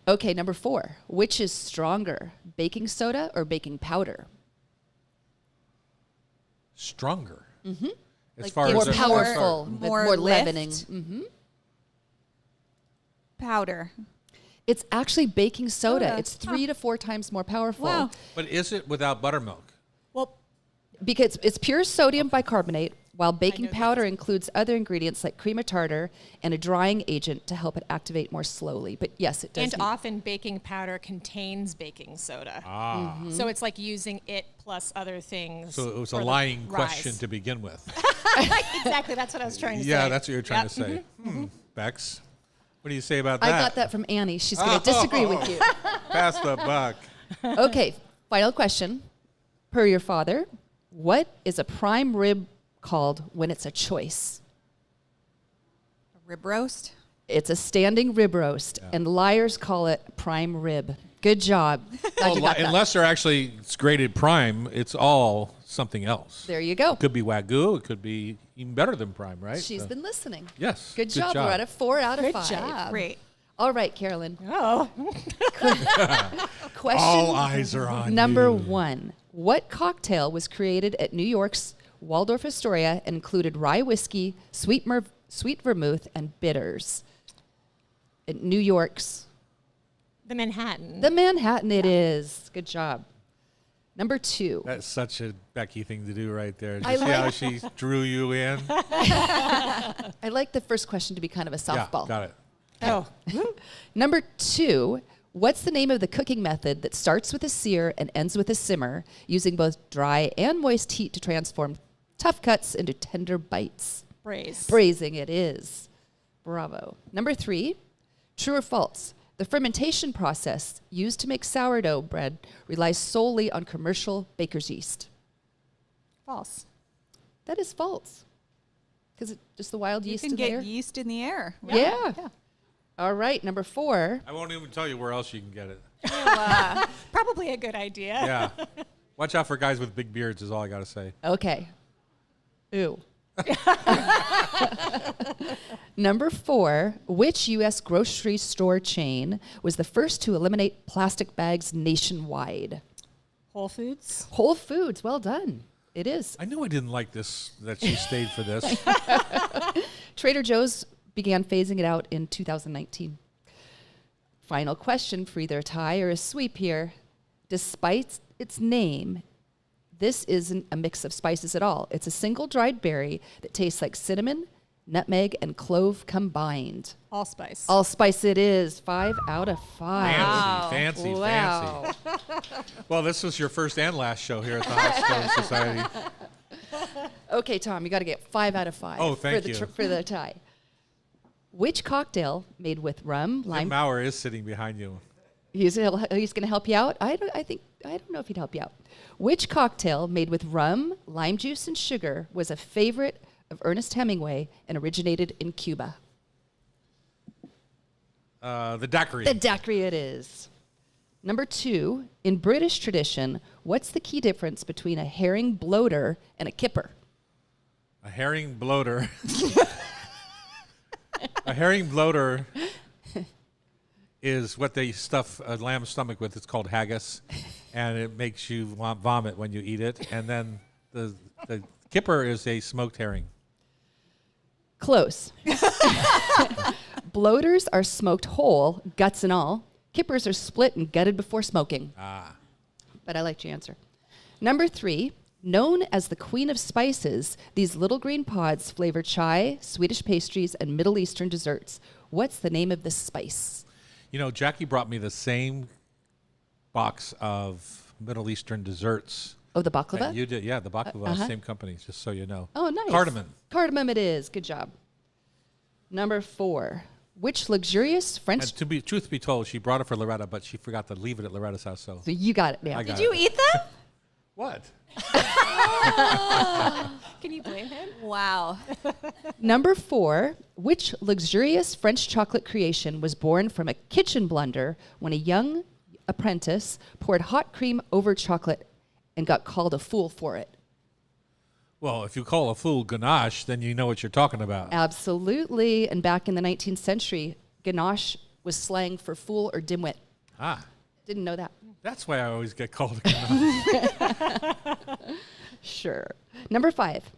Okay, number 4. Which is stronger, baking soda or baking powder? Stronger. Mm-hmm. As Like far gives More as it their- powerful, with more more lift? leavening. Hmm. Powder. It's actually baking soda. Soda. It's 3 to 4 times more powerful. Wow. But is it without buttermilk? Well, Because it's pure sodium bicarbonate, while baking know powder includes other ingredients like cream of tartar and a drying agent to help it activate more slowly. But yes, it does. and need- often baking powder contains baking soda. Ah. So it's like using it plus other things. So it was a for the lying rise. question to begin with. Exactly. That's what I was trying to say. Yeah, that's what you're trying Yep. to say. Bex, what do you say about I that? got that from Annie. She's going to disagree with you. Pass the buck. Okay, final question. Per your father, what is a prime rib called when it's a choice? Rib roast. It's a standing rib roast, and liars call it prime rib. Good job. Glad Well, you got that. unless they're actually it's graded prime, it's all something else. There you go. Could be Wagyu. It could be even better than prime, right? She's So- been listening. Yes. Good job, Loretta. 4 out of Good 5. job. Great. All right, Carolyn. Oh. Question All eyes are on number you. 1. What cocktail was created at New York's Waldorf Astoria and included rye whiskey, sweet vermouth, and bitters? At New York's The Manhattan. The Manhattan it is. Good job. Number 2. That's such a Becky thing to do right there. Did I you see how like- she drew you in? I like the first question to be kind of a softball. Yeah, got it. oh. Number 2, what's the name of the cooking method that starts with a sear and ends with a simmer, using both dry and moist heat to transform tough cuts into tender bites? Braise. Braising it is. Bravo. Number 3, true or false? The fermentation process used to make sourdough bread relies solely on commercial baker's yeast. False. That is false. Because just the wild You yeast can in get there. yeast in the air. Yeah. All right, number 4. I won't even tell you where else you can get it. Probably a good idea. Yeah. Watch out for guys with big beards is all I got to say. Okay. Ooh. Number 4, which U.S. grocery store chain was the first to eliminate plastic bags nationwide? Whole Foods. Whole Foods. Well done. It is. I knew I didn't like this, that she stayed for this. Trader Joe's began phasing it out in 2019. Final question for either a tie or a sweep here. Despite its name, this isn't a mix of spices at all. It's a single dried berry that tastes like cinnamon, nutmeg, and clove combined. Allspice. Allspice it is. 5 out of 5. Fancy. Wow. Well, this was your first and last show here at the Hot Stove Society. Okay, Tom, you got to get 5 out of 5. Oh, thank for you. For the tie. Which cocktail made with rum, Jim lime? Maurer is sitting behind you. He's going to help you out. I don't know if he'd help you out. Which cocktail made with rum, lime juice, and sugar was a favorite of Ernest Hemingway and originated in Cuba? The daiquiri. The daiquiri it is. Number 2, in British tradition, what's the key difference between a herring bloater and a kipper? A herring bloater. A herring bloater is what they stuff a lamb's stomach with. It's called haggis, and it makes you want vomit when you eat it. And then the kipper is a smoked herring. Close. Bloaters are smoked whole, guts and all. Kippers are split and gutted before smoking. But I liked your answer. Number 3, known as the Queen of Spices, these little green pods flavor chai, Swedish pastries, and Middle Eastern desserts. What's the name of this spice? You know, Jackie brought me the same box of Middle Eastern desserts. Oh, the baklava? that you did, yeah, the baklava, same company, just so you know. Oh, nice. Cardamom. Cardamom it is. Good job. Number 4, which luxurious French... And truth be told, she brought it for Loretta, but she forgot to leave it at Loretta's house. So So you got it now. I got Did you it. eat them? What? Can you blame him? Wow. Number 4, which luxurious French chocolate creation was born from a kitchen blunder when a young apprentice poured hot cream over chocolate and got called a fool for it? Well, if you call a fool ganache, then you know what you're talking about. Absolutely. And back in the 19th century, ganache was slang for fool or dimwit. Didn't know that. That's why I always get called a ganache. Sure. Number 5,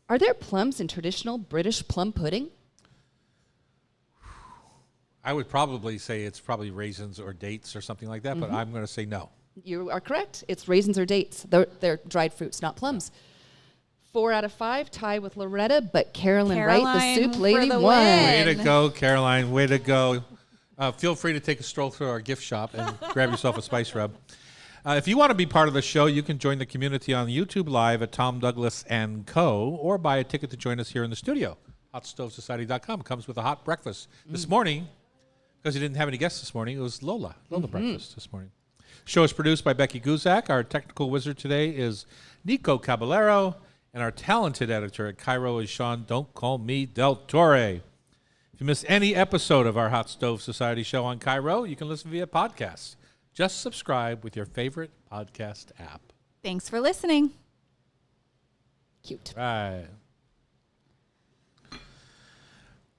are there plums in traditional British plum pudding? I would probably say it's probably raisins or dates or something like that, but I'm going to say no. You are correct. It's raisins or dates. They're dried fruits, not plums. 4 out of 5, tie with Loretta, but Carolyn Wright, the Caroline soup for lady, the won. win. Way to go, Caroline. Way to go. Feel free to take a stroll through our gift shop and grab yourself a spice rub. If you want to be part of the show, you can join the community on YouTube Live at Tom Douglas & Co. or buy a ticket to join us here in the studio. HotStoveSociety.com comes with a hot breakfast. This morning, because you didn't have any guests this morning, it was Lola breakfast this morning. Show is produced by Becky Guzak. Our technical wizard today is Nico Caballero, and our talented editor at Cairo is Sean Don't Call Me Del Torre. If you miss any episode of our Hot Stove Society show on Cairo, you can listen via podcast. Just subscribe with your favorite podcast app. Thanks for listening. Cute. Right.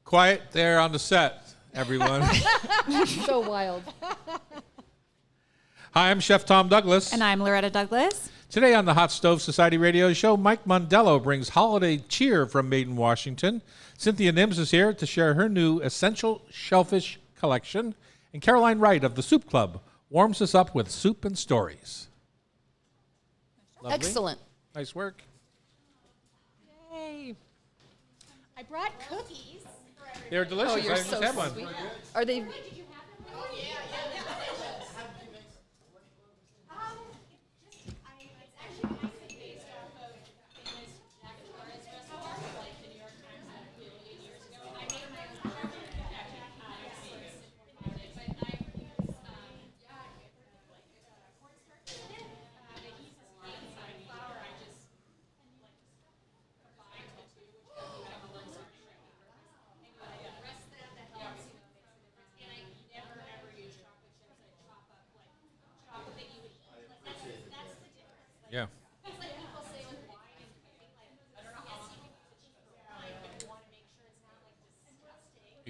Quiet there on the set, everyone. So wild. Hi, I'm Chef Tom Douglas. And I'm Loretta Douglas. Today on the Hot Stove Society radio show, Mike Mondello brings holiday cheer from Maiden, Washington. Cynthia Nims is here to share her new Essential Shellfish collection. And Caroline Wright of the Soup Club warms us up with soup and stories. Lovely. Excellent. Nice work. Yay. I brought cookies. They're delicious. Oh, you're I just so had one. sweet. Are they...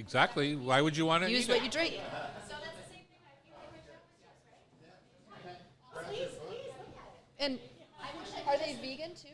Exactly. Why would you want to Use eat what it? you drink. And are they vegan too?